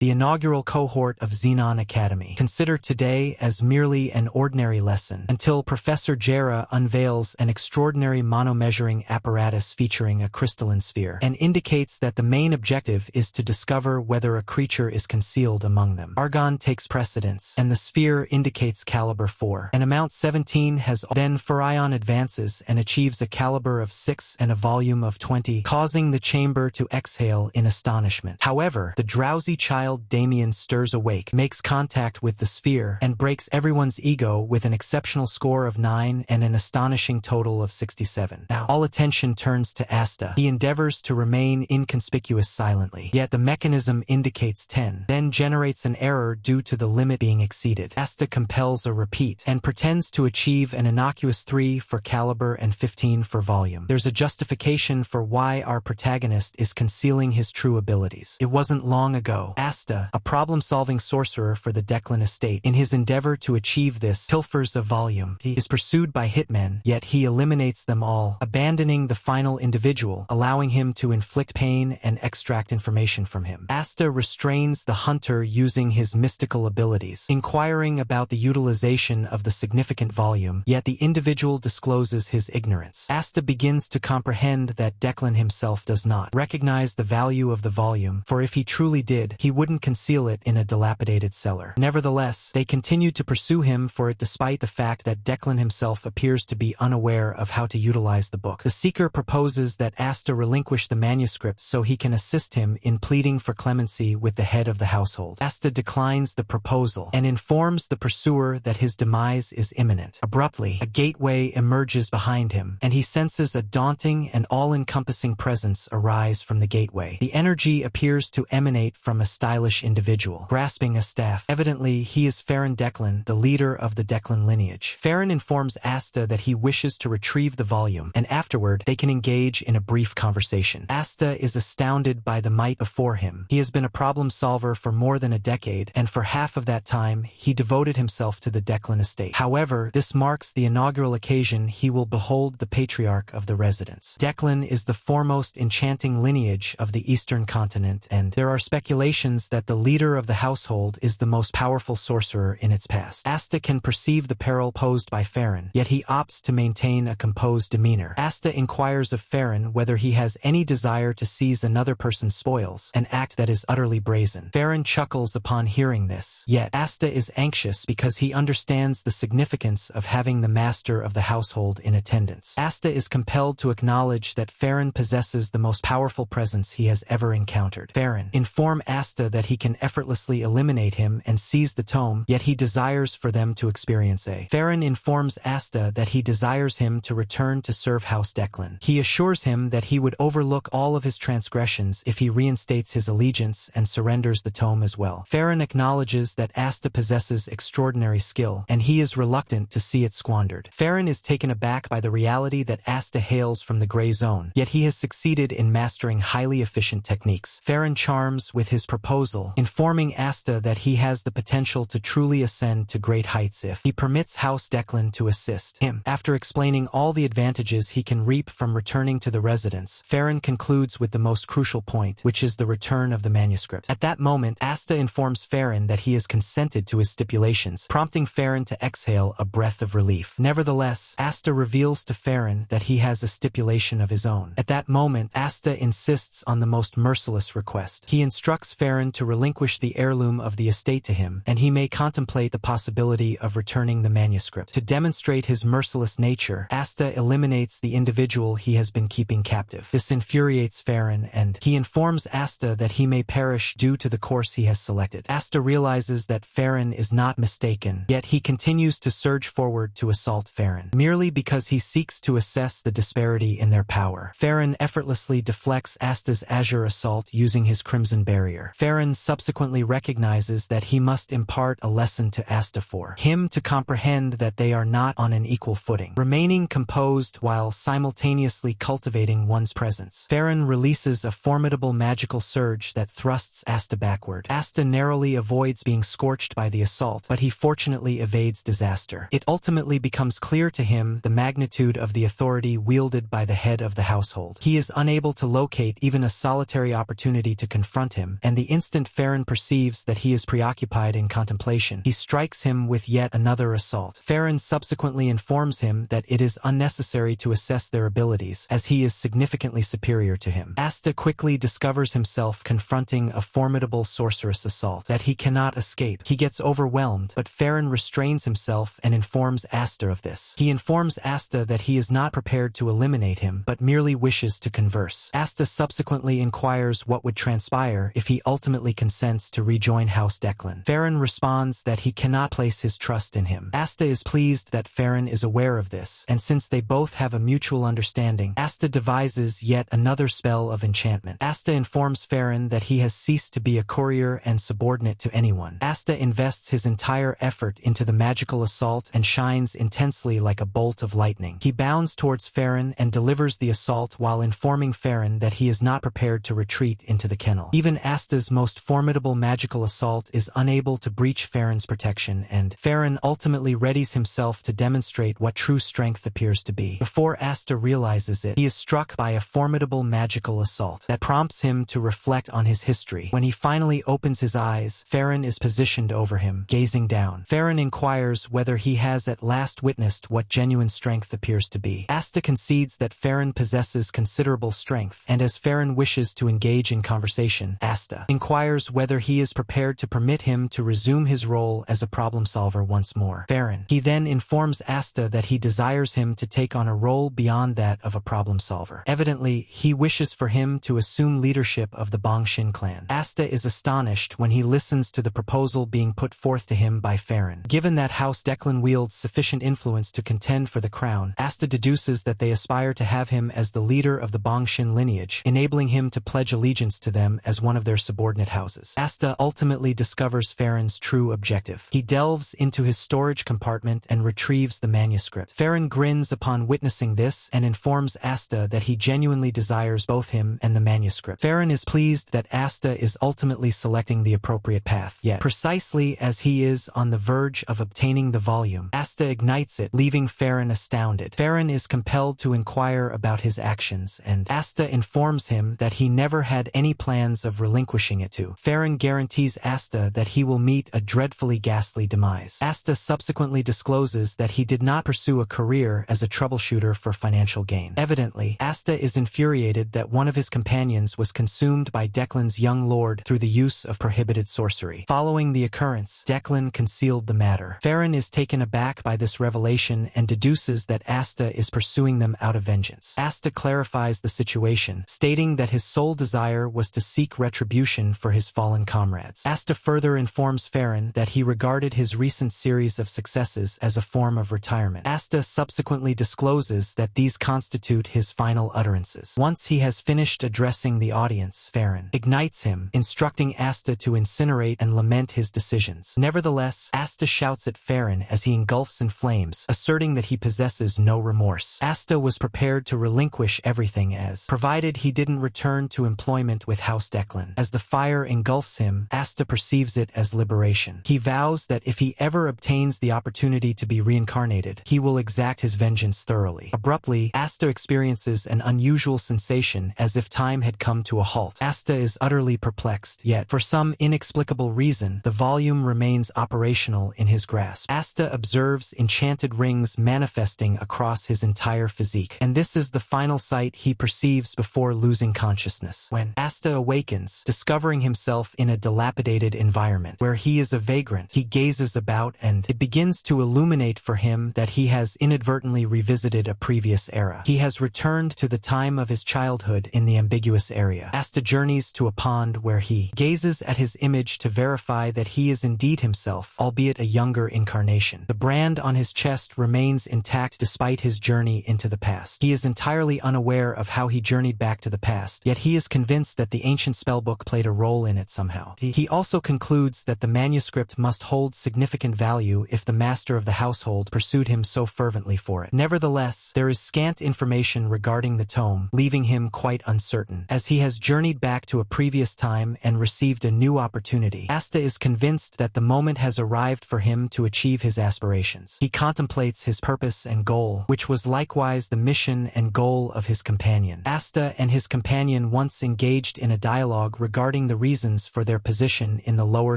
the inaugural cohort of Xenon Academy. Consider today as merely an ordinary lesson, until Professor Jera unveils an extraordinary mono-measuring apparatus featuring a crystalline sphere, and indicates that the main objective is to discover whether a creature is concealed among them. Argon takes precedence, and the sphere indicates caliber 4. An amount 17 has then Furion advances and achieves a caliber of 6 and a volume of 20, causing the chamber to exhale in astonishment. However, the drowsy child Damien stirs awake, makes contact with the sphere, and breaks everyone's ego with an exceptional score of 9 and an astonishing total of 67. Now, all attention turns to Asta. He endeavors to remain inconspicuous silently, yet the mechanism indicates 10, then generates an error due to the limit being exceeded. Asta compels a repeat, and pretends to achieve an innocuous 3 for caliber and 15 for volume. There's a justification for why our protagonist is concealing his true abilities. It wasn't long ago, Asta, a problem-solving sorcerer for the Declan estate, in his endeavor to achieve this, pilfers a volume. He is pursued by hitmen, yet he eliminates them all, abandoning the final individual, allowing him to inflict pain and extract information from him. Asta restrains the hunter using his mystical abilities, inquiring about the utilization of the significant volume, yet the individual discloses his ignorance. Asta begins to comprehend that Declan himself does not recognize the value of the volume, for if he truly did, he wouldn't conceal it in a dilapidated cellar. Nevertheless, they continue to pursue him for it despite the fact that Declan himself appears to be unaware of how to utilize the book. The Seeker proposes that Asta relinquish the manuscript so he can assist him in pleading for clemency with the head of the household. Asta declines the proposal and informs the pursuer that his demise is imminent. Abruptly, a gateway emerges behind him, and he senses a daunting and all-encompassing presence arise from the gateway. The energy appears to emanate from a stylish individual, grasping a staff. Evidently, he is Farron Declan, the leader of the Declan lineage. Farron informs Asta that he wishes to retrieve the volume, and afterward, they can engage in a brief conversation. Asta is astounded by the might before him. He has been a problem solver for more than a decade, and for half of that time, he devoted himself to the Declan estate. However, this marks the inaugural occasion he will behold the patriarch of the residence. Declan is the foremost enchanting lineage of the Eastern continent, and there are speculations that the leader of the household is the most powerful sorcerer in its past. Asta can perceive the peril posed by Farron, yet he opts to maintain a composed demeanor. Asta inquires of Farron whether he has any desire to seize another person's spoils, an act that is utterly brazen. Farron chuckles upon hearing this, yet Asta is anxious because he understands the significance of having the master of the household in attendance. Asta is compelled to acknowledge that Farron possesses the most powerful presence he has ever encountered. Farron informs Asta that he can effortlessly eliminate him and seize the tome, yet he desires for them to experience a. Farron informs Asta that he desires him to return to serve House Declan. He assures him that he would overlook all of his transgressions if he reinstates his allegiance and surrenders the tome as well. Farron acknowledges that Asta possesses extraordinary skill, and he is reluctant to see it squandered. Farron is taken aback by the reality that Asta hails from the gray zone, yet he has succeeded in mastering highly efficient techniques. Farron charms with his proposal, informing Asta that he has the potential to truly ascend to great heights if he permits House Declan to assist him. After explaining all the advantages he can reap from returning to the residence, Farron concludes with the most crucial point, which is the return of the manuscript. At that moment, Asta informs Farron that he has consented to his stipulations, prompting Farron to exhale a breath of relief. Nevertheless, Asta reveals to Farron that he has a stipulation of his own. At that moment, Asta insists on the most merciless request. He instructs Farron to relinquish the heirloom of the estate to him, and he may contemplate the possibility of returning the manuscript. To demonstrate his merciless nature, Asta eliminates the individual he has been keeping captive. This infuriates Farron, and he informs Asta that he may perish due to the course he has selected. Asta realizes that Farron is not mistaken, yet he continues to surge forward to assault Farron, merely because he seeks to assess the disparity in their power. Farron effortlessly deflects Asta's azure assault using his crimson barrier. Farron subsequently recognizes that he must impart a lesson to Asta for him to comprehend that they are not on an equal footing. Remaining composed while simultaneously cultivating one's presence, Farron releases a formidable magical surge that thrusts Asta backward. Asta narrowly avoids being scorched by the assault, but he fortunately evades disaster. It ultimately becomes clear to him the magnitude of the authority wielded by the head of the household. He is unable to locate even a solitary opportunity to confront him, and the instant instant Farron perceives that he is preoccupied in contemplation, he strikes him with yet another assault. Farron subsequently informs him that it is unnecessary to assess their abilities, as he is significantly superior to him. Asta quickly discovers himself confronting a formidable sorceress assault that he cannot escape. He gets overwhelmed, but Farron restrains himself and informs Asta of this. He informs Asta that he is not prepared to eliminate him, but merely wishes to converse. Asta subsequently inquires what would transpire if he ultimately consents to rejoin House Declan. Farron responds that he cannot place his trust in him. Asta is pleased that Farron is aware of this, and since they both have a mutual understanding, Asta devises yet another spell of enchantment. Asta informs Farron that he has ceased to be a courier and subordinate to anyone. Asta invests his entire effort into the magical assault and shines intensely like a bolt of lightning. He bounds towards Farron and delivers the assault while informing Farron that he is not prepared to retreat into the kennel. Even Asta's most formidable magical assault is unable to breach Farron's protection, and Farron ultimately readies himself to demonstrate what true strength appears to be. Before Asta realizes it, he is struck by a formidable magical assault that prompts him to reflect on his history. When he finally opens his eyes, Farron is positioned over him, gazing down. Farron inquires whether he has at last witnessed what genuine strength appears to be. Asta concedes that Farron possesses considerable strength, and as Farron wishes to engage in conversation, Asta inquires whether he is prepared to permit him to resume his role as a problem solver once more. He then informs Asta that he desires him to take on a role beyond that of a problem solver. Evidently, he wishes for him to assume leadership of the Bongshin clan. Asta is astonished when he listens to the proposal being put forth to him by Farron. Given that House Declan wields sufficient influence to contend for the crown, Asta deduces that they aspire to have him as the leader of the Bongshin lineage, enabling him to pledge allegiance to them as one of their subordinate houses. Asta ultimately discovers Farron's true objective. He delves into his storage compartment and retrieves the manuscript. Farron grins upon witnessing this and informs Asta that he genuinely desires both him and the manuscript. Farron is pleased that Asta is ultimately selecting the appropriate path, yet precisely as he is on the verge of obtaining the volume, Asta ignites it, leaving Farron astounded. Farron is compelled to inquire about his actions, and Asta informs him that he never had any plans of relinquishing it to. Farron guarantees Asta that he will meet a dreadfully ghastly demise. Asta subsequently discloses that he did not pursue a career as a troubleshooter for financial gain. Evidently, Asta is infuriated that one of his companions was consumed by Declan's young lord through the use of prohibited sorcery. Following the occurrence, Declan concealed the matter. Farron is taken aback by this revelation and deduces that Asta is pursuing them out of vengeance. Asta clarifies the situation, stating that his sole desire was to seek retribution for his fallen comrades. Asta further informs Farron that he regarded his recent series of successes as a form of retirement. Asta subsequently discloses that these constitute his final utterances. Once he has finished addressing the audience, Farron ignites him, instructing Asta to incinerate and lament his decisions. Nevertheless, Asta shouts at Farron as he engulfs in flames, asserting that he possesses no remorse. Asta was prepared to relinquish everything provided he didn't return to employment with House Declan. As the fire engulfs him, Asta perceives it as liberation. He vows that if he ever obtains the opportunity to be reincarnated, he will exact his vengeance thoroughly. Abruptly, Asta experiences an unusual sensation as if time had come to a halt. Asta is utterly perplexed, yet, for some inexplicable reason, the volume remains operational in his grasp. Asta observes enchanted rings manifesting across his entire physique, and this is the final sight he perceives before losing consciousness. When Asta awakens, discovering himself in a dilapidated environment where he is a vagrant, he gazes about and it begins to illuminate for him that he has inadvertently revisited a previous era. He has returned to the time of his childhood in the ambiguous area. Asta journeys to a pond where he gazes at his image to verify that he is indeed himself, albeit a younger incarnation. The brand on his chest remains intact despite his journey into the past. He is entirely unaware of how he journeyed back to the past, yet he is convinced that the ancient spellbook played a role in it somehow. He also concludes that the manuscript must hold significant value if the master of the household pursued him so fervently for it. Nevertheless, there is scant information regarding the tome, leaving him quite uncertain. As he has journeyed back to a previous time and received a new opportunity, Asta is convinced that the moment has arrived for him to achieve his aspirations. He contemplates his purpose and goal, which was likewise the mission and goal of his companion. Asta and his companion once engaged in a dialogue regarding the reasons for their position in the lower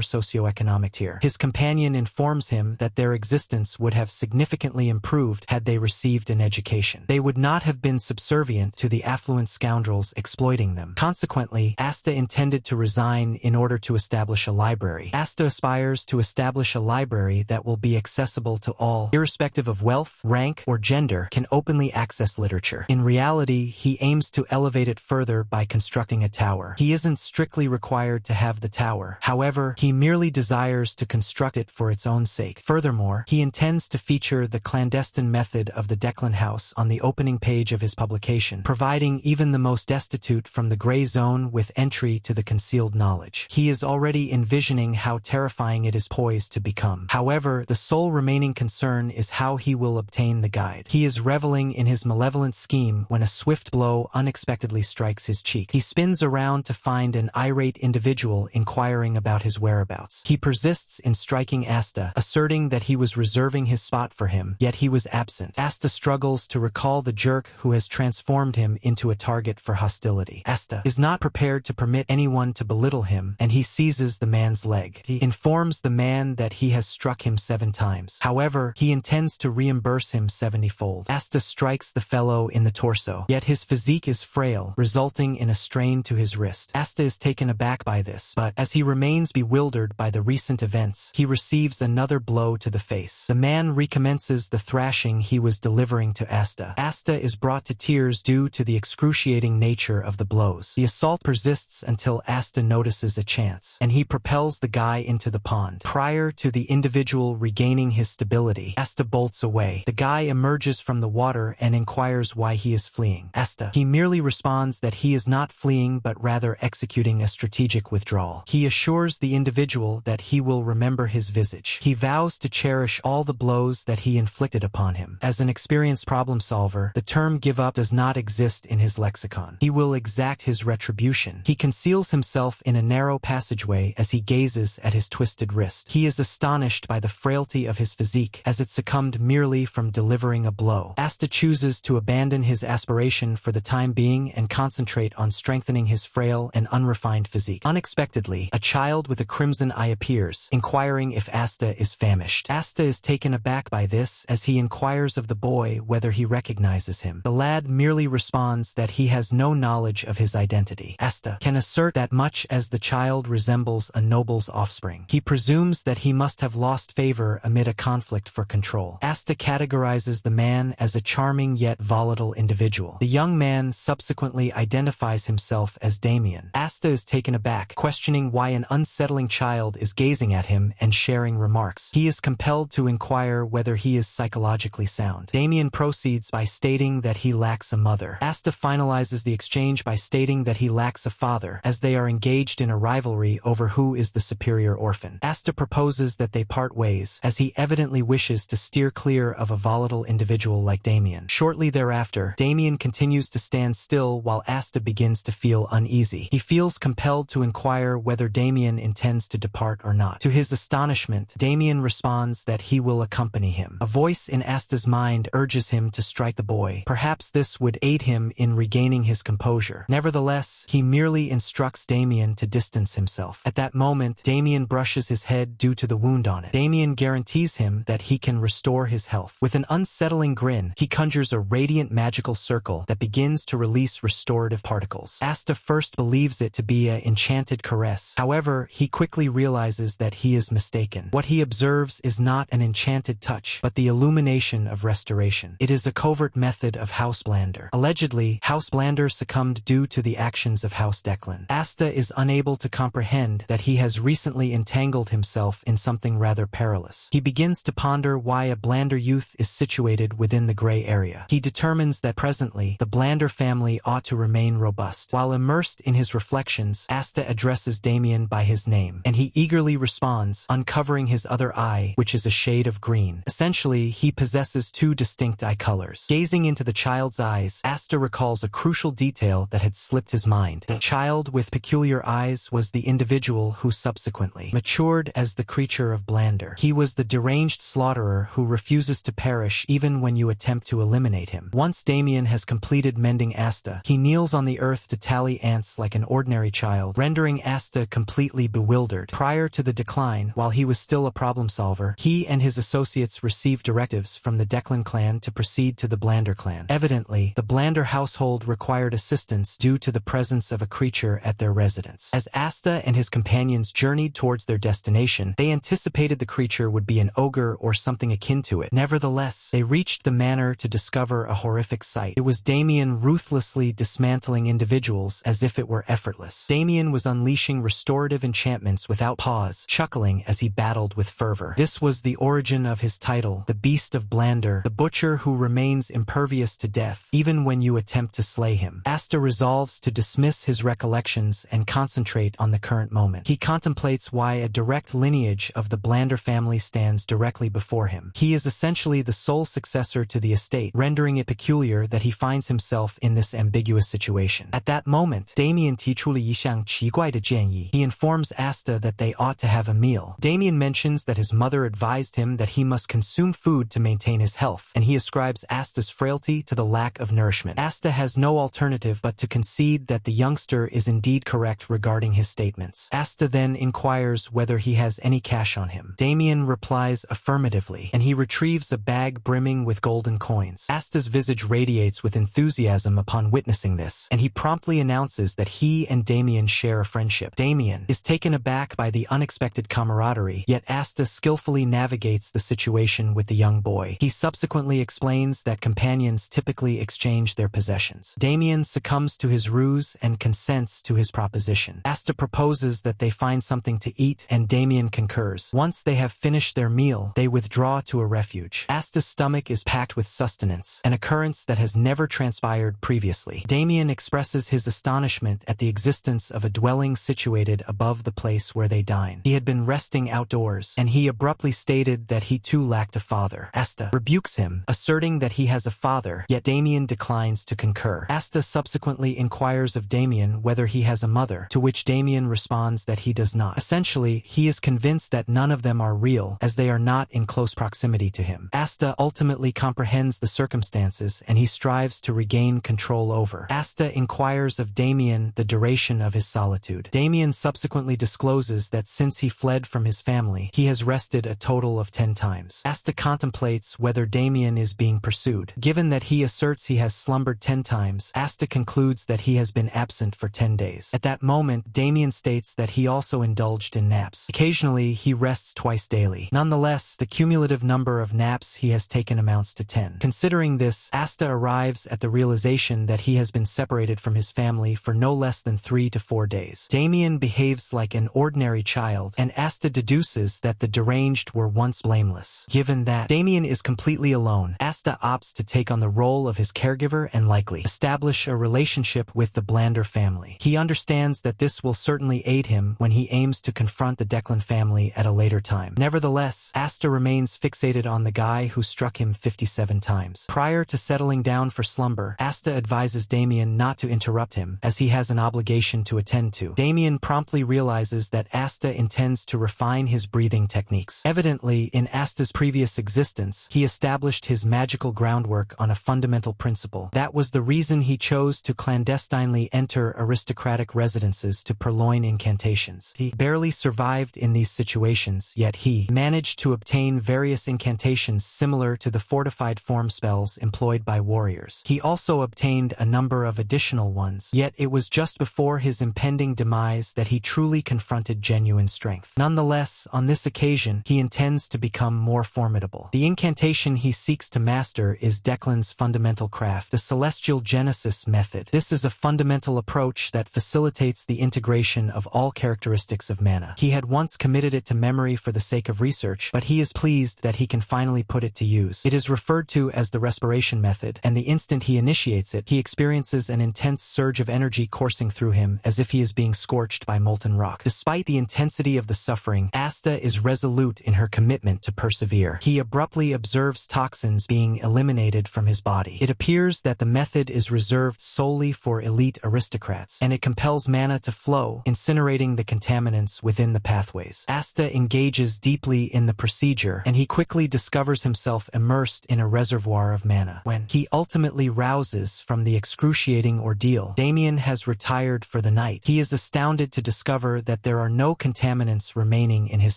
socioeconomic tier. His companion informs him that their existence would have significantly improved had they received an education. They would not have been subservient to the affluent scoundrels exploiting them. Consequently, Asta intended to resign in order to establish a library. Asta aspires to establish a library that will be accessible to all, irrespective of wealth, rank, or gender, can openly access literature. In reality, he aims to elevate it further by constructing a tower. He isn't strictly required to have the tower. However, he merely desires to construct it for its own sake. Furthermore, he intends to feature the clandestine method of the Declan House on the opening page of his publication, providing even the most destitute from the gray zone with entry to the concealed knowledge. He is already envisioning how terrifying it is poised to become. However, the sole remaining concern is how he will obtain the guide. He is reveling in his malevolent scheme when a swift blow unexpectedly strikes his cheek. He spins around to find an irate individual inquiring about his whereabouts. He persists in striking Asta, asserting that he was reserving his spot for him, yet he was absent. Asta struggles to recall the jerk who has transformed him into a target for hostility. Asta is not prepared to permit anyone to belittle him, and he seizes the man's leg. He informs the man that he has struck him 7 times. However, he intends to reimburse him 70-fold. Asta strikes the fellow in the torso, yet his physique is frail, resulting in a strain to his wrist. Asta is taken aback by this, but as he remains bewildered by the recent events, he receives another blow to the face. The man recommences the thrashing he was delivering to Asta. Asta is brought to tears due to the excruciating nature of the blows. The assault persists until Asta notices a chance, and he propels the guy into the pond. Prior to the individual regaining his stability, Asta bolts away. The guy emerges from the water and inquires why he is fleeing. Asta. He merely responds that he is not fleeing but rather executing a strategic withdrawal. He assures the individual that he will remember his visage. He vows to cherish all the blows that he inflicted upon him. As an experienced problem solver, the term give up does not exist in his lexicon. He will exact his retribution. He conceals himself in a narrow passageway as he gazes at his twisted wrist. He is astonished by the frailty of his physique, as it succumbed merely from delivering a blow. Asta chooses to abandon his aspiration for the time being and concentrate on strengthening his frail and unrefined physique. Unexpectedly, a child with a crimson eye appears, inquiring if Asta is famished. Asta is taken aback by this as he inquires of the boy whether he recognizes him. The lad merely responds that he has no knowledge of his identity. Asta can assert that much as the child resembles a noble's offspring. He presumes that he must have lost favor amid a conflict for control. Asta categorizes the man as a charming yet volatile individual. The young man subsequently identifies himself as Damien. Asta is taken aback, questioning why an unsettling child is gazing at him and sharing remarks. He is compelled to inquire whether he is psychologically sound. Damien proceeds by stating that he lacks a mother. Asta finalizes the exchange by stating that he lacks a father, as they are engaged in a rivalry over who is the superior orphan. Asta proposes that they part ways, as he evidently wishes to steer clear of a volatile individual like Damien. Shortly thereafter, Damien continues to stand still while Asta begins to feel uneasy. He feels compelled to inquire whether Damien intends to depart or not. To his astonishment, Damien responds that he will accompany him. A voice in Asta's mind urges him to strike the boy. Perhaps this would aid him in regaining his composure. Nevertheless, he merely instructs Damien to distance himself. At that moment, Damien brushes his head due to the wound on it. Damien guarantees him that he can restore his health. With an unsettling grin, he conjures a radiant magical circle that begins to release restorative particles. Asta first believes it to be an enchanted caress. However, he quickly realizes that he is mistaken. What he observes is not an enchanted touch, but the illumination of restoration. It is a covert method of House Blander. Allegedly, House Blander succumbed due to the actions of House Declan. Asta is unable to comprehend that he has recently entangled himself in something rather perilous. He begins to ponder why a Blander youth is situated within the gray area. He determines that presently, the Blander family ought to remain robust. While immersed in his reflections, Asta addresses Damien by his name, and he eagerly responds, uncovering his other eye, which is a shade of green. Essentially, he possesses 2 distinct eye colors. Gazing into the child's eyes, Asta recalls a crucial detail that had slipped his mind. The child with peculiar eyes was the individual who subsequently matured as the creature of Blander. He was the deranged slaughterer who refuses to perish even when you attempt to eliminate him. Once Damien has completed mending Asta, he kneels on the earth to tally ants like an ordinary child, child, rendering Asta completely bewildered. Prior to the decline, while he was still a problem solver, he and his associates received directives from the Declan clan to proceed to the Blander clan. Evidently, the Blander household required assistance due to the presence of a creature at their residence. As Asta and his companions journeyed towards their destination, they anticipated the creature would be an ogre or something akin to it. Nevertheless, they reached the manor to discover a horrific sight. It was Damien ruthlessly dismantling individuals as if it were effortless. Damien was unleashing restorative enchantments without pause, chuckling as he battled with fervor. This was the origin of his title, the Beast of Blander, the butcher who remains impervious to death, even when you attempt to slay him. Asta resolves to dismiss his recollections and concentrate on the current moment. He contemplates why a direct lineage of the Blander family stands directly before him. He is essentially the sole successor to the estate, rendering it peculiar that he finds himself in this ambiguous situation. At that moment, Damien 提出了一项奇怪的建议. He informs Asta that they ought to have a meal. Damien mentions that his mother advised him that he must consume food to maintain his health, and he ascribes Asta's frailty to the lack of nourishment. Asta has no alternative but to concede that the youngster is indeed correct regarding his statements. Asta then inquires whether he has any cash on him. Damien replies affirmatively, and he retrieves a bag brimming with golden coins. Asta's visage radiates with enthusiasm upon witnessing this, and he promptly announces that he and Damien share a friendship. Damien is taken aback by the unexpected camaraderie, yet Asta skillfully navigates the situation with the young boy. He subsequently explains that companions typically exchange their possessions. Damien succumbs to his ruse and consents to his proposition. Asta proposes that they find something to eat, and Damien concurs. Once they have finished their meal, they withdraw to a refuge. Asta's stomach is packed with sustenance, an occurrence that has never transpired previously. Damien expresses his astonishment at the existence of a dwelling situated above the place where they dine. He had been resting outdoors, and he abruptly stated that he too lacked a father. Asta rebukes him, asserting that he has a father, yet Damien declines to concur. Asta subsequently inquires of Damien whether he has a mother, to which Damien responds that he does not. Essentially, he is convinced that none of them are real, as they are not in close proximity to him. Asta ultimately comprehends the circumstances, and he strives to regain control over. Asta inquires of Damien the duration of his solitude. Damien subsequently discloses that since he fled from his family, he has rested a total of 10 times. Asta contemplates whether Damien is being pursued. Given that he asserts he has slumbered 10 times, Asta concludes that he has been absent for 10 days. At that moment, Damien states that he also indulged in naps. Occasionally, he rests twice daily. Nonetheless, the cumulative number of naps he has taken amounts to 10. Considering this, Asta arrives at the realization that he has been separated from his family for no less than 3 to 4 days. Damien behaves like an ordinary child, and Asta deduces that the deranged were once blameless. Given that Damien is completely alone, Asta opts to take on the role of his caregiver and likely establish a relationship with the Blander family. He understands that this will certainly aid him when he aims to confront the Declan family at a later time. Nevertheless, Asta remains fixated on the guy who struck him 57 times. Prior to settling down for slumber, Asta advises Damien not to interrupt him, as he has an obligation to attend to. Damien promptly realizes that Asta intends to refine his breathing techniques. Evidently, in Asta's previous existence, he established his magical groundwork on a fundamental principle. That was the reason he chose to clandestinely enter aristocratic residences to purloin incantations. He barely survived in these situations, yet he managed to obtain various incantations similar to the fortified form spells employed by warriors. He also obtained a number of additional ones, yet it was just before his impending demise that he truly confronted genuine strength. Nonetheless, on this occasion, he intends to become more formidable. The incantation he seeks to master is Declan's fundamental craft, the Celestial Genesis method. This is a fundamental approach that facilitates the integration of all characteristics of mana. He had once committed it to memory for the sake of research, but he is pleased that he can finally put it to use. It is referred to as the respiration method, and the instant he initiates it, he experiences an intense surge of energy coursing through him as if he is being scorched by molten rock. Despite the intensity of the suffering, Asta is resolute in her commitment to persevere. He abruptly observes toxins being eliminated from his body. It appears that the method is reserved solely for elite aristocrats, and it compels mana to flow, incinerating the contaminants within the pathways. Asta engages deeply in the procedure, and he quickly discovers himself immersed in a reservoir of mana. When he ultimately rouses from the excruciating ordeal, Damien has retired for the night. night. He is astounded to discover that there are no contaminants remaining in his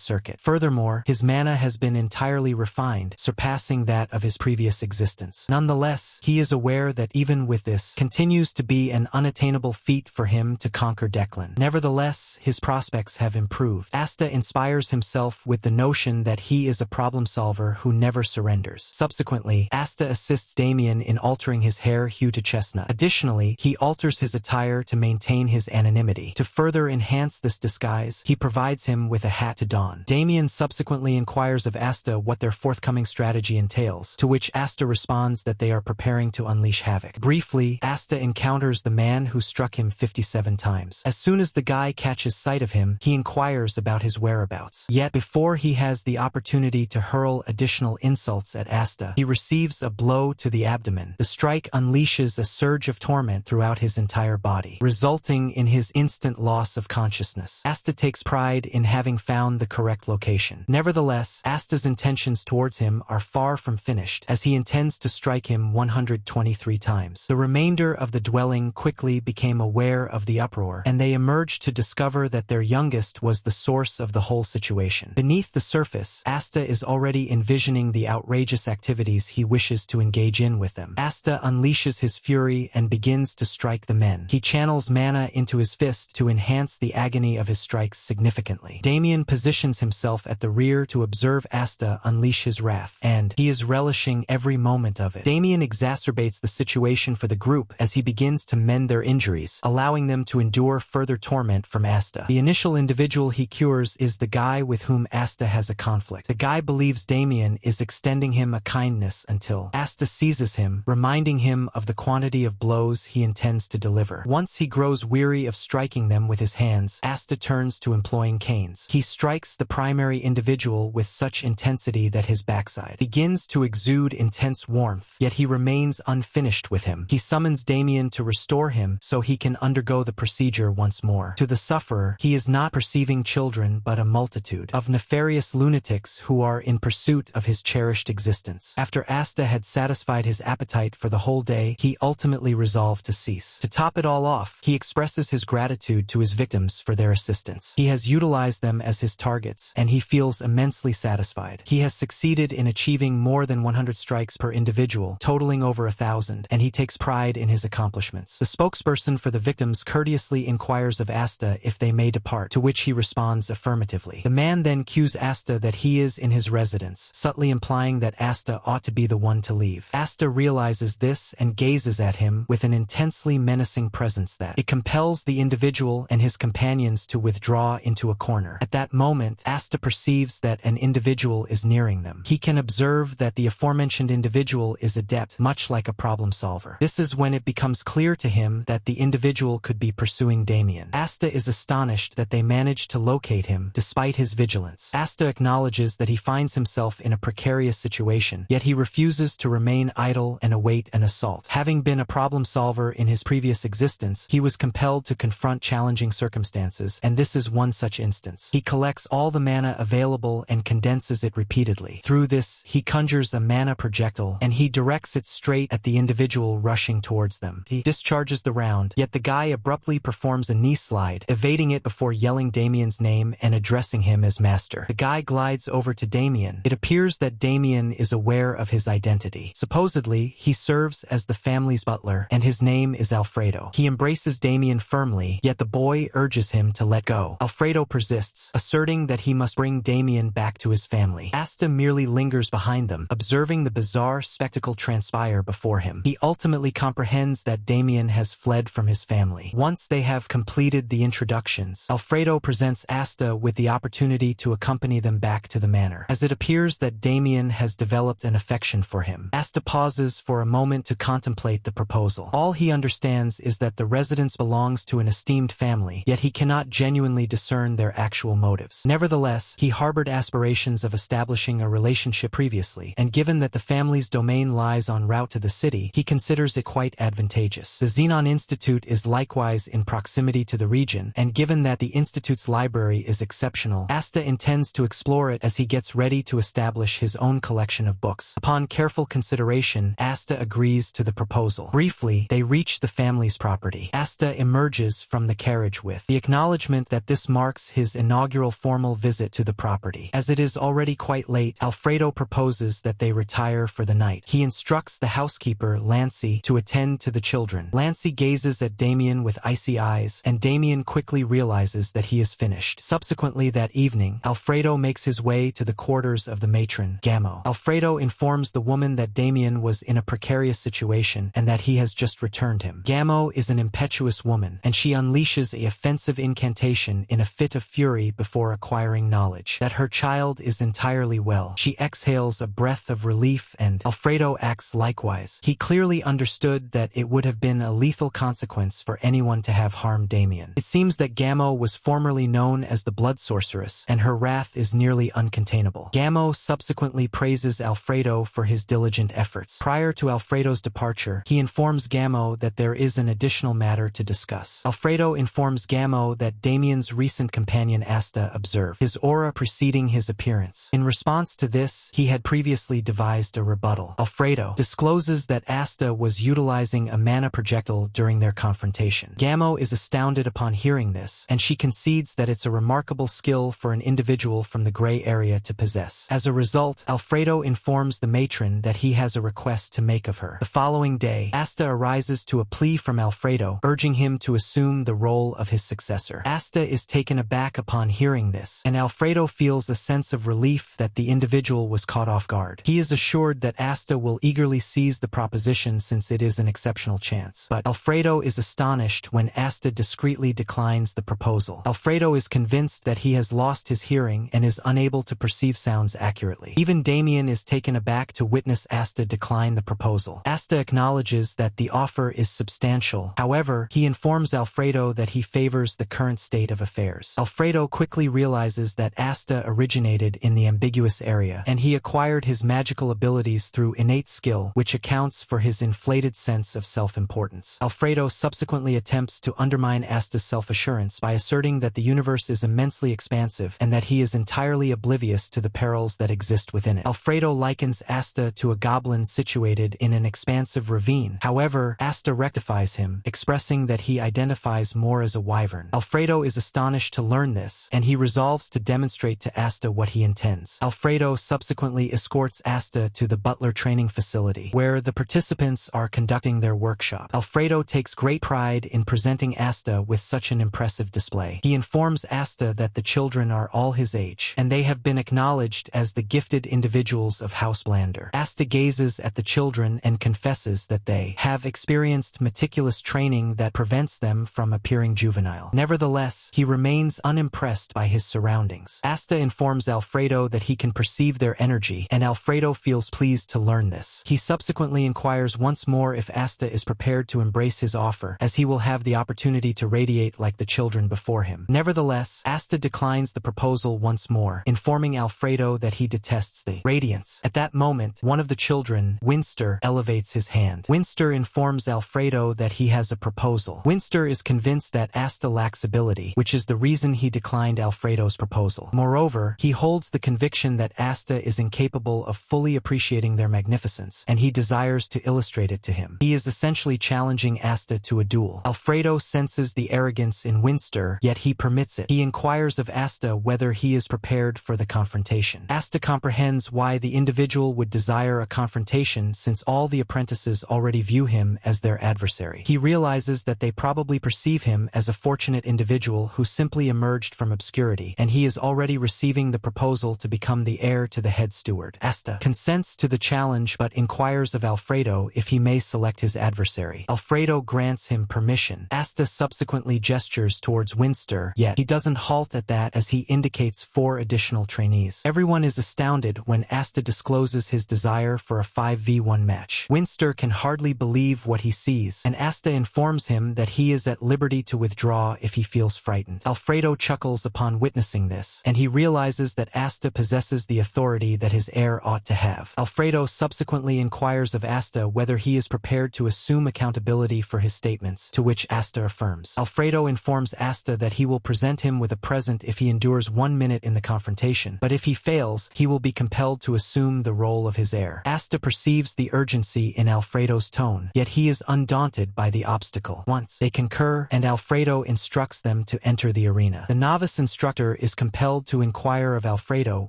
circuit. Furthermore, his mana has been entirely refined, surpassing that of his previous existence. Nonetheless, he is aware that even with this, continues to be an unattainable feat for him to conquer Declan. Nevertheless, his prospects have improved. Asta inspires himself with the notion that he is a problem solver who never surrenders. Subsequently, Asta assists Damien in altering his hair hue to chestnut. Additionally, he alters his attire to maintain his anonymity. To further enhance this disguise, he provides him with a hat to don. Damien subsequently inquires of Asta what their forthcoming strategy entails, to which Asta responds that they are preparing to unleash havoc. Briefly, Asta encounters the man who struck him 57 times. As soon as the guy catches sight of him, he inquires about his whereabouts. Yet before he has the opportunity to hurl additional insults at Asta, he receives a blow to the abdomen. The strike unleashes a surge of torment throughout his entire body, resulting in his instant loss of consciousness. Asta takes pride in having found the correct location. Nevertheless, Asta's intentions towards him are far from finished, as he intends to strike him 123 times. The remainder of the dwelling quickly became aware of the uproar, and they emerged to discover that their youngest was the source of the whole situation. Beneath the surface, Asta is already envisioning the outrageous activities he wishes to engage in with them. Asta unleashes his fury and begins to strike the men. He channels mana into his fist to enhance the agony of his strikes significantly. Damien positions himself at the rear to observe Asta unleash his wrath, and he is relishing every moment of it. Damien exacerbates the situation for the group as he begins to mend their injuries, allowing them to endure further torment from Asta. The initial individual he cures is the guy with whom Asta has a conflict. The guy believes Damien is extending him a kindness until Asta seizes him, reminding him of the quantity of blows he intends to deliver. Once he grows weary of striking them with his hands, Asta turns to employing canes. He strikes the primary individual with such intensity that his backside begins to exude intense warmth, yet he remains unfinished with him. He summons Damien to restore him so he can undergo the procedure once more. To the sufferer, he is not perceiving children but a multitude of nefarious lunatics who are in pursuit of his cherished existence. After Asta had satisfied his appetite for the whole day, he ultimately resolved to cease. To top it all off, he expresses his gratitude to his victims for their assistance. He has utilized them as his targets, and he feels immensely satisfied. He has succeeded in achieving more than 100 strikes per individual, totaling over 1,000, and he takes pride in his accomplishments. The spokesperson for the victims courteously inquires of Asta if they may depart, to which he responds affirmatively. The man then cues Asta that he is in his residence, subtly implying that Asta ought to be the one to leave. Asta realizes this and gazes at him with an intensely menacing presence that it compels the individual and his companions to withdraw into a corner. At that moment, Asta perceives that an individual is nearing them. He can observe that the aforementioned individual is adept, much like a problem solver. This is when it becomes clear to him that the individual could be pursuing Damien. Asta is astonished that they managed to locate him despite his vigilance. Asta acknowledges that he finds himself in a precarious situation, yet he refuses to remain idle and await an assault. Having been a problem solver in his previous existence, he was compelled to confront challenging circumstances, and this is one such instance. He collects all the mana available and condenses it repeatedly. Through this, he conjures a mana projectile, and he directs it straight at the individual rushing towards them. He discharges the round, yet the guy abruptly performs a knee slide, evading it before yelling Damien's name and addressing him as master. The guy glides over to Damien. It appears that Damien is aware of his identity. Supposedly, he serves as the family's butler, and his name is Alfredo. He embraces Damien firmly, yet the boy urges him to let go. Alfredo persists, asserting that he must bring Damien back to his family. Asta merely lingers behind them, observing the bizarre spectacle transpire before him. He ultimately comprehends that Damien has fled from his family. Once they have completed the introductions, Alfredo presents Asta with the opportunity to accompany them back to the manor. As it appears that Damien has developed an affection for him, Asta pauses for a moment to contemplate the proposal. All he understands is that the residence belongs to an esteemed family, yet he cannot genuinely discern their actual motives. Nevertheless, he harbored aspirations of establishing a relationship previously, and given that the family's domain lies en route to the city, he considers it quite advantageous. The Xenon Institute is likewise in proximity to the region, and given that the Institute's library is exceptional, Asta intends to explore it as he gets ready to establish his own collection of books. Upon careful consideration, Asta agrees to the proposal. Briefly, they reach the family's property. Asta emerges emerges from the carriage with the acknowledgement that this marks his inaugural formal visit to the property. As it is already quite late, Alfredo proposes that they retire for the night. He instructs the housekeeper, Lancy, to attend to the children. Lancy gazes at Damien with icy eyes, and Damien quickly realizes that he is finished. Subsequently that evening, Alfredo makes his way to the quarters of the matron, Gamo. Alfredo informs the woman that Damien was in a precarious situation and that he has just returned him. Gamo is an impetuous woman, and she unleashes a offensive incantation in a fit of fury before acquiring knowledge that her child is entirely well. She exhales a breath of relief, and Alfredo acts likewise. He clearly understood that it would have been a lethal consequence for anyone to have harmed Damien. It seems that Gamo was formerly known as the Blood Sorceress, and her wrath is nearly uncontainable. Gamo subsequently praises Alfredo for his diligent efforts. Prior to Alfredo's departure, he informs Gamo that there is an additional matter to discuss. Alfredo informs Gamo that Damien's recent companion Asta observed his aura preceding his appearance. In response to this, he had previously devised a rebuttal. Alfredo discloses that Asta was utilizing a mana projectile during their confrontation. Gamo is astounded upon hearing this, and she concedes that it's a remarkable skill for an individual from the gray area to possess. As a result, Alfredo informs the matron that he has a request to make of her. The following day, Asta arises to a plea from Alfredo, urging him to assume the role of his successor. Asta is taken aback upon hearing this, and Alfredo feels a sense of relief that the individual was caught off guard. He is assured that Asta will eagerly seize the proposition since it is an exceptional chance. But Alfredo is astonished when Asta discreetly declines the proposal. Alfredo is convinced that he has lost his hearing and is unable to perceive sounds accurately. Even Damien is taken aback to witness Asta decline the proposal. Asta acknowledges that the offer is substantial. However, he informs Alfredo that he favors the current state of affairs. Alfredo quickly realizes that Asta originated in the ambiguous area, and he acquired his magical abilities through innate skill, which accounts for his inflated sense of self-importance. Alfredo subsequently attempts to undermine Asta's self-assurance by asserting that the universe is immensely expansive and that he is entirely oblivious to the perils that exist within it. Alfredo likens Asta to a goblin situated in an expansive ravine. However, Asta rectifies him, expressing that he identifies more as a wyvern. Alfredo is astonished to learn this, and he resolves to demonstrate to Asta what he intends. Alfredo subsequently escorts Asta to the butler training facility, where the participants are conducting their workshop. Alfredo takes great pride in presenting Asta with such an impressive display. He informs Asta that the children are all his age, and they have been acknowledged as the gifted individuals of House Blander. Asta gazes at the children and confesses that they have experienced meticulous training that prevents them from appearing juvenile. Nevertheless, he remains unimpressed by his surroundings. Asta informs Alfredo that he can perceive their energy, and Alfredo feels pleased to learn this. He subsequently inquires once more if Asta is prepared to embrace his offer, as he will have the opportunity to radiate like the children before him. Nevertheless, Asta declines the proposal once more, informing Alfredo that he detests the radiance. At that moment, one of the children, Winster, elevates his hand. Winster informs Alfredo that he has a proposal. Winster is convinced that Asta lacks ability, which is the reason he declined Alfredo's proposal. Moreover, he holds the conviction that Asta is incapable of fully appreciating their magnificence, and he desires to illustrate it to him. He is essentially challenging Asta to a duel. Alfredo senses the arrogance in Winster, yet he permits it. He inquires of Asta whether he is prepared for the confrontation. Asta comprehends why the individual would desire a confrontation since all the apprentices already view him as their adversary. He realizes that they probably perceive him as a fortunate individual who simply emerged from obscurity, and he is already receiving the proposal to become the heir to the head steward. Asta consents to the challenge but inquires of Alfredo if he may select his adversary. Alfredo grants him permission. Asta subsequently gestures towards Winster, yet he doesn't halt at that as he indicates 4 additional trainees. Everyone is astounded when Asta discloses his desire for a 5v1 match. Winster can hardly believe what he sees, and Asta informs him that he is at liberty to withdraw if he feels frightened. Alfredo chuckles upon witnessing this, and he realizes that Asta possesses the authority that his heir ought to have. Alfredo subsequently inquires of Asta whether he is prepared to assume accountability for his statements, to which Asta affirms. Alfredo informs Asta that he will present him with a present if he endures 1 minute in the confrontation, but if he fails, he will be compelled to assume the role of his heir. Asta perceives the urgency in Alfredo's tone, yet he is undaunted by the obstacle. Once they concur occur, and Alfredo instructs them to enter the arena. The novice instructor is compelled to inquire of Alfredo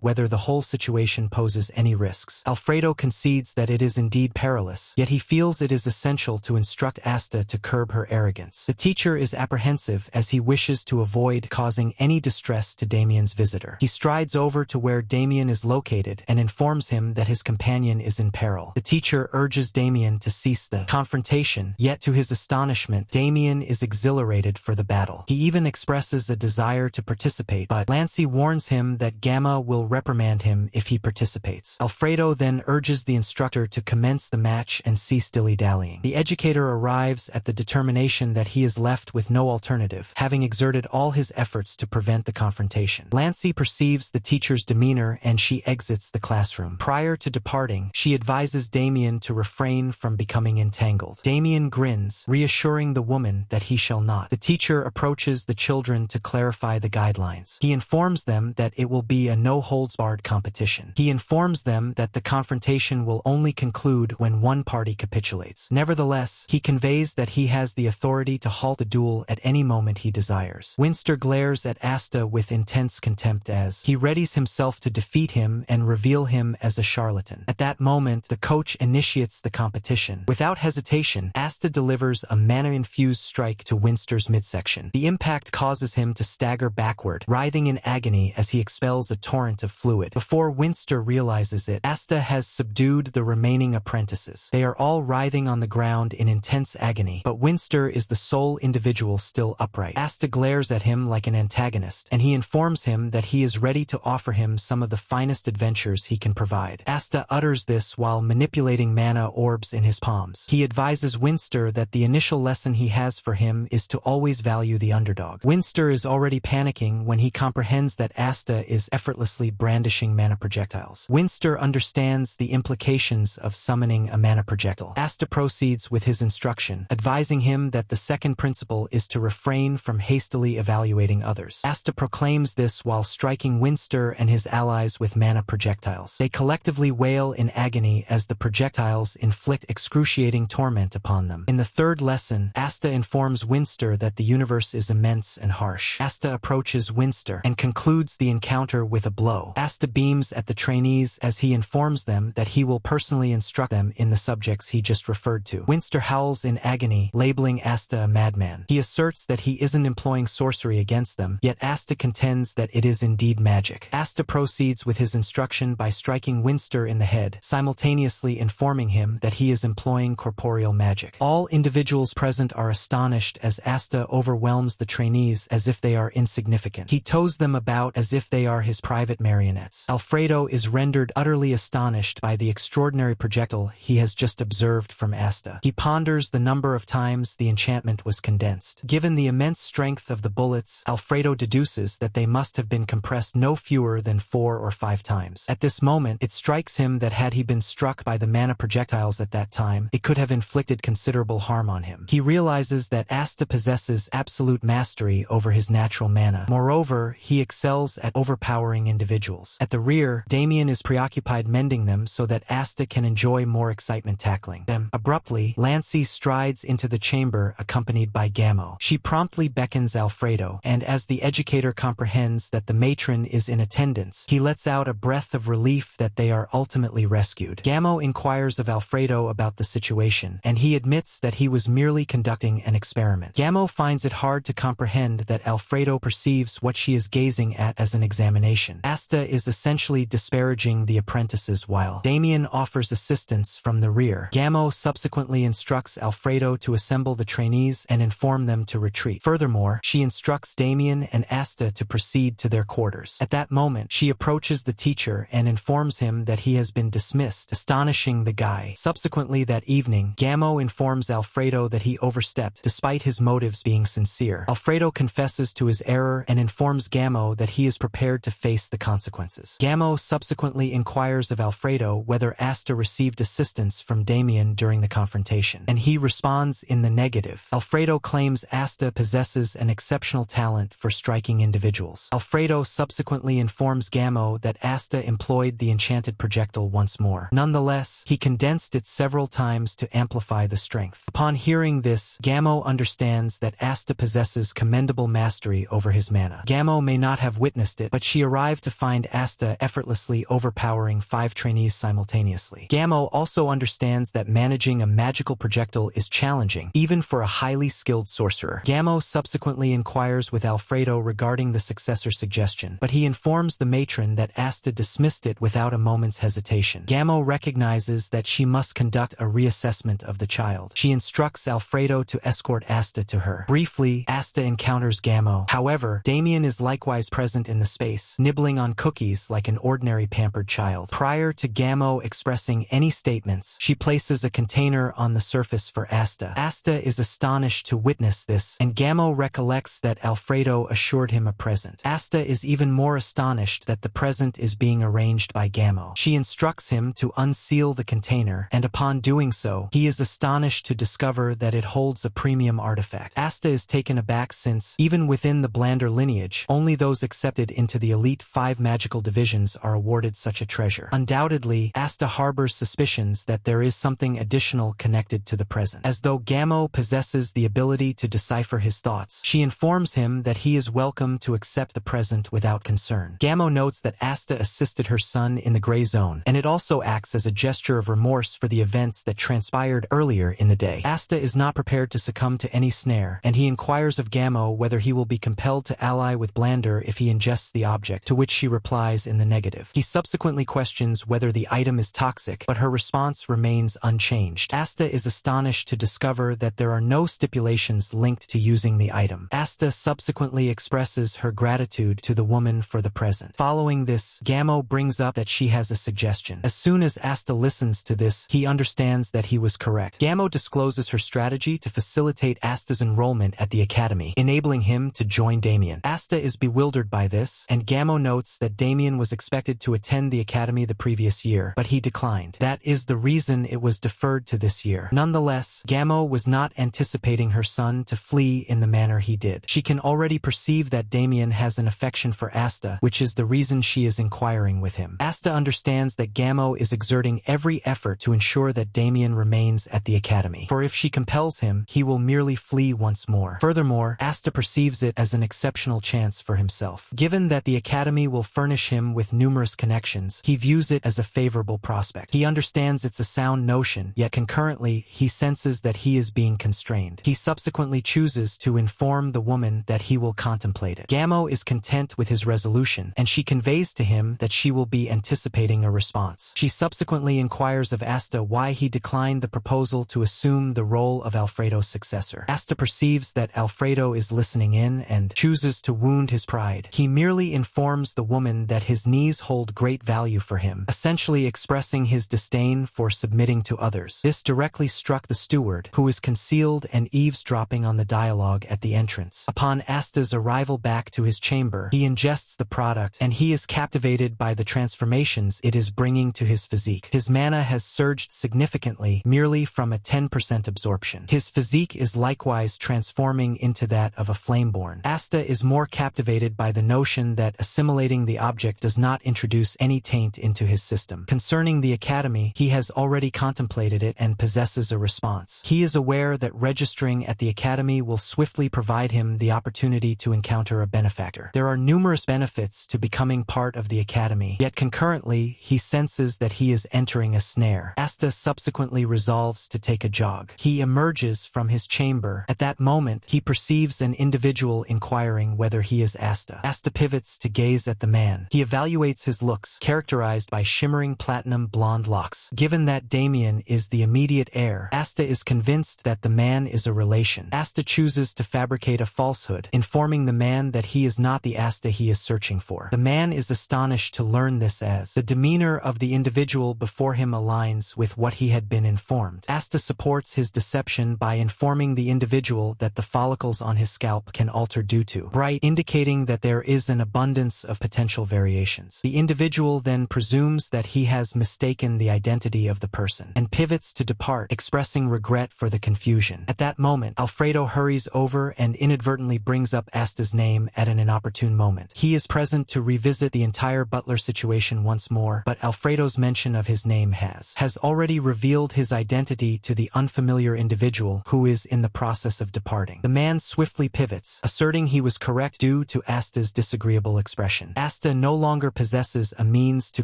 whether the whole situation poses any risks. Alfredo concedes that it is indeed perilous, yet he feels it is essential to instruct Asta to curb her arrogance. The teacher is apprehensive as he wishes to avoid causing any distress to Damien's visitor. He strides over to where Damien is located and informs him that his companion is in peril. The teacher urges Damien to cease the confrontation, yet to his astonishment, Damien is exhilarated for the battle. He even expresses a desire to participate, but Lancey warns him that Gamma will reprimand him if he participates. Alfredo then urges the instructor to commence the match and cease dilly-dallying. The educator arrives at the determination that he is left with no alternative, having exerted all his efforts to prevent the confrontation. Lancey perceives the teacher's demeanor and she exits the classroom. Prior to departing, she advises Damien to refrain from becoming entangled. Damien grins, reassuring the woman that he shall not. The teacher approaches the children to clarify the guidelines. He informs them that it will be a no-holds-barred competition. He informs them that the confrontation will only conclude when one party capitulates. Nevertheless, he conveys that he has the authority to halt the duel at any moment he desires. Winster glares at Asta with intense contempt as he readies himself to defeat him and reveal him as a charlatan. At that moment, the coach initiates the competition. Without hesitation, Asta delivers a mana-infused strike to Winster's midsection. The impact causes him to stagger backward, writhing in agony as he expels a torrent of fluid. Before Winster realizes it, Asta has subdued the remaining apprentices. They are all writhing on the ground in intense agony, but Winster is the sole individual still upright. Asta glares at him like an antagonist, and he informs him that he is ready to offer him some of the finest adventures he can provide. Asta utters this while manipulating mana orbs in his palms. He advises Winster that the initial lesson he has for him is to always value the underdog. Winster is already panicking when he comprehends that Asta is effortlessly brandishing mana projectiles. Winster understands the implications of summoning a mana projectile. Asta proceeds with his instruction, advising him that the second principle is to refrain from hastily evaluating others. Asta proclaims this while striking Winster and his allies with mana projectiles. They collectively wail in agony as the projectiles inflict excruciating torment upon them. In the third lesson, Asta informs Winster that the universe is immense and harsh. Asta approaches Winster and concludes the encounter with a blow. Asta beams at the trainees as he informs them that he will personally instruct them in the subjects he just referred to. Winster howls in agony, labeling Asta a madman. He asserts that he isn't employing sorcery against them, yet Asta contends that it is indeed magic. Asta proceeds with his instruction by striking Winster in the head, simultaneously informing him that he is employing corporeal magic. All individuals present are astonished as Asta overwhelms the trainees as if they are insignificant. He tows them about as if they are his private marionettes. Alfredo is rendered utterly astonished by the extraordinary projectile he has just observed from Asta. He ponders the number of times the enchantment was condensed. Given the immense strength of the bullets, Alfredo deduces that they must have been compressed no fewer than 4 or 5 times. At this moment, it strikes him that had he been struck by the mana projectiles at that time, it could have inflicted considerable harm on him. He realizes that Asta possesses absolute mastery over his natural mana. Moreover, he excels at overpowering individuals. At the rear, Damien is preoccupied mending them so that Asta can enjoy more excitement tackling them. Abruptly, Lancey strides into the chamber accompanied by Gammo. She promptly beckons Alfredo, and as the educator comprehends that the matron is in attendance, he lets out a breath of relief that they are ultimately rescued. Gammo inquires of Alfredo about the situation, and he admits that he was merely conducting an experiment. Gammo finds it hard to comprehend that Alfredo perceives what she is gazing at as an examination. Asta is essentially disparaging the apprentices while Damien offers assistance from the rear. Gammo subsequently instructs Alfredo to assemble the trainees and inform them to retreat. Furthermore, she instructs Damien and Asta to proceed to their quarters. At that moment, she approaches the teacher and informs him that he has been dismissed, astonishing the guy. Subsequently that evening, Gammo informs Alfredo that he overstepped, despite his motives being sincere. Alfredo confesses to his error and informs Gammo that he is prepared to face the consequences. Gammo subsequently inquires of Alfredo whether Asta received assistance from Damien during the confrontation, and he responds in the negative. Alfredo claims Asta possesses an exceptional talent for striking individuals. Alfredo subsequently informs Gammo that Asta employed the enchanted projectile once more. Nonetheless, he condensed it several times to amplify the strength. Upon hearing this, Gammo understands understands that Asta possesses commendable mastery over his mana. Gamo may not have witnessed it, but she arrived to find Asta effortlessly overpowering 5 trainees simultaneously. Gamo also understands that managing a magical projectile is challenging, even for a highly skilled sorcerer. Gamo subsequently inquires with Alfredo regarding the successor suggestion, but he informs the matron that Asta dismissed it without a moment's hesitation. Gamo recognizes that she must conduct a reassessment of the child. She instructs Alfredo to escort Asta to her. Briefly, Asta encounters Gamo. However, Damien is likewise present in the space, nibbling on cookies like an ordinary pampered child. Prior to Gamo expressing any statements, she places a container on the surface for Asta. Asta is astonished to witness this, and Gamo recollects that Alfredo assured him a present. Asta is even more astonished that the present is being arranged by Gamo. She instructs him to unseal the container, and upon doing so, he is astonished to discover that it holds a premium artifact. Asta is taken aback since, even within the Blander lineage, only those accepted into the Elite 5 magical divisions are awarded such a treasure. Undoubtedly, Asta harbors suspicions that there is something additional connected to the present. As though Gamo possesses the ability to decipher his thoughts, she informs him that he is welcome to accept the present without concern. Gamo notes that Asta assisted her son in the gray zone, and it also acts as a gesture of remorse for the events that transpired earlier in the day. Asta is not prepared to succumb to any snare, and he inquires of Gamo whether he will be compelled to ally with Blander if he ingests the object, to which she replies in the negative. He subsequently questions whether the item is toxic, but her response remains unchanged. Asta is astonished to discover that there are no stipulations linked to using the item. Asta subsequently expresses her gratitude to the woman for the present. Following this, Gamo brings up that she has a suggestion. As soon as Asta listens to this, he understands that he was correct. Gamo discloses her strategy to facilitate Asta's enrollment at the academy, enabling him to join Damien. Asta is bewildered by this, and Gamo notes that Damien was expected to attend the academy the previous year, but he declined. That is the reason it was deferred to this year. Nonetheless, Gamo was not anticipating her son to flee in the manner he did. She can already perceive that Damien has an affection for Asta, which is the reason she is inquiring with him. Asta understands that Gamo is exerting every effort to ensure that Damien remains at the academy, for if she compels him, he will merely flee once more. Furthermore, Asta perceives it as an exceptional chance for himself. Given that the academy will furnish him with numerous connections, he views it as a favorable prospect. He understands it's a sound notion, yet concurrently, he senses that he is being constrained. He subsequently chooses to inform the woman that he will contemplate it. Gamo is content with his resolution, and she conveys to him that she will be anticipating a response. She subsequently inquires of Asta why he declined the proposal to assume the role of Alfredo's successor. Asta perceives that Alfredo is listening in and chooses to wound his pride. He merely informs the woman that his knees hold great value for him, essentially expressing his disdain for submitting to others. This directly struck the steward, who is concealed and eavesdropping on the dialogue at the entrance. Upon Asta's arrival back to his chamber, he ingests the product, and he is captivated by the transformations it is bringing to his physique. His mana has surged significantly merely from a 10% absorption. His physique is likewise transforming into that of a flameborn. Asta is more captivated by the notion that assimilating the object does not introduce any taint into his system. Concerning the academy, he has already contemplated it and possesses a response. He is aware that registering at the academy will swiftly provide him the opportunity to encounter a benefactor. There are numerous benefits to becoming part of the academy, yet concurrently, he senses that he is entering a snare. Asta subsequently resolves to take a jog. He emerges from his chamber. At that moment, he perceives an individual inquiring whether he is Asta. Asta pivots to gaze at the man. He evaluates his looks, characterized by shimmering platinum blonde locks. Given that Damien is the immediate heir, Asta is convinced that the man is a relation. Asta chooses to fabricate a falsehood, informing the man that he is not the Asta he is searching for. The man is astonished to learn this as the demeanor of the individual before him aligns with what he had been informed. Asta supports his deception by informing the individual that the follicles on his scalp can alter due to bright, indicating that there is an abundance of potential variations. The individual then presumes that he has mistaken the identity of the person, and pivots to depart, expressing regret for the confusion. At that moment, Alfredo hurries over and inadvertently brings up Asta's name at an inopportune moment. He is present to revisit the entire butler situation once more, but Alfredo's mention of his name has already revealed his identity to the unfamiliar individual who is in the the process of departing. The man swiftly pivots, asserting he was correct due to Asta's disagreeable expression. Asta no longer possesses a means to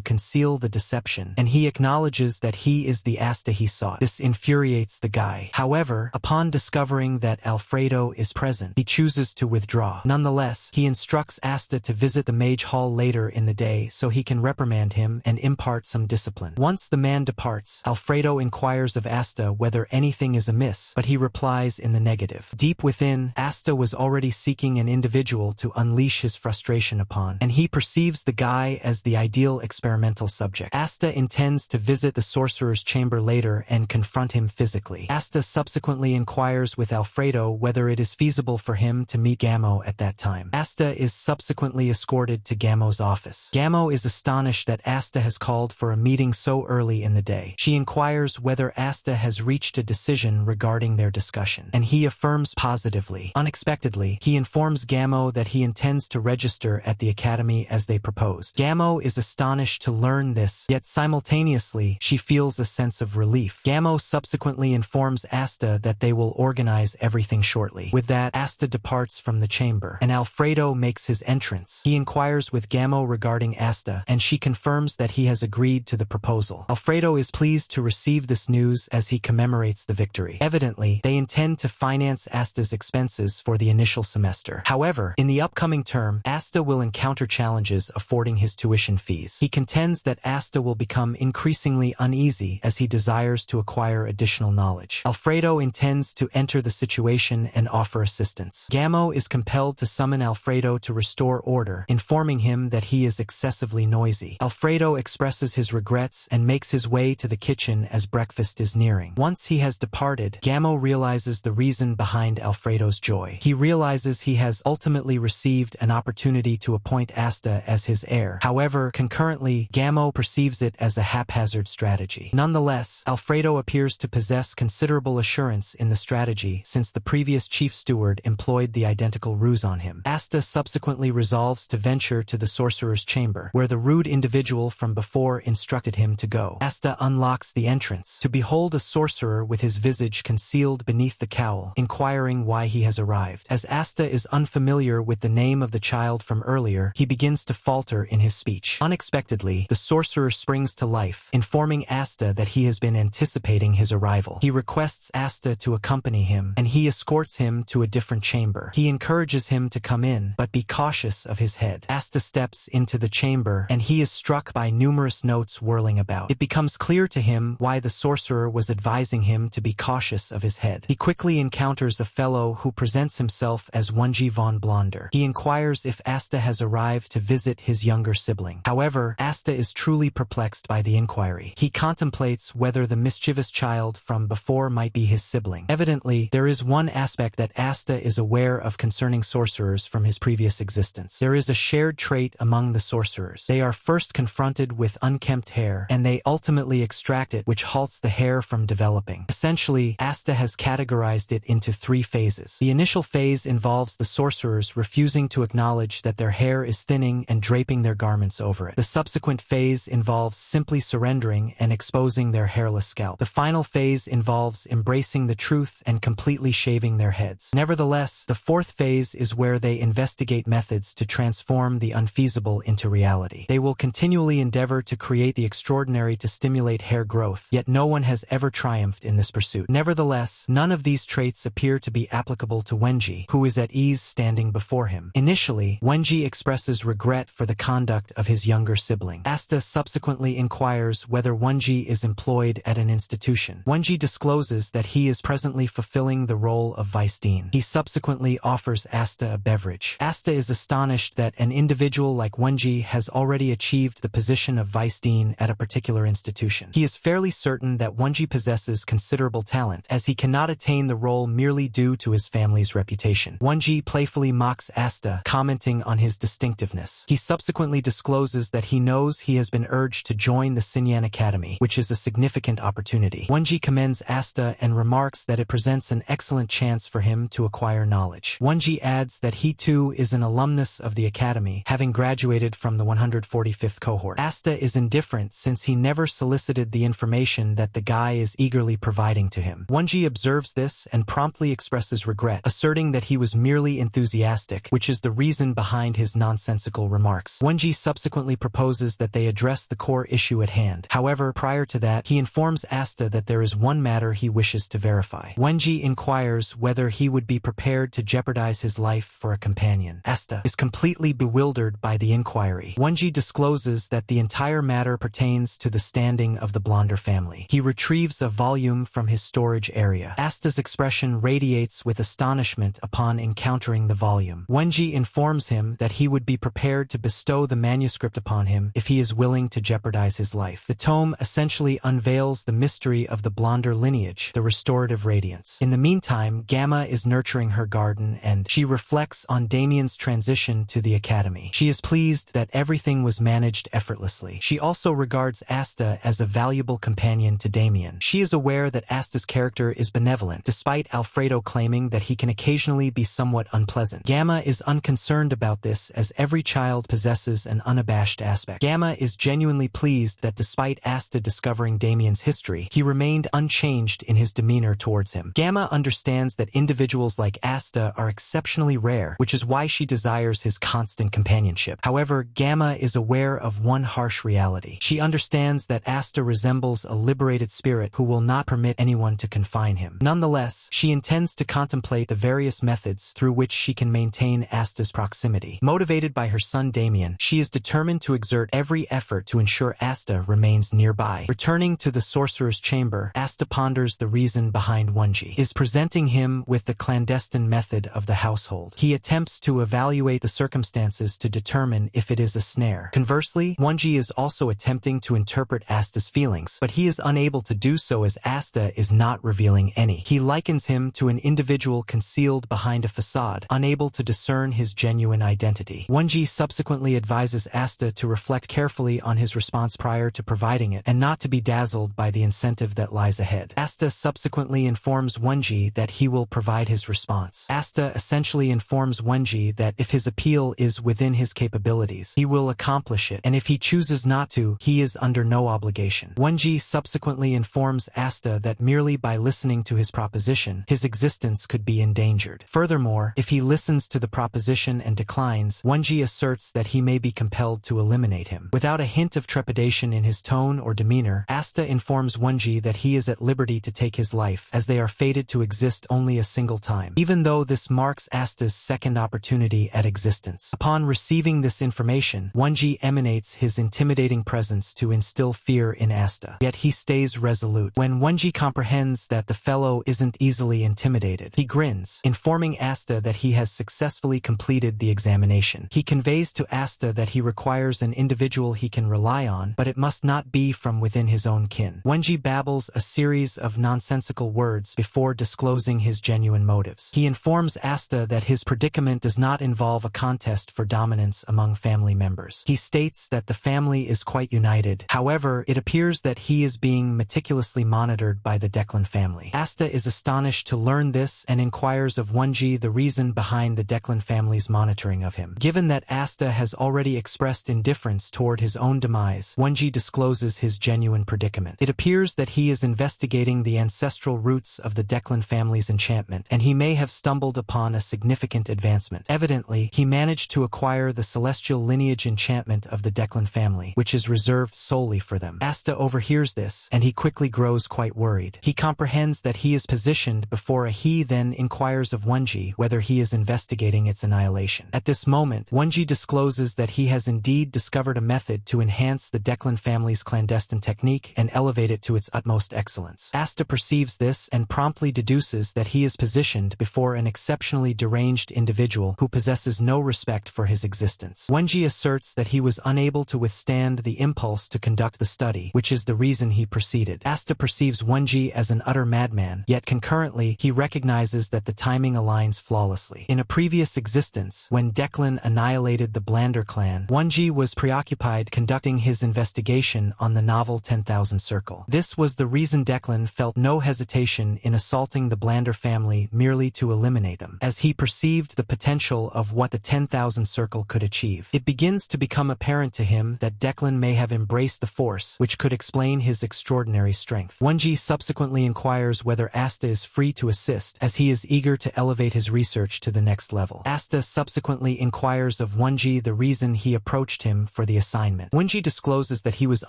conceal the deception, and he acknowledges that he is the Asta he sought. This infuriates the guy. However, upon discovering that Alfredo is present, he chooses to withdraw. Nonetheless, he instructs Asta to visit the Mage Hall later in the day so he can reprimand him and impart some discipline. Once the man departs, Alfredo inquires of Asta whether anything is amiss, but he replies in the negative. Deep within, Asta was already seeking an individual to unleash his frustration upon, and he perceives the guy as the ideal experimental subject. Asta intends to visit the sorcerer's chamber later and confront him physically. Asta subsequently inquires with Alfredo whether it is feasible for him to meet Gammo at that time. Asta is subsequently escorted to Gammo's office. Gammo is astonished that Asta has called for a meeting so early in the day. She inquires whether Asta has reached a decision regarding their discussion, and he affirms positively. Unexpectedly, he informs Gammo that he intends to register at the academy as they proposed. Gammo is astonished to learn this, yet simultaneously, she feels a sense of relief. Gammo subsequently informs Asta that they will organize everything shortly. With that, Asta departs from the chamber, and Alfredo makes his entrance. He inquires with Gammo regarding Asta, and she confirms that he has agreed to the proposal. Alfredo is pleased to receive this news as he commemorates the victory. Evidently, they intend to finance Asta's expenses for the initial semester. However, in the upcoming term, Asta will encounter challenges affording his tuition fees. He contends that Asta will become increasingly uneasy as he desires to acquire additional knowledge. Alfredo intends to enter the situation and offer assistance. Gammo is compelled to summon Alfredo to restore order, informing him that he is excessively noisy. Alfredo expresses his regrets and makes his way to the kitchen as breakfast is nearing. Once he has departed, Gammo realizes the reason behind Alfredo's joy. He realizes he has ultimately received an opportunity to appoint Asta as his heir. However, concurrently, Gammo perceives it as a haphazard strategy. Nonetheless, Alfredo appears to possess considerable assurance in the strategy since the previous chief steward employed the identical ruse on him. Asta subsequently resolves to venture to the sorcerer's chamber, where the rude individual from before instructed him to go. Asta unlocks the entrance to behold a sorcerer with his visage concealed beneath the cowl, inquiring why he has arrived. As Asta is unfamiliar with the name of the child from earlier, he begins to falter in his speech. Unexpectedly, the sorcerer springs to life, informing Asta that he has been anticipating his arrival. He requests Asta to accompany him, and he escorts him to a different chamber. He encourages him to come in, but be cautious of his head. Asta steps into the chamber, and he is struck by numerous notes whirling about. It becomes clear to him why the sorcerer was advising him to be cautious of his head. He quickly encounters a fellow who presents himself as Wonji von Blonder. He inquires if Asta has arrived to visit his younger sibling. However, Asta is truly perplexed by the inquiry. He contemplates whether the mischievous child from before might be his sibling. Evidently, there is one aspect that Asta is aware of concerning sorcerers from his previous existence. There is a shared trait among the sorcerers. They are first confronted with unkempt hair, and they ultimately extract it, which halts the hair from developing. Essentially, Asta has categorized it into three phases. The initial phase involves the sorcerers refusing to acknowledge that their hair is thinning and draping their garments over it. The subsequent phase involves simply surrendering and exposing their hairless scalp. The final phase involves embracing the truth and completely shaving their heads. Nevertheless, the fourth phase is where they investigate methods to transform the unfeasible into reality. They will continually endeavor to create the extraordinary to stimulate hair growth, yet no one has ever triumphed in this pursuit. Nevertheless, none of these traits appear to be applicable to Wenji, who is at ease standing before him. Initially, Wenji expresses regret for the conduct of his younger sibling. Asta subsequently inquires whether Wenji is employed at an institution. Wenji discloses that he is presently fulfilling the role of vice dean. He subsequently offers Asta a beverage. Asta is astonished that an individual like Wenji has already achieved the position of vice dean at a particular institution. He is fairly certain that Wenji possesses considerable talent, as he cannot attain the role merely due to his family's reputation. Wenji playfully mocks Asta, commenting on his distinctiveness. He subsequently discloses that he knows he has been urged to join the Sinyan Academy, which is a significant opportunity. Wenji commends Asta and remarks that it presents an excellent chance for him to acquire knowledge. Wenji adds that he too is an alumnus of the academy, having graduated from the 145th cohort. Asta is indifferent since he never solicited the information that the guy is eagerly providing to him. Wenji observes this this and promptly expresses regret, asserting that he was merely enthusiastic, which is the reason behind his nonsensical remarks. Wenji subsequently proposes that they address the core issue at hand. However, prior to that, he informs Asta that there is one matter he wishes to verify. Wenji inquires whether he would be prepared to jeopardize his life for a companion. Asta is completely bewildered by the inquiry. Wenji discloses that the entire matter pertains to the standing of the Blonder family. He retrieves a volume from his storage area. Asta's expression radiates with astonishment upon encountering the volume. Wenji informs him that he would be prepared to bestow the manuscript upon him if he is willing to jeopardize his life. The tome essentially unveils the mystery of the Blonder lineage, the restorative radiance. In the meantime, Gamma is nurturing her garden and she reflects on Damien's transition to the academy. She is pleased that everything was managed effortlessly. She also regards Asta as a valuable companion to Damien. She is aware that Asta's character is benevolent, despite Alfredo claiming that he can occasionally be somewhat unpleasant. Gamma is unconcerned about this, as every child possesses an unabashed aspect. Gamma is genuinely pleased that despite Asta discovering Damien's history, he remained unchanged in his demeanor towards him. Gamma understands that individuals like Asta are exceptionally rare, which is why she desires his constant companionship. However, Gamma is aware of one harsh reality. She understands that Asta resembles a liberated spirit who will not permit anyone to confine him. Nonetheless, she intends to contemplate the various methods through which she can maintain Asta's proximity. Motivated by her son Damien, she is determined to exert every effort to ensure Asta remains nearby. Returning to the sorcerer's chamber, Asta ponders the reason behind Wenji is presenting him with the clandestine method of the household. He attempts to evaluate the circumstances to determine if it is a snare. Conversely, Wenji is also attempting to interpret Asta's feelings, but he is unable to do so as Asta is not revealing any. He likens him to an individual concealed behind a facade, unable to discern his genuine identity. Wenji subsequently advises Asta to reflect carefully on his response prior to providing it, and not to be dazzled by the incentive that lies ahead. Asta subsequently informs Wenji that he will provide his response. Asta essentially informs Wenji that if his appeal is within his capabilities, he will accomplish it, and if he chooses not to, he is under no obligation. Wenji subsequently informs Asta that merely by listening to his proposition, his existence could be endangered. Furthermore, if he listens to the proposition and declines, Wenji asserts that he may be compelled to eliminate him. Without a hint of trepidation in his tone or demeanor, Asta informs Wenji that he is at liberty to take his life, as they are fated to exist only a single time, even though this marks Asta's second opportunity at existence. Upon receiving this information, Wenji emanates his intimidating presence to instill fear in Asta, yet he stays resolute. When Wenji comprehends that the fellow isn't easily intimidated, he grins, informing Asta that he has successfully completed the examination. He conveys to Asta that he requires an individual he can rely on, but it must not be from within his own kin. Wenji babbles a series of nonsensical words before disclosing his genuine motives. He informs Asta that his predicament does not involve a contest for dominance among family members. He states that the family is quite united. However, it appears that he is being meticulously monitored by the Declan family. Asta is astonished to learn this and inquires of Wenji the reason behind the Declan family's monitoring of him. Given that Asta has already expressed indifference toward his own demise, Wenji discloses his genuine predicament. It appears that he is investigating the ancestral roots of the Declan family's enchantment, and he may have stumbled upon a significant advancement. Evidently, he managed to acquire the celestial lineage enchantment of the Declan family, which is reserved solely for them. Asta overhears this, and he quickly grows quite worried. He comprehends that he is positioned before a he then inquires of Wenji whether he is investigating its annihilation. At this moment, Wenji discloses that he has indeed discovered a method to enhance the Declan family's clandestine technique and elevate it to its utmost excellence. Asta perceives this and promptly deduces that he is positioned before an exceptionally deranged individual who possesses no respect for his existence. Wenji asserts that he was unable to withstand the impulse to conduct the study, which is the reason he proceeded. Asta perceives Wenji as an utter madman, yet concurrently, he recognizes that the timing aligns flawlessly. In a previous existence, when Declan annihilated the Blander clan, Wenji was preoccupied conducting his investigation on the novel 10,000 Circle. This was the reason Declan felt no hesitation in assaulting the Blander family merely to eliminate them, as he perceived the potential of what the 10,000 Circle could achieve. It begins to become apparent to him that Declan may have embraced the Force, which could explain his extraordinary strength. Wenji subsequently inquires whether Asta Asta is free to assist, as he is eager to elevate his research to the next level. Asta subsequently inquires of Wonji the reason he approached him for the assignment. Wonji discloses that he was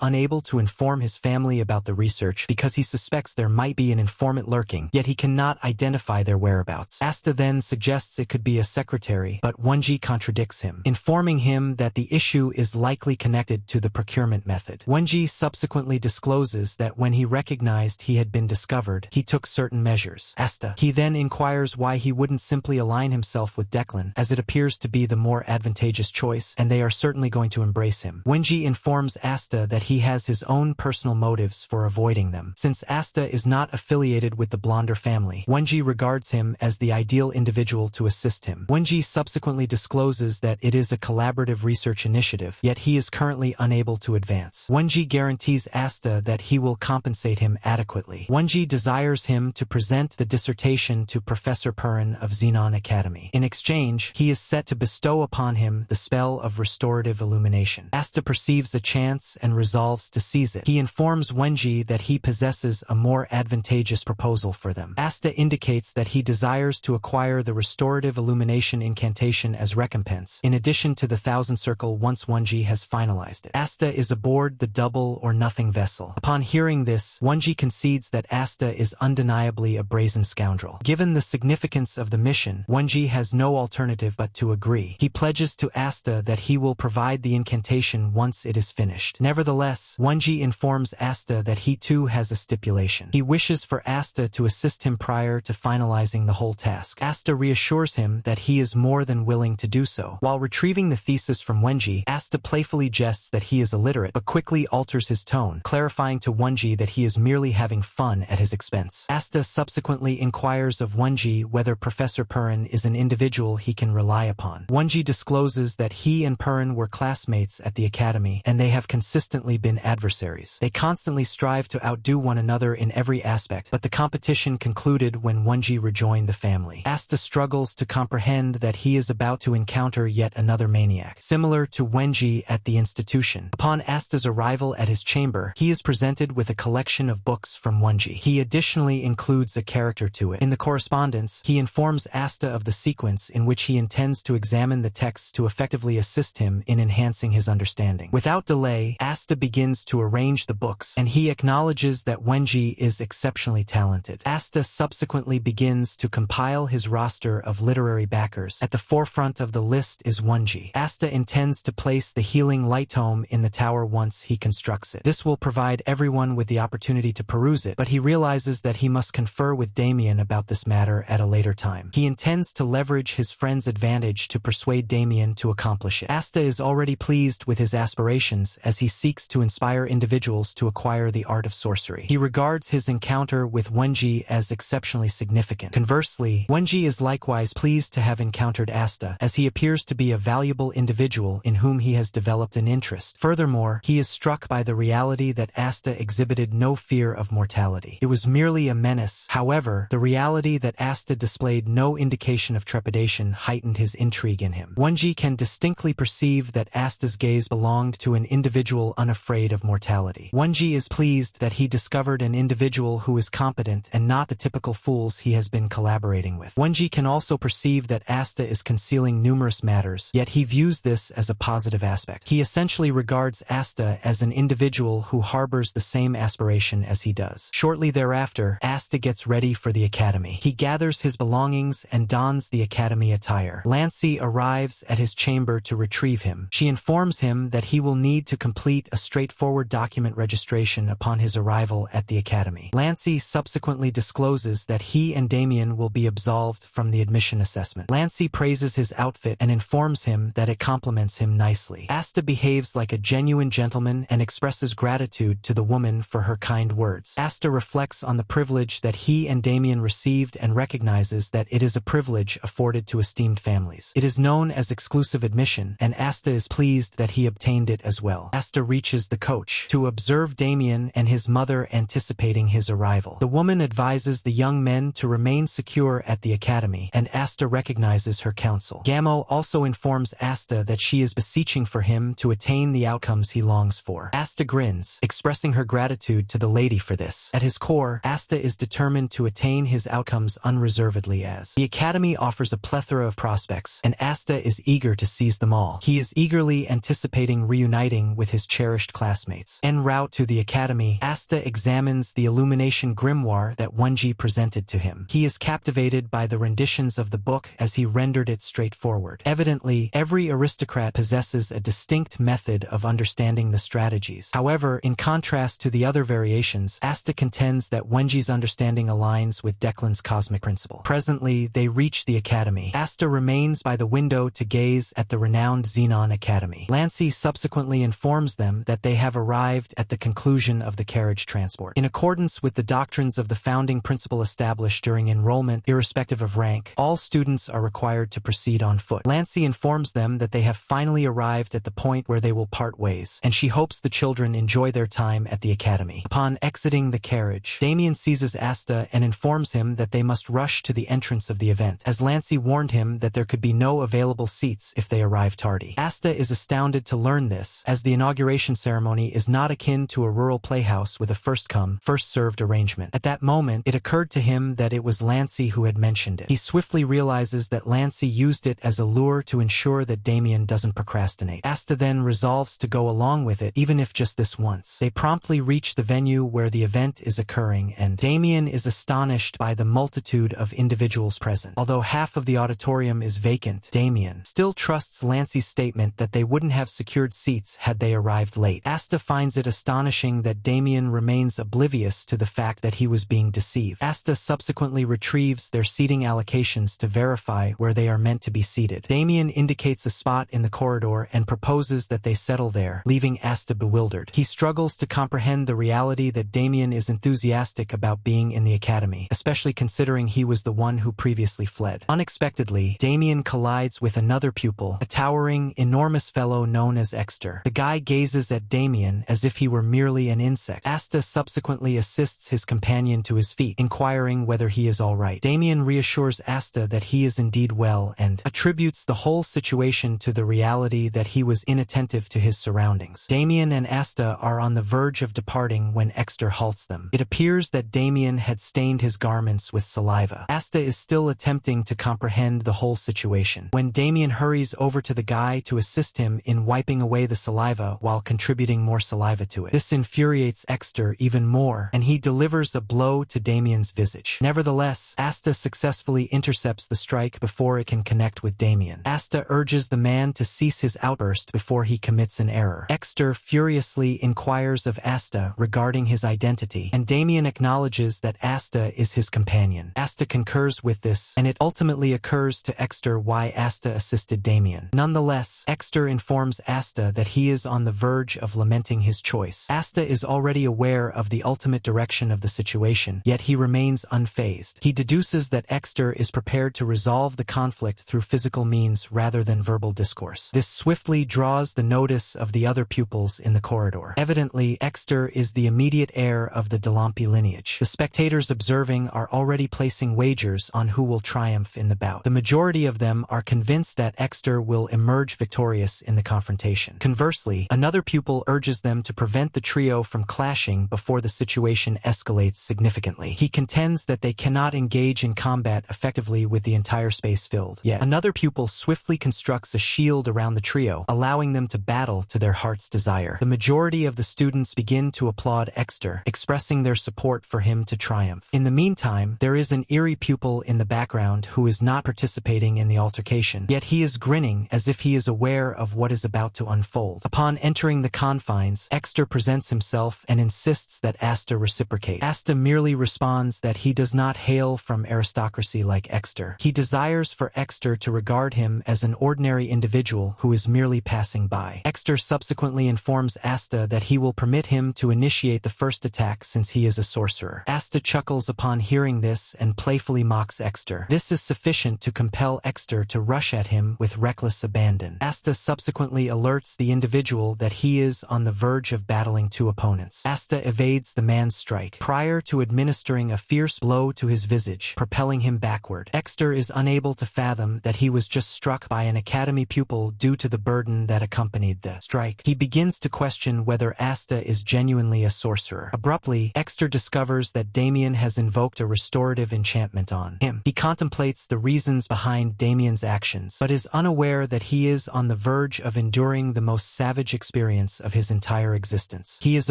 unable to inform his family about the research because he suspects there might be an informant lurking, yet he cannot identify their whereabouts. Asta then suggests it could be a secretary, but Wonji contradicts him, informing him that the issue is likely connected to the procurement method. Wonji subsequently discloses that when he recognized he had been discovered, he took certain measures. He then inquires why he wouldn't simply align himself with Declan, as it appears to be the more advantageous choice, and they are certainly going to embrace him. Wonji informs Asta that he has his own personal motives for avoiding them. Since Asta is not affiliated with the Blonder family, Wonji regards him as the ideal individual to assist him. Wonji subsequently discloses that it is a collaborative research initiative, yet he is currently unable to advance. Wonji guarantees Asta that he will compensate him adequately. Wonji desires him to present the dissertation to Professor Perrin of Xenon Academy. In exchange, he is set to bestow upon him the spell of restorative illumination. Asta perceives a chance and resolves to seize it. He informs Wonji that he possesses a more advantageous proposal for them. Asta indicates that he desires to acquire the restorative illumination incantation as recompense, in addition to the Thousand Circle once Wonji has finalized it. Asta is aboard the Double or Nothing vessel. Upon hearing this, Wonji concedes that Asta is undeniably a brazen scoundrel. Given the significance of the mission, Wonji has no alternative but to agree. He pledges to Asta that he will provide the incantation once it is finished. Nevertheless, Wonji informs Asta that he too has a stipulation. He wishes for Asta to assist him prior to finalizing the whole task. Asta reassures him that he is more than willing to do so. While retrieving the thesis from Wonji, Asta playfully jests that he is illiterate, but quickly alters his tone, clarifying to Wonji that he is merely having fun at his expense. Asta subsequently inquires of Wonji whether Professor Perrin is an individual he can rely upon. Wonji discloses that he and Perrin were classmates at the academy, and they have consistently been adversaries. They constantly strive to outdo one another in every aspect, but the competition concluded when Wonji rejoined the family. Asta struggles to comprehend that he is about to encounter yet another maniac, similar to Wonji at the institution. Upon Asta's arrival at his chamber, he is presented with a collection of books from Wonji. He additionally includes a character to it. In the correspondence, he informs Asta of the sequence in which he intends to examine the texts to effectively assist him in enhancing his understanding. Without delay, Asta begins to arrange the books, and he acknowledges that Wonji is exceptionally talented. Asta subsequently begins to compile his roster of literary backers. At the forefront of the list is Wonji. Asta intends to place the healing light tome in the tower once he constructs it. This will provide everyone with the opportunity to peruse it, but he realizes that he must confer with Damien about this matter at a later time. He intends to leverage his friend's advantage to persuade Damien to accomplish it. Asta is already pleased with his aspirations as he seeks to inspire individuals to acquire the art of sorcery. He regards his encounter with Wonji as exceptionally significant. Conversely, Wonji is likewise pleased to have encountered Asta, as he appears to be a valuable individual in whom he has developed an interest. Furthermore, he is struck by the reality that Asta exhibited no fear of mortality. It was merely a menace. However, the reality that Asta displayed no indication of trepidation heightened his intrigue in him. Wonji can distinctly perceive that Asta's gaze belonged to an individual unafraid of mortality. Wonji is pleased that he discovered an individual who is competent and not the typical fools he has been collaborating with. Wonji can also perceive that Asta is concealing numerous matters, yet he views this as a positive aspect. He essentially regards Asta as an individual who harbors the same aspiration as he does. Shortly thereafter, Asta gets ready for the academy. He gathers his belongings and dons the academy attire. Lancy arrives at his chamber to retrieve him. She informs him that he will need to complete a straightforward document registration upon his arrival at the academy. Lancy subsequently discloses that he and Damien will be absolved from the admission assessment. Lancy praises his outfit and informs him that it complements him nicely. Asta behaves like a genuine gentleman and expresses gratitude to the woman for her kind words. Asta reflects on the privilege that he and Damien received and recognizes that it is a privilege afforded to esteemed families. It is known as exclusive admission, and Asta is pleased that he obtained it as well. Asta reaches the coach to observe Damien and his mother anticipating his arrival. The woman advises the young men to remain secure at the academy, and Asta recognizes her counsel. Gamo also informs Asta that she is beseeching for him to attain the outcomes he longs for. Asta grins, expressing her gratitude to the lady for this. At his core, Asta is determined determined to attain his outcomes unreservedly as. The academy offers a plethora of prospects, and Asta is eager to seize them all. He is eagerly anticipating reuniting with his cherished classmates. En route to the academy, Asta examines the illumination grimoire that Wonji presented to him. He is captivated by the renditions of the book as he rendered it straightforward. Evidently, every aristocrat possesses a distinct method of understanding the strategies. However, in contrast to the other variations, Asta contends that Wenji's understanding aligns with Declan's cosmic principle. Presently, they reach the academy. Asta remains by the window to gaze at the renowned Xenon Academy. Lancey subsequently informs them that they have arrived at the conclusion of the carriage transport. In accordance with the doctrines of the founding principle established during enrollment, irrespective of rank, all students are required to proceed on foot. Lancey informs them that they have finally arrived at the point where they will part ways, and she hopes the children enjoy their time at the academy. Upon exiting the carriage, Damien seizes Asta and informs him that they must rush to the entrance of the event, as Lancey warned him that there could be no available seats if they arrive tardy. Asta is astounded to learn this, as the inauguration ceremony is not akin to a rural playhouse with a first-come, first-served arrangement. At that moment, it occurred to him that it was Lancey who had mentioned it. He swiftly realizes that Lancey used it as a lure to ensure that Damien doesn't procrastinate. Asta then resolves to go along with it, even if just this once. They promptly reach the venue where the event is occurring, and Damien is astonished by the multitude of individuals present. Although half of the auditorium is vacant, Damien still trusts Lancey's statement that they wouldn't have secured seats had they arrived late. Asta finds it astonishing that Damien remains oblivious to the fact that he was being deceived. Asta subsequently retrieves their seating allocations to verify where they are meant to be seated. Damien indicates a spot in the corridor and proposes that they settle there, leaving Asta bewildered. He struggles to comprehend the reality that Damien is enthusiastic about being in the academy, especially considering he was the one who previously fled. Unexpectedly, Damien collides with another pupil, a towering, enormous fellow known as Exter. The guy gazes at Damien as if he were merely an insect. Asta subsequently assists his companion to his feet, inquiring whether he is all right. Damien reassures Asta that he is indeed well and attributes the whole situation to the reality that he was inattentive to his surroundings. Damien and Asta are on the verge of departing when Exter halts them. It appears that Damien had stained his garments with saliva. Asta is still attempting to comprehend the whole situation when Damien hurries over to the guy to assist him in wiping away the saliva while contributing more saliva to it. This infuriates Exter even more, and he delivers a blow to Damien's visage. Nevertheless, Asta successfully intercepts the strike before it can connect with Damien. Asta urges the man to cease his outburst before he commits an error. Exter furiously inquires of Asta regarding his identity, and Damien acknowledges that Asta is his companion. Asta concurs with this, and it ultimately occurs to Exter why Asta assisted Damien. Nonetheless, Exter informs Asta that he is on the verge of lamenting his choice. Asta is already aware of the ultimate direction of the situation, yet he remains unfazed. He deduces that Exter is prepared to resolve the conflict through physical means rather than verbal discourse. This swiftly draws the notice of the other pupils in the corridor. Evidently, Exter is the immediate heir of the Delampi lineage. The spectators observing are already placing wagers on who will triumph in the bout. The majority of them are convinced that Exter will emerge victorious in the confrontation. Conversely, another pupil urges them to prevent the trio from clashing before the situation escalates significantly. He contends that they cannot engage in combat effectively with the entire space filled. Yet another pupil swiftly constructs a shield around the trio, allowing them to battle to their heart's desire. The majority of the students begin to applaud Exter, expressing their support for him to triumph. In the meantime, there is an eerie pupil in the background who is not participating in the altercation, yet he is grinning as if he is aware of what is about to unfold. Upon entering the confines, Exter presents himself and insists that Asta reciprocate. Asta merely responds that he does not hail from aristocracy like Exter. He desires for Exter to regard him as an ordinary individual who is merely passing by. Exter subsequently informs Asta that he will permit him to initiate the first attack since he is a sorcerer. Asta chuckles upon hearing this and playfully mocks Exter. This is sufficient to compel Exter to rush at him with reckless abandon. Asta subsequently alerts the individual that he is on the verge of battling two opponents. Asta evades the man's strike prior to administering a fierce blow to his visage, propelling him backward. Exter is unable to fathom that he was just struck by an academy pupil due to the burden that accompanied the strike. He begins to question whether Asta is genuinely a sorcerer. Abruptly, Exter discovers that Damien Damien has invoked a restorative enchantment on him. He contemplates the reasons behind Damien's actions, but is unaware that he is on the verge of enduring the most savage experience of his entire existence. He is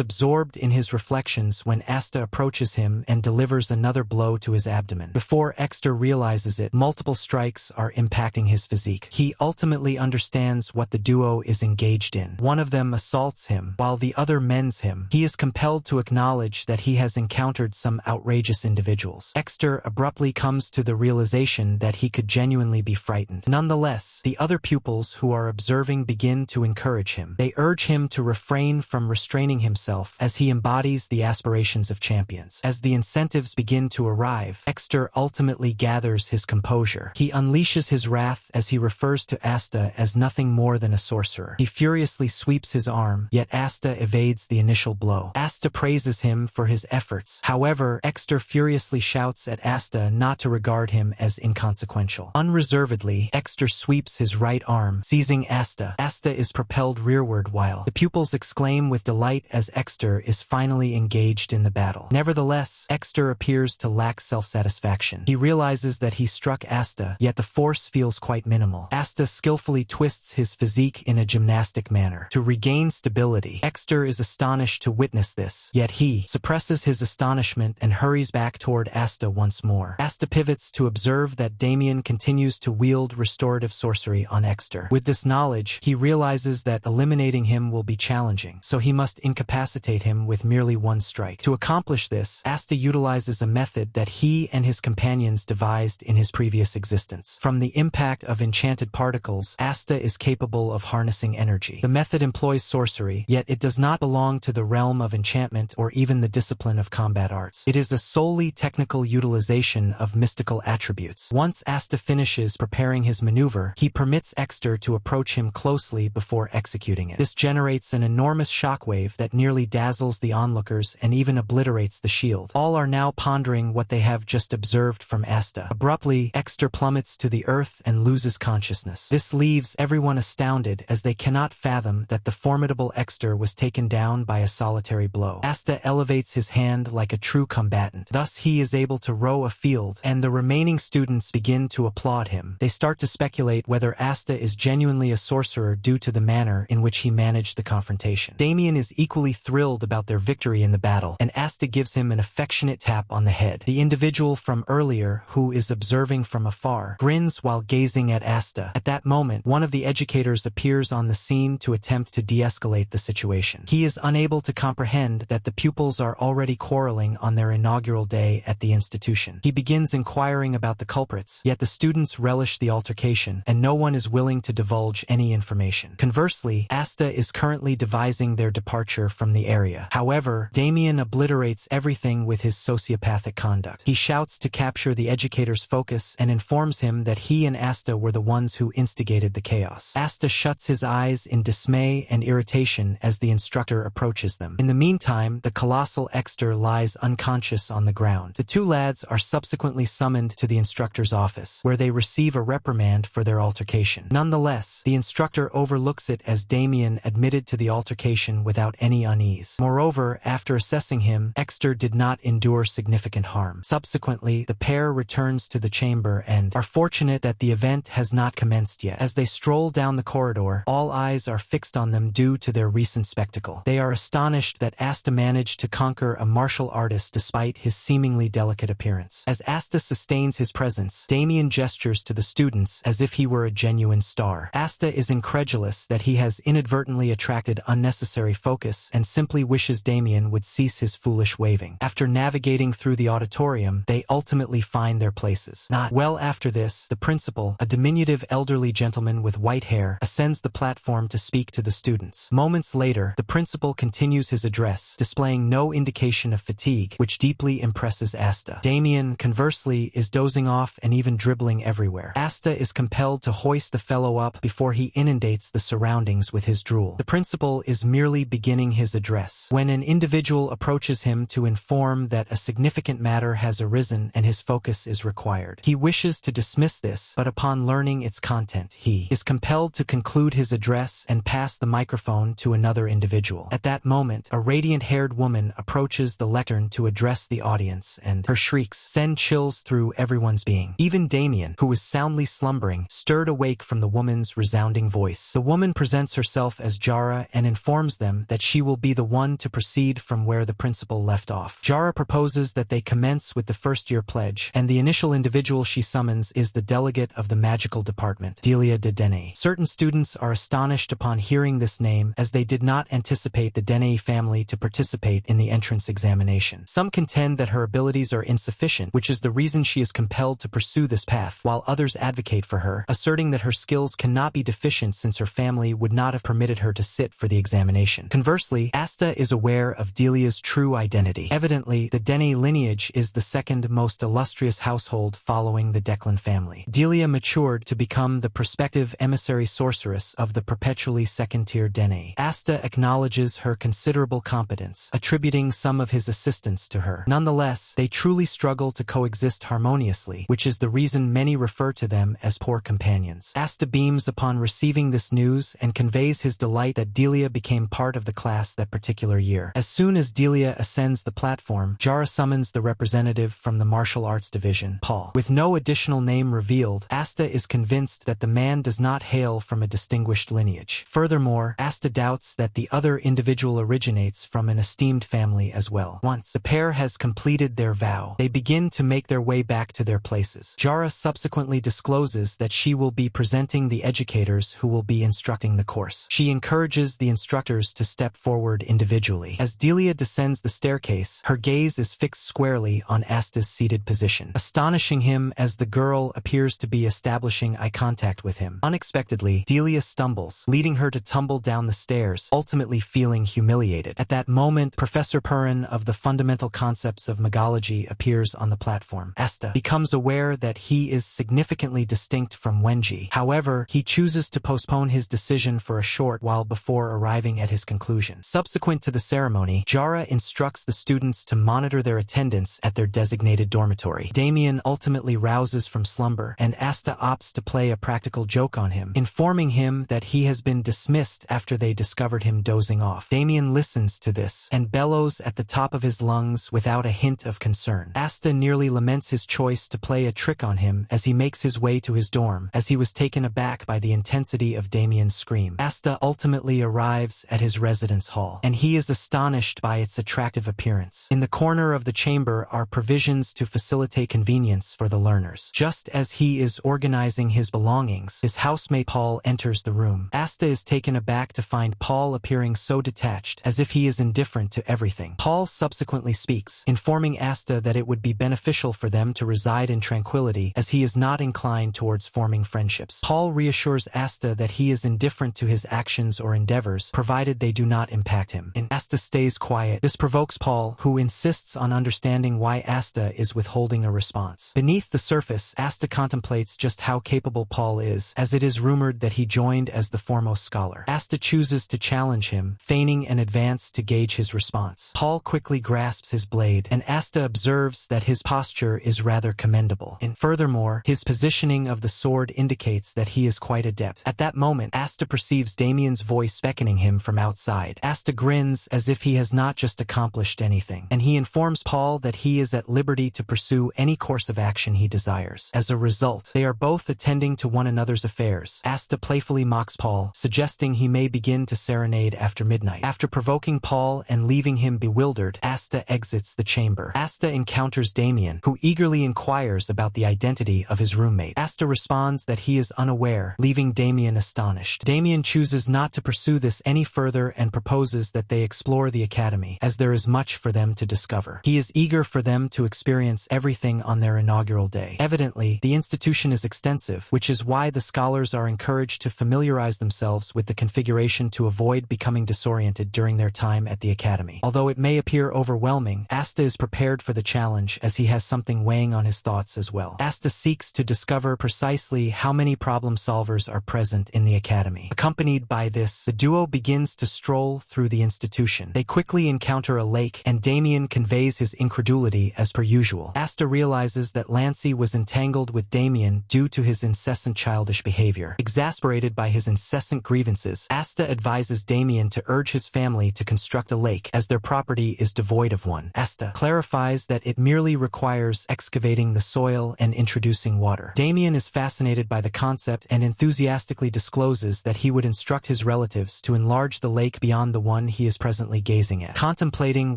absorbed in his reflections when Asta approaches him and delivers another blow to his abdomen. Before Exter realizes it, multiple strikes are impacting his physique. He ultimately understands what the duo is engaged in. One of them assaults him, while the other mends him. He is compelled to acknowledge that he has encountered some outrageous individuals. Exter abruptly comes to the realization that he could genuinely be frightened. Nonetheless, the other pupils who are observing begin to encourage him. They urge him to refrain from restraining himself as he embodies the aspirations of champions. As the incentives begin to arrive, Exter ultimately gathers his composure. He unleashes his wrath as he refers to Asta as nothing more than a sorcerer. He furiously sweeps his arm, yet Asta evades the initial blow. Asta praises him for his efforts. However, Exter furiously shouts at Asta not to regard him as inconsequential. Unreservedly, Exter sweeps his right arm, seizing Asta. Asta is propelled rearward while the pupils exclaim with delight as Exter is finally engaged in the battle. Nevertheless, Exter appears to lack self-satisfaction. He realizes that he struck Asta, yet the force feels quite minimal. Asta skillfully twists his physique in a gymnastic manner to regain stability. Exter is astonished to witness this, yet he suppresses his astonishment and hurries back toward Asta once more. Asta pivots to observe that Damien continues to wield restorative sorcery on Exter. With this knowledge, he realizes that eliminating him will be challenging, so he must incapacitate him with merely one strike. To accomplish this, Asta utilizes a method that he and his companions devised in his previous existence. From the impact of enchanted particles, Asta is capable of harnessing energy. The method employs sorcery, yet it does not belong to the realm of enchantment or even the discipline of combat arts. It is a solely technical utilization of mystical attributes. Once Asta finishes preparing his maneuver, he permits Exter to approach him closely before executing it. This generates an enormous shockwave that nearly dazzles the onlookers and even obliterates the shield. All are now pondering what they have just observed from Asta. Abruptly, Exter plummets to the earth and loses consciousness. This leaves everyone astounded as they cannot fathom that the formidable Exter was taken down by a solitary blow. Asta elevates his hand like a true combatant. Thus he is able to row a field, and the remaining students begin to applaud him. They start to speculate whether Asta is genuinely a sorcerer due to the manner in which he managed the confrontation. Damien is equally thrilled about their victory in the battle, and Asta gives him an affectionate tap on the head. The individual from earlier, who is observing from afar, grins while gazing at Asta. At that moment, one of the educators appears on the scene to attempt to de-escalate the situation. He is unable to comprehend that the pupils are already quarreling on their inaugural day at the institution. He begins inquiring about the culprits, yet the students relish the altercation, and no one is willing to divulge any information. Conversely, Asta is currently devising their departure from the area. However, Damien obliterates everything with his sociopathic conduct. He shouts to capture the educator's focus and informs him that he and Asta were the ones who instigated the chaos. Asta shuts his eyes in dismay and irritation as the instructor approaches them. In the meantime, the colossal Exter lies unconscious on the ground. The two lads are subsequently summoned to the instructor's office, where they receive a reprimand for their altercation. Nonetheless, the instructor overlooks it as Damien admitted to the altercation without any unease. Moreover, after assessing him, Exter did not endure significant harm. Subsequently, the pair returns to the chamber and are fortunate that the event has not commenced yet. As they stroll down the corridor, all eyes are fixed on them due to their recent spectacle. They are astonished that Asta managed to conquer a martial artist despite his seemingly delicate appearance. As Asta sustains his presence, Damien gestures to the students as if he were a genuine star. Asta is incredulous that he has inadvertently attracted unnecessary focus and simply wishes Damien would cease his foolish waving. After navigating through the auditorium, they ultimately find their places. Not well after this, the principal, a diminutive elderly gentleman with white hair, ascends the platform to speak to the students. Moments later, the principal continues his address, displaying no indication of fatigue, which deeply impresses Asta. Damien, conversely, is dozing off and even dribbling everywhere. Asta is compelled to hoist the fellow up before he inundates the surroundings with his drool. The principal is merely beginning his address when an individual approaches him to inform that a significant matter has arisen and his focus is required. He wishes to dismiss this, but upon learning its content, he is compelled to conclude his address and pass the microphone to another individual. At that moment, a radiant-haired woman approaches the lectern to address address the audience, and her shrieks send chills through everyone's being. Even Damien, who was soundly slumbering, stirred awake from the woman's resounding voice. The woman presents herself as Jara and informs them that she will be the one to proceed from where the principal left off. Jara proposes that they commence with the first-year pledge, and the initial individual she summons is the delegate of the magical department, Delia de Dene. Certain students are astonished upon hearing this name, as they did not anticipate the Dene family to participate in the entrance examination. Some contend that her abilities are insufficient, which is the reason she is compelled to pursue this path, while others advocate for her, asserting that her skills cannot be deficient since her family would not have permitted her to sit for the examination. Conversely, Asta is aware of Delia's true identity. Evidently, the Dene lineage is the second most illustrious household following the Declan family. Delia matured to become the prospective emissary sorceress of the perpetually second-tier Dene. Asta acknowledges her considerable competence, attributing some of his assistance to her. Nonetheless, they truly struggle to coexist harmoniously, which is the reason many refer to them as poor companions. Asta beams upon receiving this news and conveys his delight that Delia became part of the class that particular year. As soon as Delia ascends the platform, Jara summons the representative from the martial arts division, Paul. With no additional name revealed, Asta is convinced that the man does not hail from a distinguished lineage. Furthermore, Asta doubts that the other individual originates from an esteemed family as well. Once the pair has completed their vow, they begin to make their way back to their places. Jara subsequently discloses that she will be presenting the educators who will be instructing the course. She encourages the instructors to step forward individually. As Delia descends the staircase, her gaze is fixed squarely on Asta's seated position, astonishing him as the girl appears to be establishing eye contact with him. Unexpectedly, Delia stumbles, leading her to tumble down the stairs, ultimately feeling humiliated. At that moment, Professor Perrin of the Fundamental Concepts of Magology appears on the platform. Asta becomes aware that he is significantly distinct from Wenji. However, he chooses to postpone his decision for a short while before arriving at his conclusion. Subsequent to the ceremony, Jara instructs the students to monitor their attendance at their designated dormitory. Damien ultimately rouses from slumber, and Asta opts to play a practical joke on him, informing him that he has been dismissed after they discovered him dozing off. Damien listens to this and bellows at the top of his lungs without a hint of concern. Asta nearly laments his choice to play a trick on him as he makes his way to his dorm, as he was taken aback by the intensity of Damien's scream. Asta ultimately arrives at his residence hall, and he is astonished by its attractive appearance. In the corner of the chamber are provisions to facilitate convenience for the learners. Just as he is organizing his belongings, his housemate Paul enters the room. Asta is taken aback to find Paul appearing so detached, as if he is indifferent to everything. Paul subsequently speaks, informing Asta that it would be beneficial for them to reside in tranquility, as he is not inclined towards forming friendships. Paul reassures Asta that he is indifferent to his actions or endeavors, provided they do not impact him. And Asta stays quiet. This provokes Paul, who insists on understanding why Asta is withholding a response. Beneath the surface, Asta contemplates just how capable Paul is, as it is rumored that he joined as the foremost scholar. Asta chooses to challenge him, feigning an advance to gauge his response. Paul quickly grasps his blade, and Asta observes that his posture is rather commendable. And furthermore, his positioning of the sword indicates that he is quite adept. At that moment, Asta perceives Damien's voice beckoning him from outside. Asta grins as if he has not just accomplished anything, and he informs Paul that he is at liberty to pursue any course of action he desires. As a result, they are both attending to one another's affairs. Asta playfully mocks Paul, suggesting he may begin to serenade after midnight. After provoking Paul and leaving him bewildered, Asta exits the chamber. Asta encounters Damien, who eagerly inquires about the identity of his roommate. Asta responds that he is unaware, leaving Damien astonished. Damien chooses not to pursue this any further and proposes that they explore the academy, as there is much for them to discover. He is eager for them to experience everything on their inaugural day. Evidently, the institution is extensive, which is why the scholars are encouraged to familiarize themselves with the configuration to avoid becoming disoriented during their time at the academy. Although it may appear overwhelming, Asta is prepared for the challenge, as he has something weighing on his thoughts as well. Asta seeks to discover precisely how many problem solvers are present in the academy. Accompanied by this, the duo begins to stroll through the institution. They quickly encounter a lake, and Damien conveys his incredulity as per usual. Asta realizes that Lancey was entangled with Damien due to his incessant childish behavior. Exasperated by his incessant grievances, Asta advises Damien to urge his family to construct a lake, as their property is devoid of one. dragon. Asta clarifies that it merely requires excavating the soil and introducing water. Damien is fascinated by the concept and enthusiastically discloses that he would instruct his relatives to enlarge the lake beyond the one he is presently gazing at. Contemplating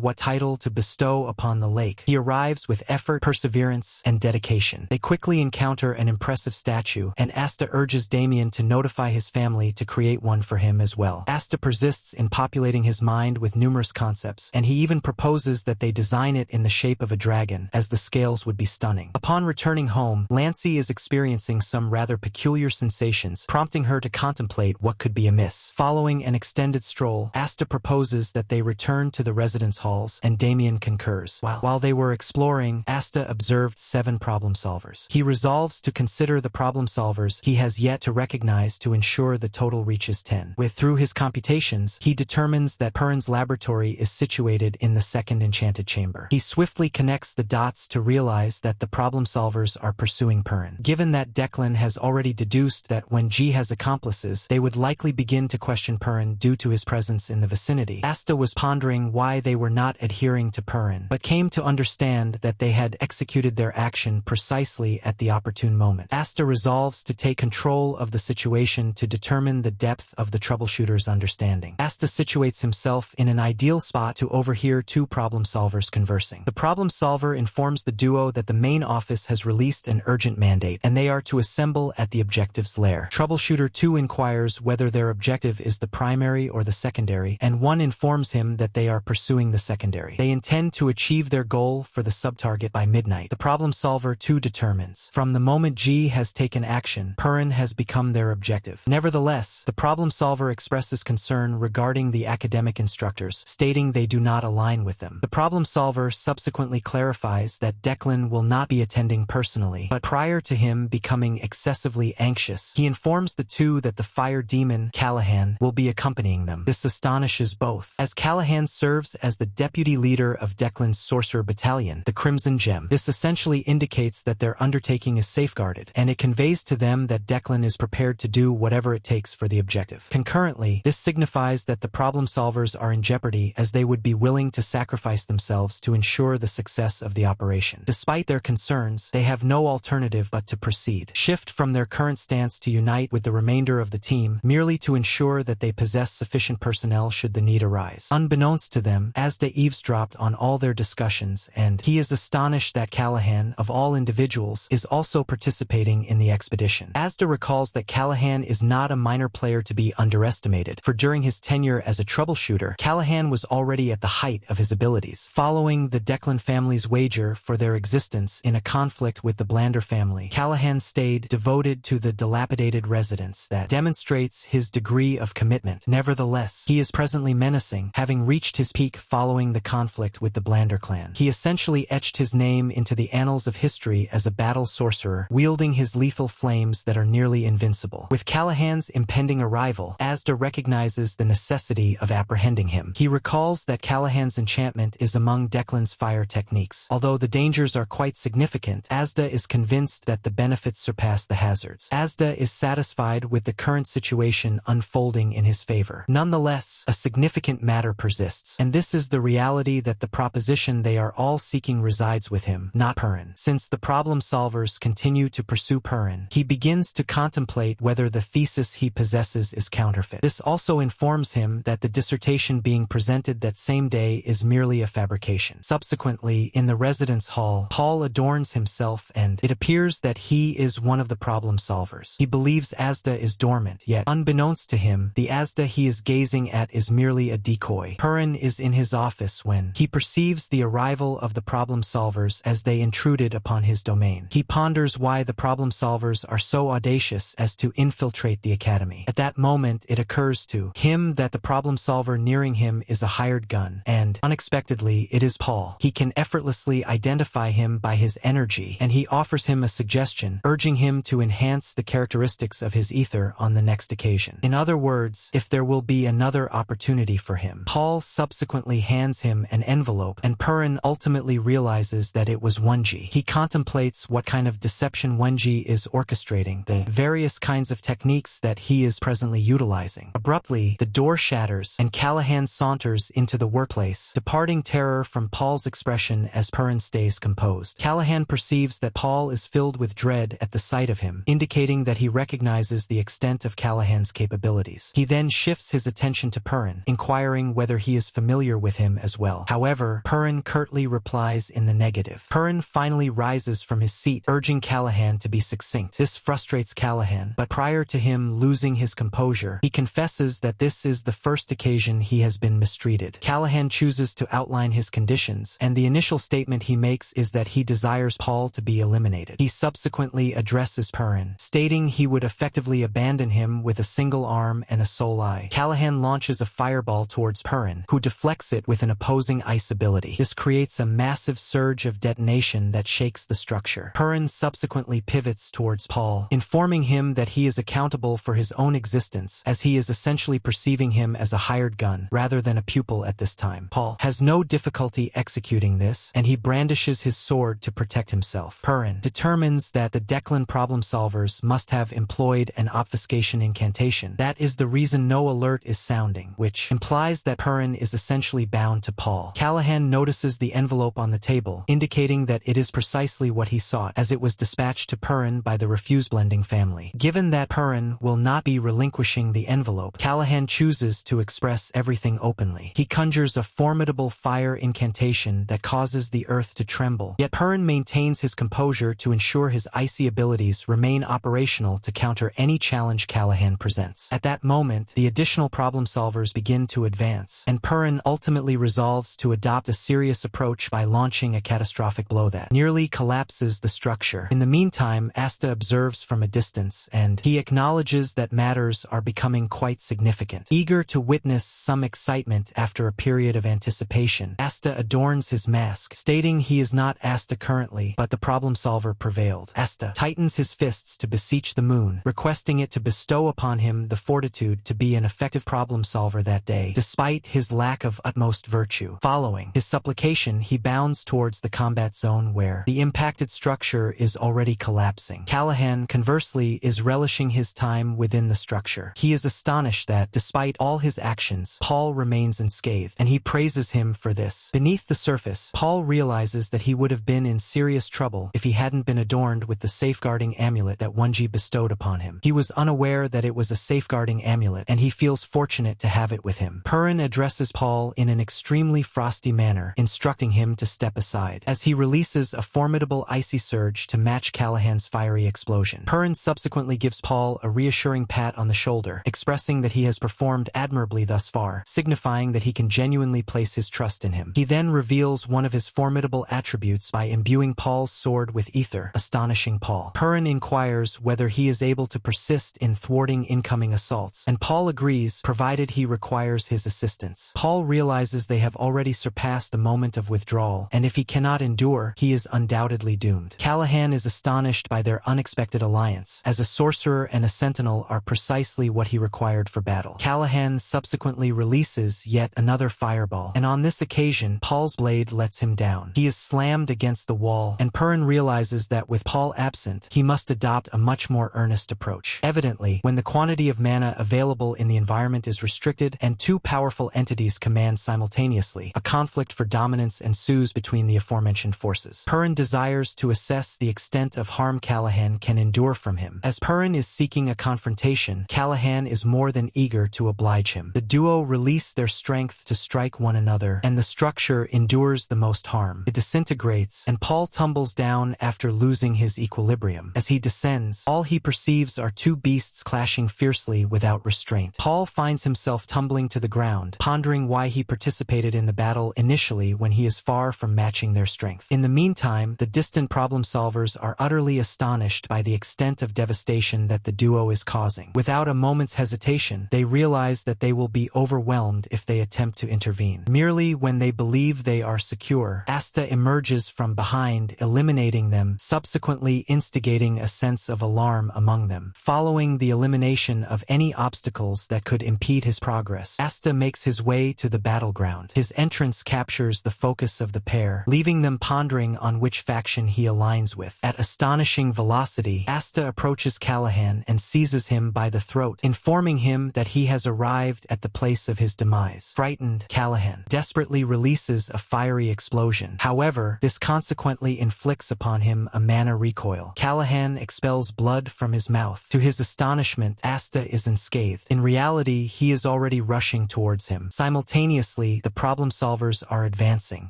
what title to bestow upon the lake, he arrives with effort, perseverance, and dedication. They quickly encounter an impressive statue, and Asta urges Damien to notify his family to create one for him as well. Asta persists in populating his mind with numerous concepts, and he even proposes that they design it in the shape of a dragon, as the scales would be stunning. Upon returning home, Lancy is experiencing some rather peculiar sensations, prompting her to contemplate what could be amiss. Following an extended stroll, Asta proposes that they return to the residence halls, and Damien concurs. While they were exploring, Asta observed 7 problem solvers. He resolves to consider the problem solvers he has yet to recognize to ensure the total reaches 10. Through his computations, he determines that Perrin's laboratory is situated in the second enchanted chamber. He swiftly connects the dots to realize that the problem solvers are pursuing Perrin. Given that Declan has already deduced that when G has accomplices, they would likely begin to question Perrin due to his presence in the vicinity. Asta was pondering why they were not adhering to Perrin, but came to understand that they had executed their action precisely at the opportune moment. Asta resolves to take control of the situation to determine the depth of the troubleshooter's understanding. Asta situates himself in an ideal spot to overhear 2 problem solvers conversing. The problem solver informs the duo that the main office has released an urgent mandate, and they are to assemble at the objective's lair. Troubleshooter 2 inquires whether their objective is the primary or the secondary, and 1 informs him that they are pursuing the secondary. They intend to achieve their goal for the subtarget by midnight. The problem solver 2 determines, from the moment G has taken action, Perrin has become their objective. Nevertheless, the problem solver expresses concern regarding the academic instructors, stating they do not align with them. The problem solver subsequently clarifies that Declan will not be attending personally, but prior to him becoming excessively anxious, he informs the 2 that the fire demon, Callahan, will be accompanying them. This astonishes both, as Callahan serves as the deputy leader of Declan's sorcerer battalion, the Crimson Gem. This essentially indicates that their undertaking is safeguarded, and it conveys to them that Declan is prepared to do whatever it takes for the objective. Concurrently, this signifies that the problem solvers are in jeopardy, as they would be willing to sacrifice themselves to ensure the success of the operation. Despite their concerns, they have no alternative but to proceed. Shift from their current stance to unite with the remainder of the team, merely to ensure that they possess sufficient personnel should the need arise. Unbeknownst to them, Asta eavesdropped on all their discussions, and he is astonished that Callahan, of all individuals, is also participating in the expedition. Asta recalls that Callahan is not a minor player to be underestimated, for during his tenure as a troubleshooter, Callahan was already at the height of his abilities. Following the Declan family's wager for their existence in a conflict with the Blander family, Callahan stayed devoted to the dilapidated residence that demonstrates his degree of commitment. Nevertheless, he is presently menacing, having reached his peak following the conflict with the Blander clan. He essentially etched his name into the annals of history as a battle sorcerer, wielding his lethal flames that are nearly invincible. With Callahan's impending arrival, Asta recognizes the necessity of apprehending him. He recalls that Callahan's enchantment is among Declan's fire techniques. Although the dangers are quite significant, Asta is convinced that the benefits surpass the hazards. Asta is satisfied with the current situation unfolding in his favor. Nonetheless, a significant matter persists, and this is the reality that the proposition they are all seeking resides with him, not Perrin. Since the problem solvers continue to pursue Perrin, he begins to contemplate whether the thesis he possesses is counterfeit. This also informs him that the dissertation being presented that same day is merely a fabrication. Subsequently, in the residence hall, Paul adorns himself, and it appears that he is one of the problem solvers. He believes Asta is dormant, yet unbeknownst to him, the Asta he is gazing at is merely a decoy. Perrin is in his office when he perceives the arrival of the problem solvers as they intruded upon his domain. He ponders why the problem solvers are so audacious as to infiltrate the academy. At that moment, it occurs to him that the problem solver nearing him is a hired gun, and unexpectedly, it is Paul. He can effortlessly identify him by his energy, and he offers him a suggestion, urging him to enhance the characteristics of his ether on the next occasion. In other words, if there will be another opportunity for him. Paul subsequently hands him an envelope, and Perrin ultimately realizes that it was Wenji. He contemplates what kind of deception Wenji is orchestrating, the various kinds of techniques that he is presently utilizing. Abruptly, the door shatters, and Callahan saunters into the workplace, departing terribly terror from Paul's expression as Perrin stays composed. Callahan perceives that Paul is filled with dread at the sight of him, indicating that he recognizes the extent of Callahan's capabilities. He then shifts his attention to Perrin, inquiring whether he is familiar with him as well. However, Perrin curtly replies in the negative. Perrin finally rises from his seat, urging Callahan to be succinct. This frustrates Callahan, but prior to him losing his composure, he confesses that this is the first occasion he has been mistreated. Callahan chooses to outline his conditions, and the initial statement he makes is that he desires Paul to be eliminated. He subsequently addresses Perrin, stating he would effectively abandon him with a single arm and a sole eye. Callahan launches a fireball towards Perrin, who deflects it with an opposing ice ability. This creates a massive surge of detonation that shakes the structure. Perrin subsequently pivots towards Paul, informing him that he is accountable for his own existence, as he is essentially perceiving him as a hired gun rather than a pupil at this time. Paul has no difficulty executing this, and he brandishes his sword to protect himself. Perrin determines that the Declan problem solvers must have employed an obfuscation incantation. That is the reason no alert is sounding, which implies that Perrin is essentially bound to Paul. Callahan notices the envelope on the table, indicating that it is precisely what he sought, as it was dispatched to Perrin by the Refuse-Blending family. Given that Perrin will not be relinquishing the envelope, Callahan chooses to express everything openly. He conjures a formidable fire incantation that causes the earth to tremble, yet Perrin maintains his composure to ensure his icy abilities remain operational to counter any challenge Callahan presents. At that moment, the additional problem solvers begin to advance, and Perrin ultimately resolves to adopt a serious approach by launching a catastrophic blow that nearly collapses the structure. In the meantime, Asta observes from a distance, and he acknowledges that matters are becoming quite significant. Eager to witness some excitement after a period of anticipation, Asta adorns his mask, stating he is not Asta currently, but the problem solver prevailed. Asta tightens his fists to beseech the moon, requesting it to bestow upon him the fortitude to be an effective problem solver that day, despite his lack of utmost virtue. Following his supplication, he bounds towards the combat zone where the impacted structure is already collapsing. Callahan, conversely, is relishing his time within the structure. He is astonished that, despite all his actions, Paul remains unscathed, and he praises him for this. Beneath the surface, Paul realizes that he would have been in serious trouble if he hadn't been adorned with the safeguarding amulet that Wonji bestowed upon him. He was unaware that it was a safeguarding amulet, and he feels fortunate to have it with him. Perrin addresses Paul in an extremely frosty manner, instructing him to step aside, as he releases a formidable icy surge to match Callahan's fiery explosion. Perrin subsequently gives Paul a reassuring pat on the shoulder, expressing that he has performed admirably thus far, signifying that he can genuinely place his trust in him. He then reveals one of his formidable attributes by imbuing Paul's sword with ether, astonishing Paul. Perrin inquires whether he is able to persist in thwarting incoming assaults, and Paul agrees, provided he requires his assistance. Paul realizes they have already surpassed the moment of withdrawal, and if he cannot endure, he is undoubtedly doomed. Callahan is astonished by their unexpected alliance, as a sorcerer and a sentinel are precisely what he required for battle. Callahan subsequently releases yet another fireball, and on this occasion, Paul's blade lets him down. He is slammed against the wall, and Perrin realizes that with Paul absent, he must adopt a much more earnest approach. Evidently, when the quantity of mana available in the environment is restricted and two powerful entities command simultaneously, a conflict for dominance ensues between the aforementioned forces. Perrin desires to assess the extent of harm Callahan can endure from him. As Perrin is seeking a confrontation, Callahan is more than eager to oblige him. The duo release their strength to strike one another, and the structure endures the most harm. It disintegrates, and Paul tumbles down after losing his equilibrium. As he descends, all he perceives are two beasts clashing fiercely without restraint. Paul finds himself tumbling to the ground, pondering why he participated in the battle initially when he is far from matching their strength. In the meantime, the distant problem solvers are utterly astonished by the extent of devastation that the duo is causing. Without a moment's hesitation, they realize that they will be overwhelmed if they attempt to intervene. Merely when they believe they are secure, Asta emerges from behind, eliminating them, subsequently instigating a sense of alarm among them. Following the elimination of any obstacles that could impede his progress, Asta makes his way to the battleground. His entrance captures the focus of the pair, leaving them pondering on which faction he aligns with. At astonishing velocity, Asta approaches Callahan and seizes him by the throat, informing him that he has arrived at the place of his demise. Frightened, Callahan desperately releases a fiery explosion. However, this consequently inflicts upon him a mana recoil. Callahan expels blood from his mouth. To his astonishment, Asta is unscathed. In reality, he is already rushing towards him. Simultaneously, the problem solvers are advancing.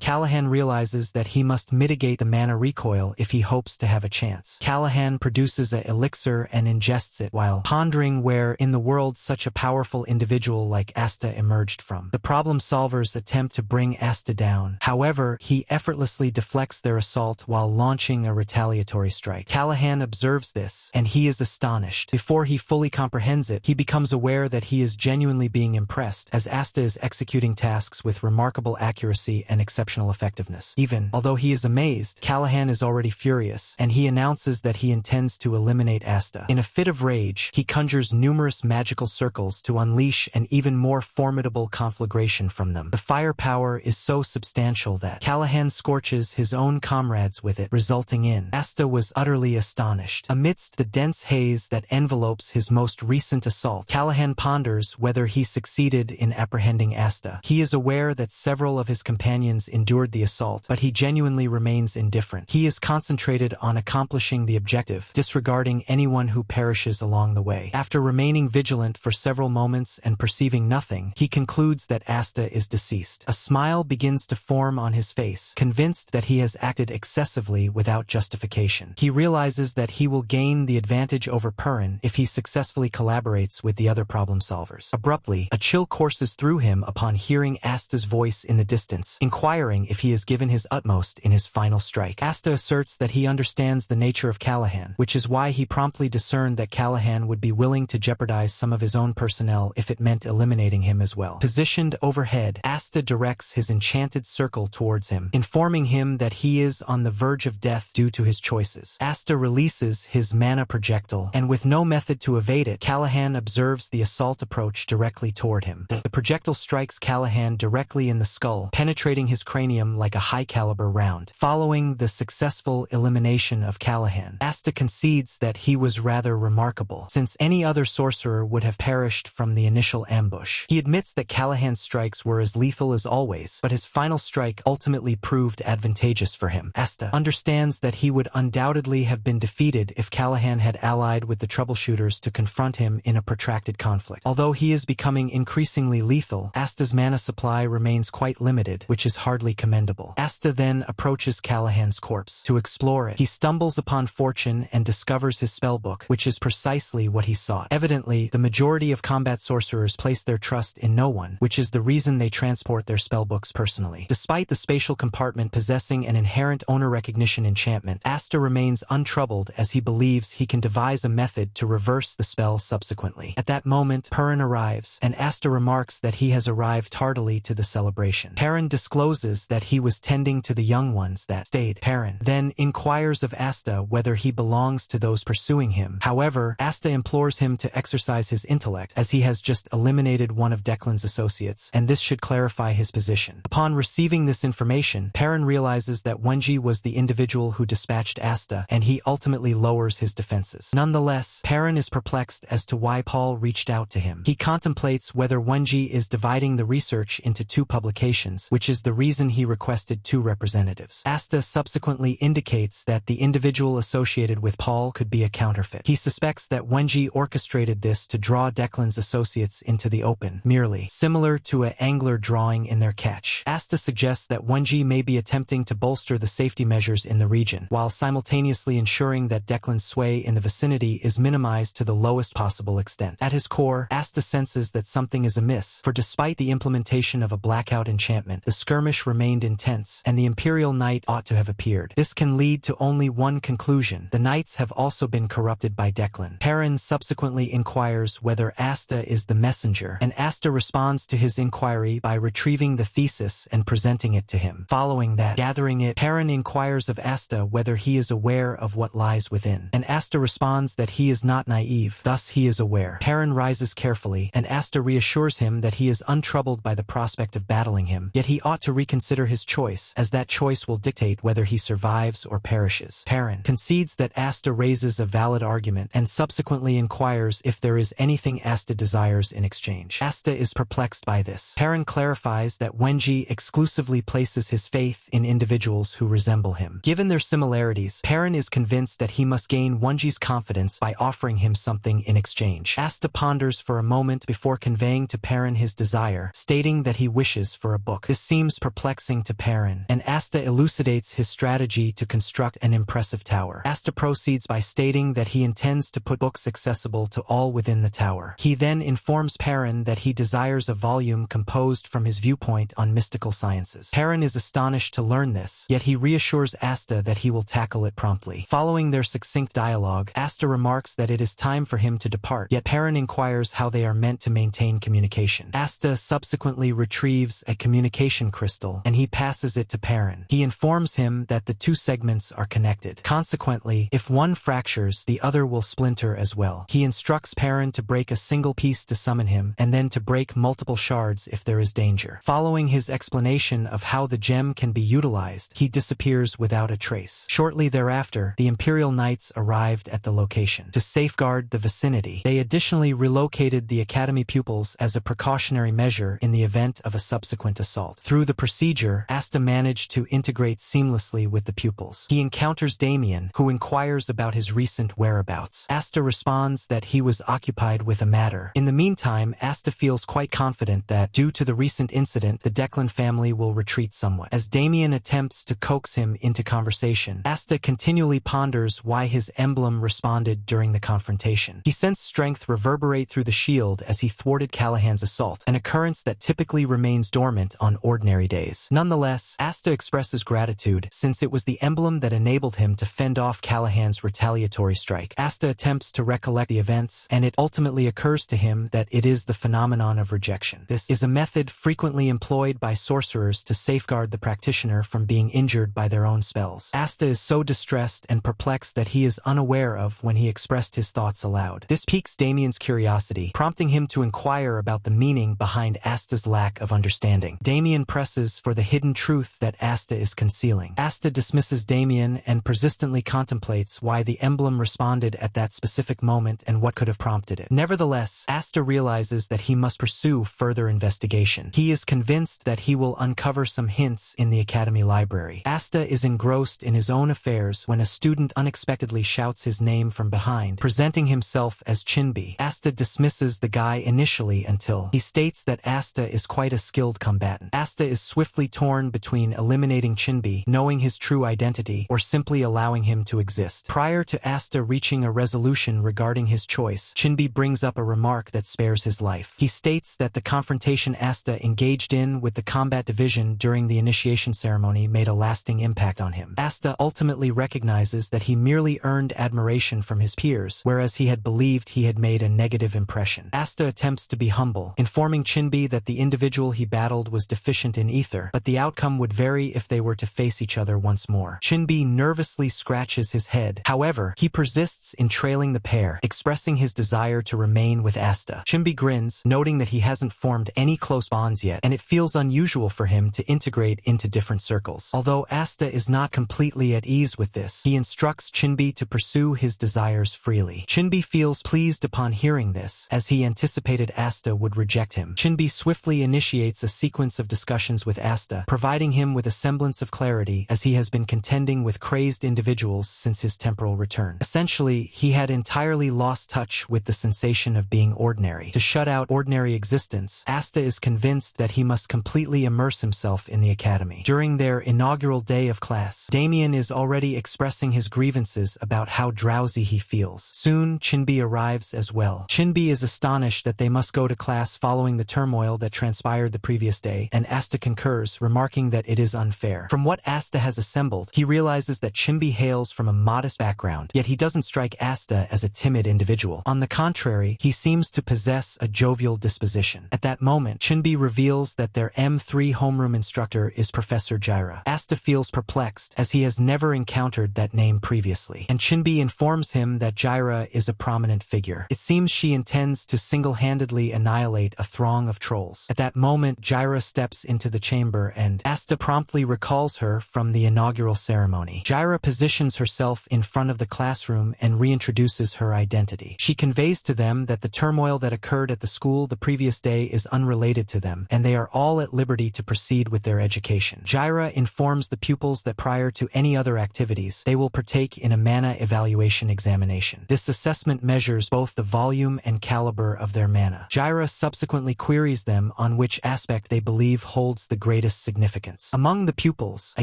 Callahan realizes that he must mitigate the mana recoil if he hopes to have a chance. Callahan produces an elixir and ingests it while pondering where in the world such a powerful individual like Asta emerged from. The problem solvers attempt to bring Asta down. However, he effortlessly deflects their assault while launching a retaliatory strike. Callahan observes this, and he is astonished. Before he fully comprehends it, he becomes aware that he is genuinely being impressed, as Asta is executing tasks with remarkable accuracy and exceptional effectiveness. Even although he is amazed, Callahan is already furious, and he announces that he intends to eliminate Asta. In a fit of rage, he conjures numerous magical circles to unleash an even more formidable conflagration from them. The firepower is so substantial that Callahan scorches his own comrades with it, resulting in Asta was utterly astonished. Amidst the dense haze that envelopes his most recent assault, Callahan ponders whether he succeeded in apprehending Asta. He is aware that several of his companions endured the assault, but he genuinely remains indifferent. He is concentrated on accomplishing the objective, disregarding anyone who perishes along the way. After remaining vigilant for several moments and perceiving nothing, he concludes that Asta is deceased. A smile begins to form on his face, convinced that he has acted excessively without justification. He realizes that he will gain the advantage over Perrin if he successfully collaborates with the other problem solvers. Abruptly, a chill courses through him upon hearing Asta's voice in the distance, inquiring if he has given his utmost in his final strike. Asta asserts that he understands the nature of Callahan, which is why he promptly discerned that Callahan would be willing to jeopardize some of his own personnel if it meant eliminating him as well. Positioned overhead, Asta directs his enchanted circle towards him, informing him that he is on the verge of death due to his choices. Asta releases his mana projectile, and with no method to evade it, Callahan observes the assault approach directly toward him. The projectile strikes Callahan directly in the skull, penetrating his cranium like a high-caliber round. Following the successful elimination of Callahan, Asta concedes that he was rather remarkable, since any other sorcerer would have perished from the initial ambush. He admits that Callahan's strikes were as lethal as always, but his final strike ultimately proved advantageous for him. Asta understands that he would undoubtedly have been defeated if Callahan had allied with the troubleshooters to confront him in a protracted conflict. Although he is becoming increasingly lethal, Asta's mana supply remains quite limited, which is hardly commendable. Asta then approaches Callahan's corpse. To explore it, he stumbles upon Fortune and discovers his spellbook, which is precisely what he sought. Evidently, the majority of combat sorcerers place their trust in no one, which is the reason they transport their spellbooks personally. Despite the spatial compartment possessing an inherent owner recognition enchantment, Asta remains untroubled as he believes he can devise a method to reverse the spell subsequently. At that moment, Perrin arrives, and Asta remarks that he has arrived tardily to the celebration. Perrin discloses that he was tending to the young ones that stayed. Perrin then inquires of Asta whether he belongs to those pursuing him. However, Asta implores him to exercise his intellect, as he has just eliminated one of Declan's associates, and this should clarify his position. Upon receiving this information, Perrin realizes that Wenji was the individual who dispatched Asta, and he ultimately lowers his defenses. Nonetheless, Perrin is perplexed as to why Paul reached out to him. He contemplates whether Wenji is dividing the research into two publications, which is the reason he requested two representatives. Asta subsequently indicates that the individual associated with Paul could be a counterfeit. He suspects that Wenji orchestrated this to draw Declan's associates into the open, merely similar to an angler drawing in their catch. Asta suggests that Wenji may be attempting to bolster the safety measures in the region, while simultaneously ensuring that Declan's sway in the vicinity is minimized to the lowest possible extent. At his core, Asta senses that something is amiss, for despite the implementation of a blackout enchantment, the skirmish remained intense, and the Imperial Knight ought to have appeared. This can lead to only one conclusion: the Knights have also been corrupted by Declan. Perrin subsequently inquires whether Asta is the messenger, and Asta responds to his inquiry by retrieving the thesis and presenting it to him. Following that, gathering it, Perrin inquires of Asta whether he is aware of what lies within, and Asta responds that he is not naive, thus he is aware. Perrin rises carefully, and Asta reassures him that he is untroubled by the prospect of battling him, yet he ought to reconsider his choice, as that choice will dictate whether he survives or perishes. Perrin concedes that Asta raises a valid argument, and subsequently inquires if there is anything Asta desires in exchange. Asta is perplexed by this. Perrin clarifies that when Wenji exclusively places his faith in individuals who resemble him. Given their similarities, Perrin is convinced that he must gain Wenji's confidence by offering him something in exchange. Asta ponders for a moment before conveying to Perrin his desire, stating that he wishes for a book. This seems perplexing to Perrin, and Asta elucidates his strategy to construct an impressive tower. Asta proceeds by stating that he intends to put books accessible to all within the tower. He then informs Perrin that he desires a volume composed from his viewpoint on mystical sciences. Perrin is astonished to learn this, yet he reassures Asta that he will tackle it promptly. Following their succinct dialogue, Asta remarks that it is time for him to depart, yet Perrin inquires how they are meant to maintain communication. Asta subsequently retrieves a communication crystal, and he passes it to Perrin. He informs him that the two segments are connected. Consequently, if one fractures, the other will splinter as well. He instructs Perrin to break a single piece to summon him, and then to break multiple shards if there is danger. Following his explanation of how the gem can be utilized, he disappears without a trace. Shortly thereafter, the Imperial Knights arrived at the location. To safeguard the vicinity, they additionally relocated the Academy pupils as a precautionary measure in the event of a subsequent assault. Through the procedure, Asta managed to integrate seamlessly with the pupils. He encounters Damien, who inquires about his recent whereabouts. Asta responds that he was occupied with a matter. In the meantime, Asta feels quite confident that, due to the recent incident, the Declan family will retreat somewhat. As Damien attempts to coax him into conversation, Asta continually ponders why his emblem responded during the confrontation. He sensed strength reverberate through the shield as he thwarted Callahan's assault, an occurrence that typically remains dormant on ordinary days. Nonetheless, Asta expresses gratitude, since it was the emblem that enabled him to fend off Callahan's retaliatory strike. Asta attempts to recollect the events, and it ultimately occurs to him that it is the phenomenon of rejection. This is a method frequently employed by sorcerers to safeguard the practitioner from being injured by their own spells. Asta is so distressed and perplexed that he is unaware of when he expressed his thoughts aloud. This piques Damien's curiosity, prompting him to inquire about the meaning behind Asta's lack of understanding. Damien presses for the hidden truth that Asta is concealing. Asta dismisses Damien and persistently contemplates why the emblem responded at that specific moment and what could have prompted it. Nevertheless, Asta realizes that he must pursue further investigation. He is convinced that he will uncover some hints in the Academy library. Asta is engrossed in his own affairs when a student unexpectedly shouts his name from behind, presenting himself as Chinbi. Asta dismisses the guy initially until he states that Asta is quite a skilled combatant. Asta is swiftly torn between eliminating Chinbi, knowing his true identity, or simply allowing him to exist. Prior to Asta reaching a resolution regarding his choice, Chinbi brings up a remark that spares his life. He states that the confrontation Asta engaged in with the combat division during the initiation ceremony made a lasting impact on him. Asta ultimately recognizes that he merely earned admiration from his peers, whereas he had believed he had made a negative impression. Asta attempts to be humble, informing Chinbi that the individual he battled was deficient in ether, but the outcome would vary if they were to face each other once more. Chinbi nervously scratches his head. However, he persists in trailing the pair, expressing his desire to remain with Asta. Chinbi grins, noting that he hasn't formed any close bonds yet, and it feels unusual for him to integrate into different circles. Although Asta is not completely at ease with this, he instructs Chinbi to pursue his desires freely. Chinbi feels pleased upon hearing this, as he anticipated Asta would reject him. Chinbi swiftly initiates a sequence of discussions with Asta, providing him with a semblance of clarity as he has been contending with crazed individuals since his temporal return. Essentially, he had entirely lost touch with the sensation of being ordinary. To shut out ordinary existence, Asta is convinced that he must completely immerse himself in the Academy. During their inaugural day of class, Damien is already expressing his grievances about how drowsy he feels. Soon, Chinbi arrives as well. Chinbi is astonished that they must go to class following the turmoil that transpired the previous day, and Asta concurs, remarking that it is unfair. From what Asta has assembled, he realizes that Chinbi hails from a modest background, yet he doesn't strike Asta as a timid individual. On the contrary, he seems to possess a jovial disposition. At that moment, Chinbi reveals that their M3 homeroom instructor is Professor Jaira. Asta feels perplexed, as he has never encountered that name previously, and Chinbi informs him that Jaira is a prominent figure. It seems she intends to single-handedly annihilate a throng of trolls. At that moment, Jaira steps into the chamber, and Asta promptly recalls her from the inaugural ceremony. Jaira positions herself in front of the classroom and reintroduces her identity. She conveys to them that the turmoil that occurred at the school the previous day is unrelated to them, and they are all at liberty to proceed with their education. Jireh informs the pupils that prior to any other activities, they will partake in a mana evaluation examination. This assessment measures both the volume and caliber of their mana. Jireh subsequently queries them on which aspect they believe holds the greatest significance. Among the pupils, a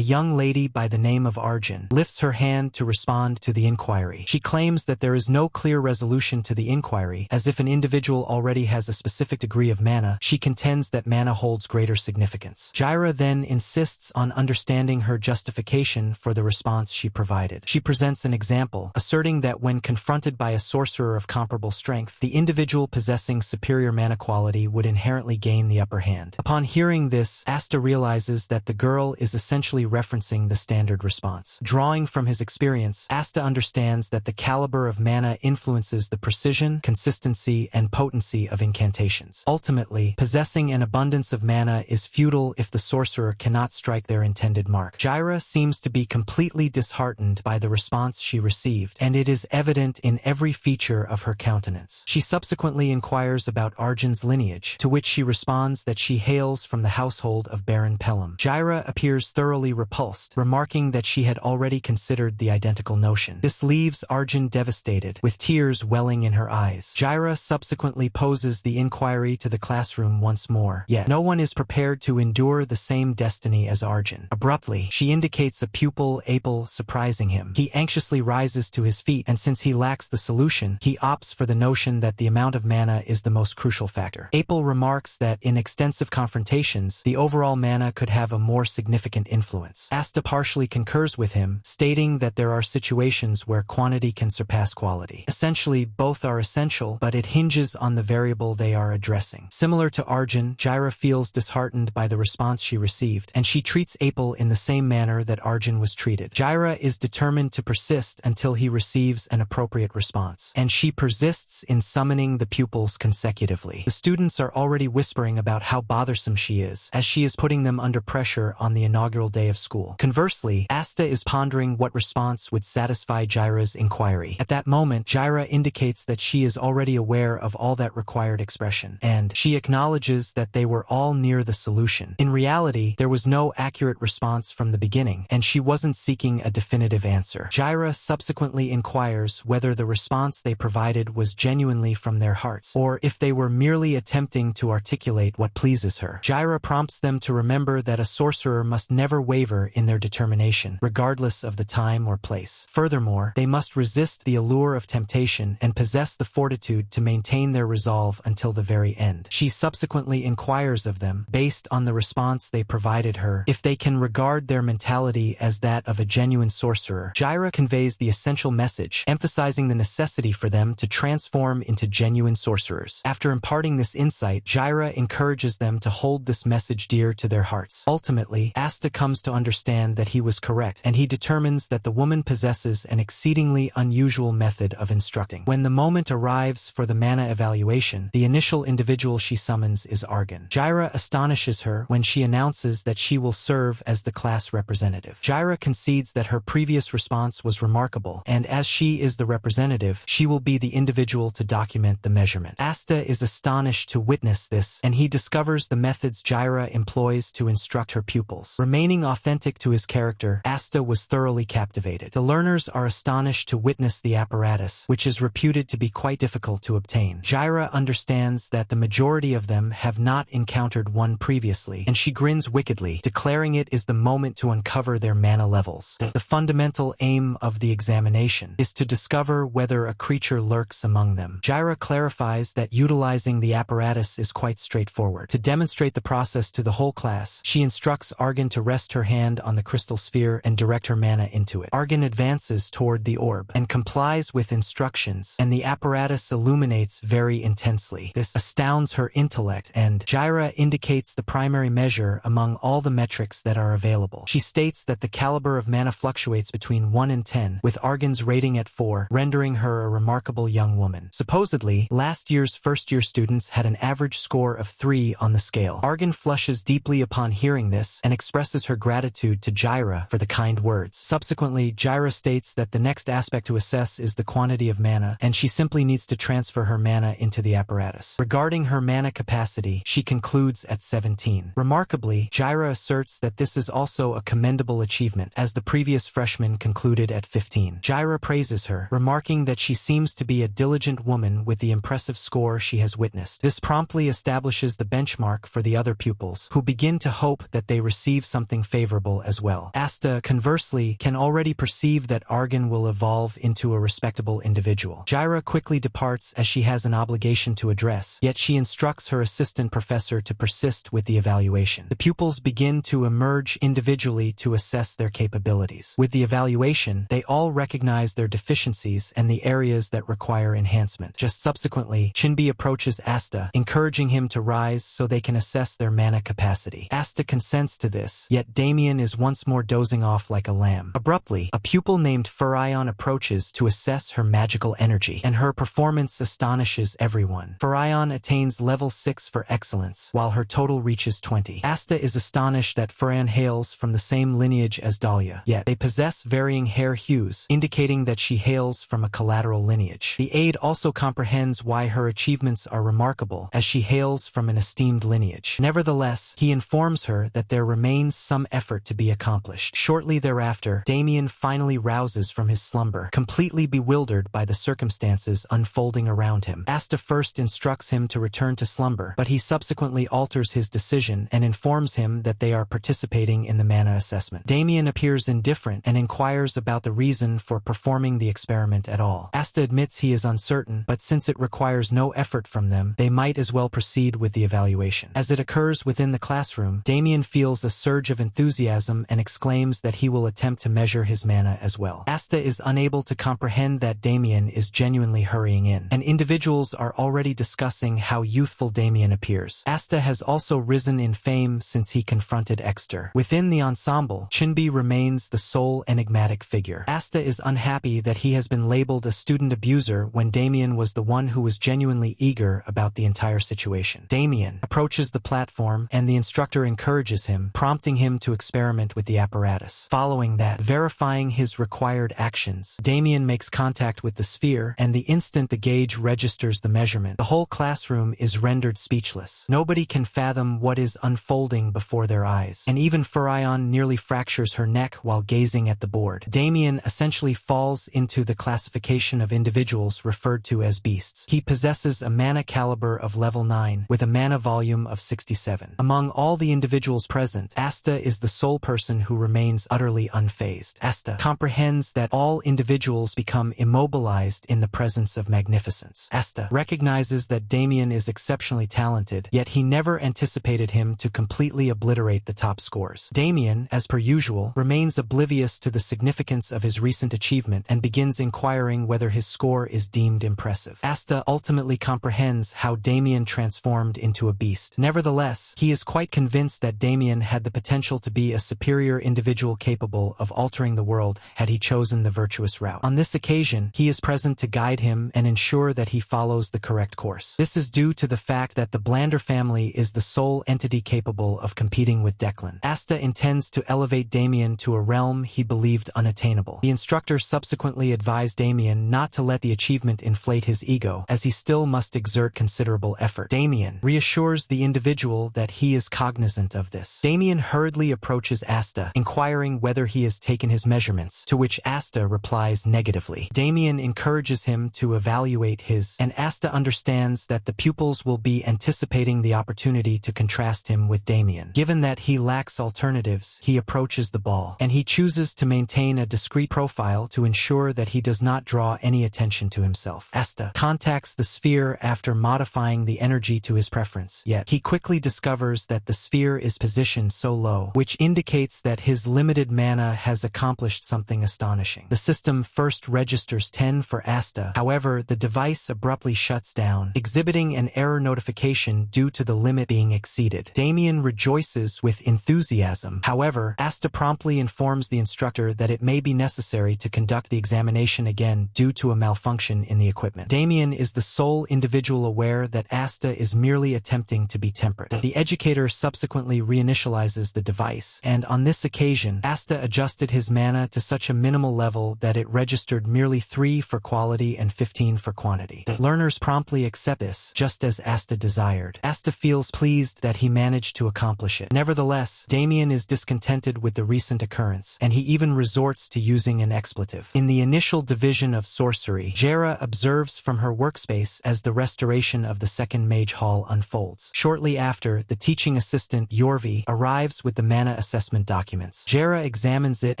young lady by the name of Arjun lifts her hand to respond to the inquiry. She claims that there is no clear resolution to the inquiry, as if an individual already has a specific degree of mana. She contends that mana holds greater significance. Jireh then insists on understanding her justification for the response she provided. She presents an example, asserting that when confronted by a sorcerer of comparable strength, the individual possessing superior mana quality would inherently gain the upper hand. Upon hearing this, Asta realizes that the girl is essentially referencing the standard response. Drawing from his experience, Asta understands that the caliber of mana influences the precision, consistency, and potency of incantations. Ultimately, possessing an abundance of mana is futile if the sorcerer cannot strike their intended mark. Jireh seems to be completely disheartened by the response she received, and it is evident in every feature of her countenance. She subsequently inquires about Arjun's lineage, to which she responds that she hails from the household of Baron Pelham. Jireh appears thoroughly repulsed, remarking that she had already considered the identical notion. This leaves Arjun devastated, with tears welling in her eyes. Jireh subsequently poses the inquiry to the classroom once more, yet no one is prepared to endure the same destiny as Arjun. Abruptly, she indicates a pupil, Apel, surprising him. He anxiously rises to his feet, and since he lacks the solution, he opts for the notion that the amount of mana is the most crucial factor. Apel remarks that in extensive confrontations, the overall mana could have a more significant influence. Asta partially concurs with him, stating that there are situations where quantity can surpass quality. Essentially, both are essential, but it hinges on the variable they are addressing. Similar to Arjun, Jireh feels disheartened by the response she received, and she treats Apel in the same manner that Arjun was treated. Jireh is determined to persist until he receives an appropriate response, and she persists in summoning the pupils consecutively. The students are already whispering about how bothersome she is, as she is putting them under pressure on the inaugural day of school. Conversely, Asta is pondering what response would satisfy Jireh's inquiry. At that moment, Jireh indicates that she is already aware of all that required expression, and she acknowledges that they were all near the solution. In reality, there was no accurate response from the beginning, and she wasn't seeking a definitive answer. Jireh subsequently inquires whether the response they provided was genuinely from their hearts, or if they were merely attempting to articulate what pleases her. Jireh prompts them to remember that a sorcerer must never waver in their determination, regardless of the time or place. Furthermore, they must resist the allure of temptation and possess the fortitude to maintain their resolve until the very end. She subsequently inquires of them, based on the response they provided her, if they can regard their mentality as that of a genuine sorcerer. Jireh conveys the essential message, emphasizing the necessity for them to transform into genuine sorcerers. After imparting this insight, Jireh encourages them to hold this message dear to their hearts. Ultimately, Asta comes to understand that he was correct, and he determines that the woman possesses an exceedingly unusual method of instructing. When the moment arrives for the mana evaluation, the initial individual she summons is Arjun. Jireh astonishes her when she announces that she will serve as the class representative. Jireh concedes that her previous response was remarkable, and as she is the representative, she will be the individual to document the measurement. Asta is astonished to witness this, and he discovers the methods Jireh employs to instruct her pupils. Remaining authentic to his character, Asta was thoroughly captivated. The learners are astonished to witness the apparatus, which is reputed to be quite difficult to obtain. Jireh understands that the majority of them have not encountered one previously, and she grins wickedly, declaring it is the moment to uncover their mana levels. The fundamental aim of the examination is to discover whether a creature lurks among them. Jireh clarifies that utilizing the apparatus is quite straightforward. To demonstrate the process to the whole class, she instructs Arjun to rest her hand on the crystal sphere and direct her mana into it. Arjun advances toward the orb and complies with instructions, and the apparatus illuminates very intensely. This astounds her intellect, and Jireh indicates the primary measure among all the metrics that are available. She states that the caliber of mana fluctuates between 1 and 10, with Arjun's rating at 4, rendering her a remarkable young woman. Supposedly, last year's first-year students had an average score of 3 on the scale. Arjun flushes deeply upon hearing this and expresses her gratitude to Jireh for the kind words. Subsequently, Jireh states that the next aspect to assess is the quantity of mana, and she simply needs to transfer her mana into the apparatus. Regarding her mana capacity, she concludes at at 17. Remarkably, Jaira asserts that this is also a commendable achievement, as the previous freshman concluded at 15. Jaira praises her, remarking that she seems to be a diligent woman with the impressive score she has witnessed. This promptly establishes the benchmark for the other pupils, who begin to hope that they receive something favorable as well. Asta, conversely, can already perceive that Argan will evolve into a respectable individual. Jaira quickly departs as she has an obligation to address, yet she instructs her assistant professor to persist with the evaluation. The pupils begin to emerge individually to assess their capabilities. With the evaluation, they all recognize their deficiencies and the areas that require enhancement. Just subsequently, Chinbi approaches Asta, encouraging him to rise so they can assess their mana capacity. Asta consents to this, yet Damien is once more dozing off like a lamb. Abruptly, a pupil named Furion approaches to assess her magical energy, and her performance astonishes everyone. Furion attains level 6 for excellence, while her total reaches 20. Asta is astonished that Furion hails from the same lineage as Dahlia, yet they possess varying hair hues, indicating that she hails from a collateral lineage. The aide also comprehends why her achievements are remarkable, as she hails from an esteemed lineage. Nevertheless, he informs her that there remains some effort to be accomplished. Shortly thereafter, Damien finally rouses from his slumber, completely bewildered by the circumstances unfolding around him. Asta first instructs him to return to slumber, but he subsequently alters his decision and informs him that they are participating in the mana assessment. Damien appears indifferent and inquires about the reason for performing the experiment at all. Asta admits he is uncertain, but since it requires no effort from them, they might as well proceed with the evaluation. As it occurs within the classroom, Damien feels a surge of enthusiasm and exclaims that he will attempt to measure his mana as well. Asta is unable to comprehend that Damien is genuinely hurrying in, and individuals are already discussing how youthful Damien appears. Asta has also risen in fame since he confronted Exter. Within the ensemble, Chinbi remains the sole enigmatic figure. Asta is unhappy that he has been labeled a student abuser when Damien was the one who was genuinely eager about the entire situation. Damien approaches the platform, and the instructor encourages him, prompting him to experiment with the apparatus. Following that, verifying his required actions, Damien makes contact with the sphere, and the instant the gauge registers the measurement, the whole classroom is rendered speechless. Nobody can fathom what is unfolding before their eyes, and even Furion nearly fractures her neck while gazing at the board. Damien essentially falls into the classification of individuals referred to as beasts. He possesses a mana caliber of level 9, with a mana volume of 67. Among all the individuals present, Asta is the sole person who remains utterly unfazed. Asta comprehends that all individuals become immobilized in the presence of magnificence. Asta recognizes that Damien is exceptionally talented, yet he never anticipated him to completely obliterate the top scores. Damien, as per usual, remains oblivious to the significance of his recent achievement and begins inquiring whether his score is deemed impressive. Asta ultimately comprehends how Damien transformed into a beast. Nevertheless, he is quite convinced that Damien had the potential to be a superior individual capable of altering the world had he chosen the virtuous route. On this occasion, he is present to guide him and ensure that he follows the correct course. This is due to the fact that the Blander family is the sole entity capable of competing with Declan. Asta intends to elevate Damien to a realm he believed unattainable. The instructor subsequently advised Damien not to let the achievement inflate his ego, as he still must exert considerable effort. Damien reassures the individual that he is cognizant of this. Damien hurriedly approaches Asta, inquiring whether he has taken his measurements, to which Asta replies negatively. Damien encourages him to evaluate his, and Asta understands that the pupils will be anticipating the opportunity to contrast him with Damien. Given that he lacks alternatives, he approaches the ball, and he chooses to maintain a discreet profile to ensure that he does not draw any attention to himself. Asta contacts the sphere after modifying the energy to his preference, yet he quickly discovers that the sphere is positioned so low, which indicates that his limited mana has accomplished something astonishing. The system first registers 10 for Asta, however, the device abruptly shuts down, exhibiting an error notification due to the limit being exceeded. Damien rejoices with enthusiasm. However, Asta promptly informs the instructor that it may be necessary to conduct the examination again due to a malfunction in the equipment. Damien is the sole individual aware that Asta is merely attempting to be temperate. The educator subsequently reinitializes the device, and on this occasion, Asta adjusted his mana to such a minimal level that it registered merely 3 for quality and 15 for quantity. The learners promptly accept this, just as Asta desired. Asta feels pleased pleased that he managed to accomplish it. Nevertheless, Damien is discontented with the recent occurrence, and he even resorts to using an expletive. In the initial division of sorcery, Jera observes from her workspace as the restoration of the second Mage Hall unfolds. Shortly after, the teaching assistant, Yorvi, arrives with the mana assessment documents. Jera examines it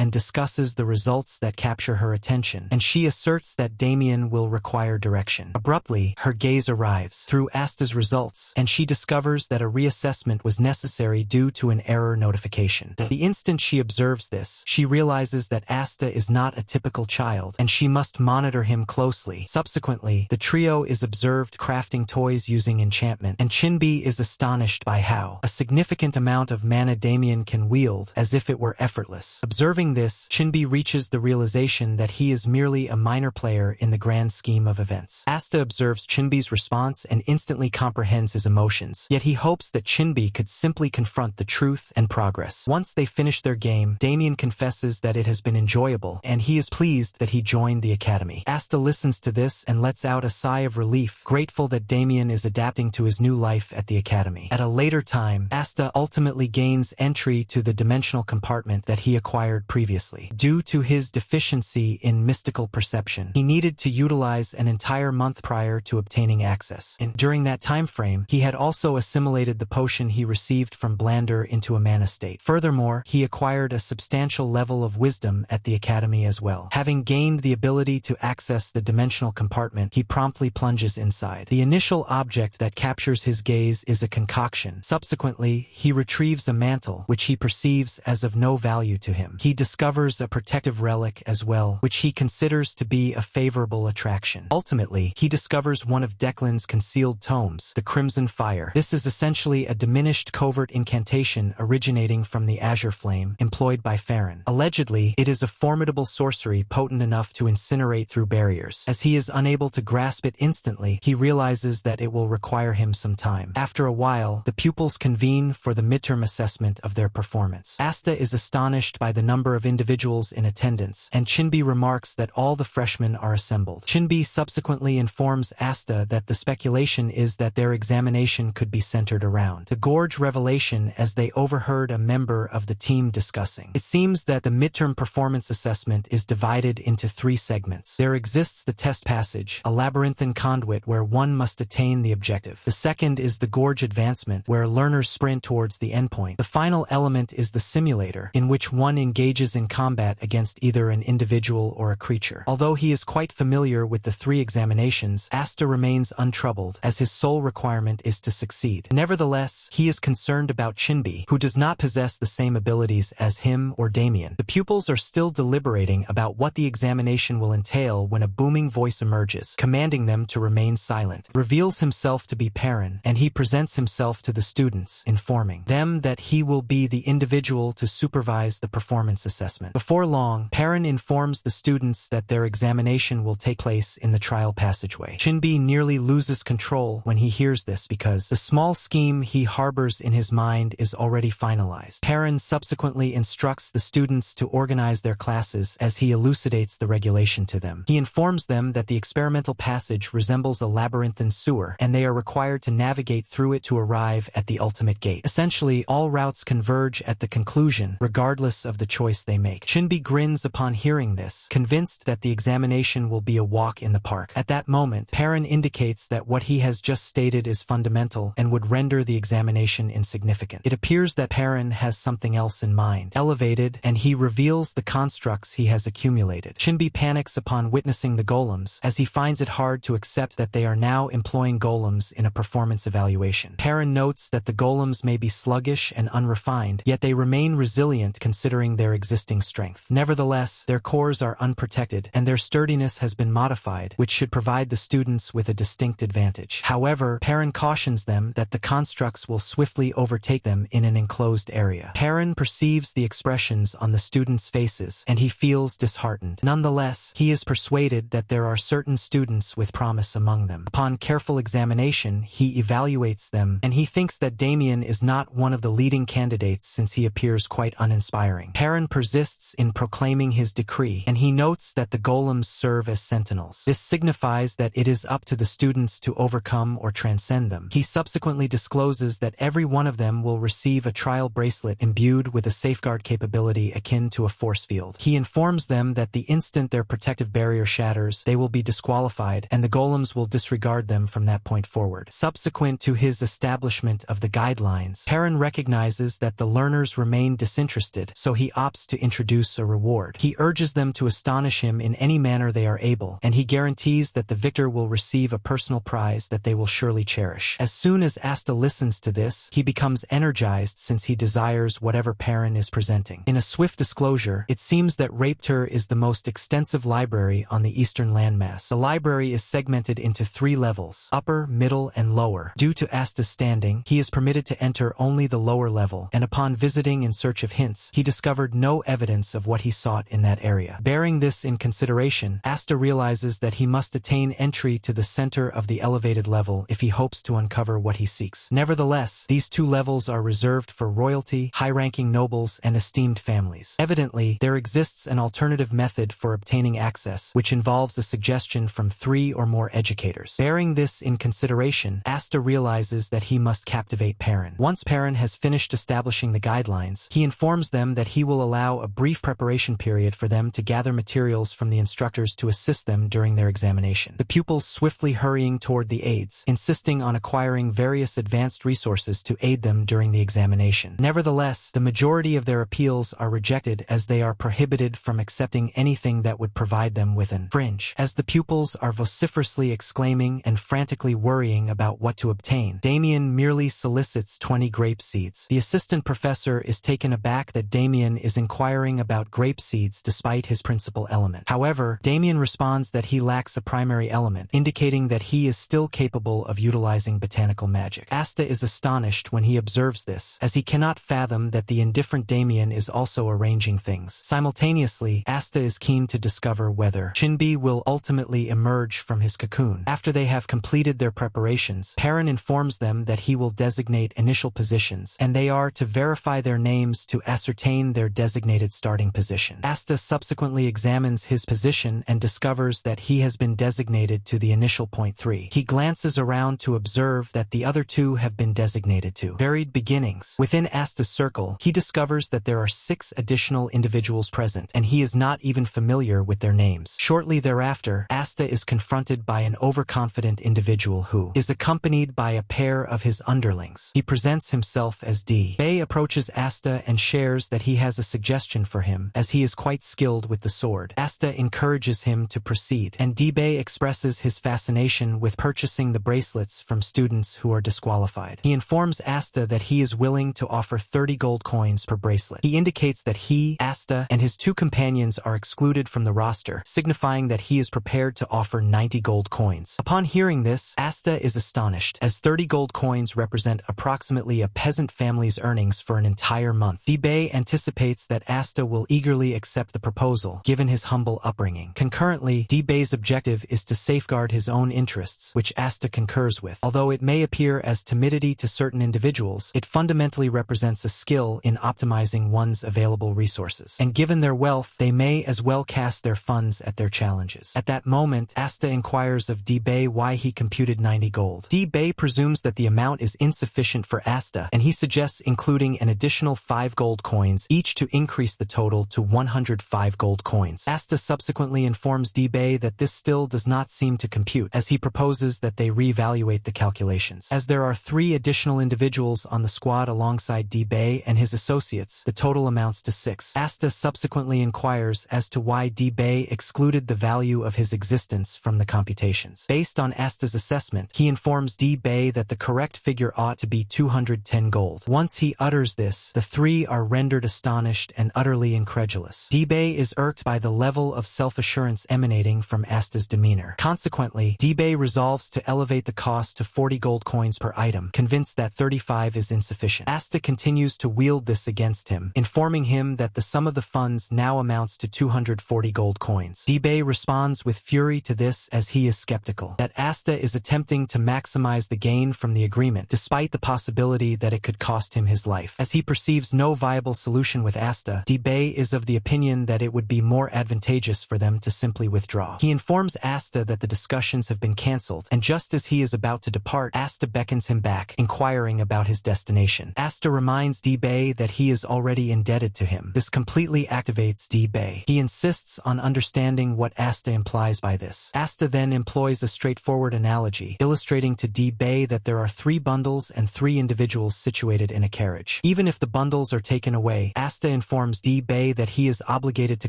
and discusses the results that capture her attention, and she asserts that Damien will require direction. Abruptly, her gaze arrives through Asta's results, and she discovers that a reassessment was necessary due to an error notification. The instant she observes this, she realizes that Asta is not a typical child, and she must monitor him closely. Subsequently, the trio is observed crafting toys using enchantment, and Chinbi is astonished by how a significant amount of mana Damien can wield as if it were effortless. Observing this, Chinbi reaches the realization that he is merely a minor player in the grand scheme of events. Asta observes Chinbi's response and instantly comprehends his emotions, yet he hopes that Chinbi could simply confront the truth and progress. Once they finish their game, Damien confesses that it has been enjoyable, and he is pleased that he joined the academy. Asta listens to this and lets out a sigh of relief, grateful that Damien is adapting to his new life at the academy. At a later time, Asta ultimately gains entry to the dimensional compartment that he acquired previously. Due to his deficiency in mystical perception, he needed to utilize an entire month prior to obtaining access. And during that time frame, he had also assimilated the potion he received from Blander into a mana state. Furthermore, he acquired a substantial level of wisdom at the academy as well. Having gained the ability to access the dimensional compartment, he promptly plunges inside. The initial object that captures his gaze is a concoction. Subsequently, he retrieves a mantle, which he perceives as of no value to him. He discovers a protective relic as well, which he considers to be a favorable attraction. Ultimately, he discovers one of Declan's concealed tomes, the Crimson Fire. This is essentially a diminished covert incantation originating from the Azure Flame employed by Farron. Allegedly, it is a formidable sorcery potent enough to incinerate through barriers. As he is unable to grasp it instantly, he realizes that it will require him some time. After a while, the pupils convene for the midterm assessment of their performance. Asta is astonished by the number of individuals in attendance, and Chinbi remarks that all the freshmen are assembled. Chinbi subsequently informs Asta that the speculation is that their examination could be centered around the Gorge revelation, as they overheard a member of the team discussing. It seems that the midterm performance assessment is divided into 3 segments. There exists the test passage, a labyrinthine conduit where one must attain the objective. The second is the Gorge advancement, where learners sprint towards the endpoint. The final element is the simulator, in which one engages in combat against either an individual or a creature. Although he is quite familiar with the 3 examinations, Asta remains untroubled, as his sole requirement is to succeed. Nevertheless, he is concerned about Chinbi, who does not possess the same abilities as him or Damien. The pupils are still deliberating about what the examination will entail when a booming voice emerges, commanding them to remain silent. Reveals himself to be Perrin, and he presents himself to the students, informing them that he will be the individual to supervise the performance assessment. Before long, Perrin informs the students that their examination will take place in the trial passageway. Chinbi nearly loses control when he hears this because the small scheme he harbors in his mind is already finalized. Perrin subsequently instructs the students to organize their classes as he elucidates the regulation to them. He informs them that the experimental passage resembles a labyrinthine sewer, and they are required to navigate through it to arrive at the ultimate gate. Essentially, all routes converge at the conclusion, regardless of the choice they make. Chinbi grins upon hearing this, convinced that the examination will be a walk in the park. At that moment, Perrin indicates that what he has just stated is fundamental and would render the examination insignificant. It appears that Perrin has something else in mind, elevated, and he reveals the constructs he has accumulated. Chinbi panics upon witnessing the golems, as he finds it hard to accept that they are now employing golems in a performance evaluation. Perrin notes that the golems may be sluggish and unrefined, yet they remain resilient considering their existing strength. Nevertheless, their cores are unprotected, and their sturdiness has been modified, which should provide the students with a distinct advantage. However, Perrin cautions them that the constructs will swiftly overtake them in an enclosed area. Perrin perceives the expressions on the students' faces, and he feels disheartened. Nonetheless, he is persuaded that there are certain students with promise among them. Upon careful examination, he evaluates them, and he thinks that Damien is not one of the leading candidates since he appears quite uninspiring. Perrin persists in proclaiming his decree, and he notes that the golems serve as sentinels. This signifies that it is up to the students to overcome or transcend them. He subsequently discloses that every one of them will receive a trial bracelet imbued with a safeguard capability akin to a force field. He informs them that the instant their protective barrier shatters, they will be disqualified, and the golems will disregard them from that point forward. Subsequent to his establishment of the guidelines, Perrin recognizes that the learners remain disinterested, so he opts to introduce a reward. He urges them to astonish him in any manner they are able, and he guarantees that the victor will receive a personal prize that they will surely cherish. As soon as Asta listens to this, he becomes energized since he desires whatever Perrin is presenting. In a swift disclosure, it seems that Raptor is the most extensive library on the eastern landmass. The library is segmented into 3 levels: upper, middle, and lower. Due to Asta's standing, he is permitted to enter only the lower level, and upon visiting in search of hints, he discovered no evidence of what he sought in that area. Bearing this in consideration, Asta realizes that he must attain entry to the center of the elevated level if he hopes to uncover what he seeks. Nevertheless, these 2 levels are reserved for royalty, high-ranking nobles, and esteemed families. Evidently, there exists an alternative method for obtaining access, which involves a suggestion from 3 or more educators. Bearing this in consideration, Asta realizes that he must captivate Perrin. Once Perrin has finished establishing the guidelines, he informs them that he will allow a brief preparation period for them to gather materials from the instructors to assist them during their examination. The pupils swiftly hurrying toward the aides, insisting on acquiring various advanced resources to aid them during the examination. Nevertheless, the majority of their appeals are rejected as they are prohibited from accepting anything that would provide them with an fringe. As the pupils are vociferously exclaiming and frantically worrying about what to obtain, Damien merely solicits 20 grape seeds. The assistant professor is taken aback that Damien is inquiring about grape seeds despite his principal element. However, Damien responds that he lacks a primary element, indicating that he is still capable of utilizing botanical magic. Asta is astonished when he observes this, as he cannot fathom that the indifferent Damien is also arranging things. Simultaneously, Asta is keen to discover whether Shinbi will ultimately emerge from his cocoon. After they have completed their preparations, Perrin informs them that he will designate initial positions, and they are to verify their names to ascertain their designated starting position. Asta subsequently examines his position and discovers that he has been designated to the initial point 3. He glances around to observe that the other 2 have been designated to varied beginnings. Within Asta's circle, he discovers that there are 6 additional individuals present, and he is not even familiar with their names. Shortly thereafter, Asta is confronted by an overconfident individual who is accompanied by a pair of his underlings. He presents himself as D. Bei approaches Asta and shares that he has a suggestion for him, as he is quite skilled with the sword. Asta encourages him to proceed, and Bei expresses his fascination with purchasing the bracelets from students who are disqualified. He informs Asta that he is willing to offer 30 gold coins per bracelet. He indicates that he, Asta, and his 2 companions are excluded from the roster, signifying that he is prepared to offer 90 gold coins. Upon hearing this, Asta is astonished, as 30 gold coins represent approximately a peasant family's earnings for an entire month. Bei anticipates that Asta will eagerly accept the proposal, given his humble upbringing. Concurrently, Bei's objective is to safeguard his own interests, which Asta concurs with. Although it may appear as timidity to certain individuals, it fundamentally represents a skill in optimizing one's available resources. And given their wealth, they may as well cast their funds at their challenges. At that moment, Asta inquires of Bei why he computed 90 gold. Bei presumes that the amount is insufficient for Asta, and he suggests including an additional 5 gold coins, each to increase the total to 105 gold coins. Asta subsequently informs Bei that this still does not seem to compute, as he proposes that they reevaluate the calculations. As there are 3 additional individuals on the squad alongside Bei and his associates, the total amounts to 6. Asta subsequently inquires as to why Bei excluded the value of his existence from the computations. Based on Asta's assessment, he informs Bei that the correct figure ought to be 210 gold. Once he utters this, the 3 are rendered astonished and utterly incredulous. Bei is irked by the level of self-assurance emanating from Asta's demeanor. Consequently, Bei resolves to elevate the cost to 40 gold coins per item, convinced that 35 is insufficient. Asta continues to wield this against him, informing him that the sum of the funds now amounts to 240 gold coins. Bei responds with fury to this, as he is skeptical that Asta is attempting to maximize the gain from the agreement, despite the possibility that it could cost him his life. As he perceives no viable solution with Asta, Bei is of the opinion that it would be more advantageous for them to simply withdraw. He informs Asta that the discussions have been cancelled, and just as he is about to depart, Asta beckons him back, inquiring about his destination. Asta reminds D-Bei that he is already indebted to him. This completely activates D-Bei. He insists on understanding what Asta implies by this. Asta then employs a straightforward analogy, illustrating to D-Bei that there are 3 bundles and 3 individuals situated in a carriage. Even if the bundles are taken away, Asta informs D-Bei that he is obligated to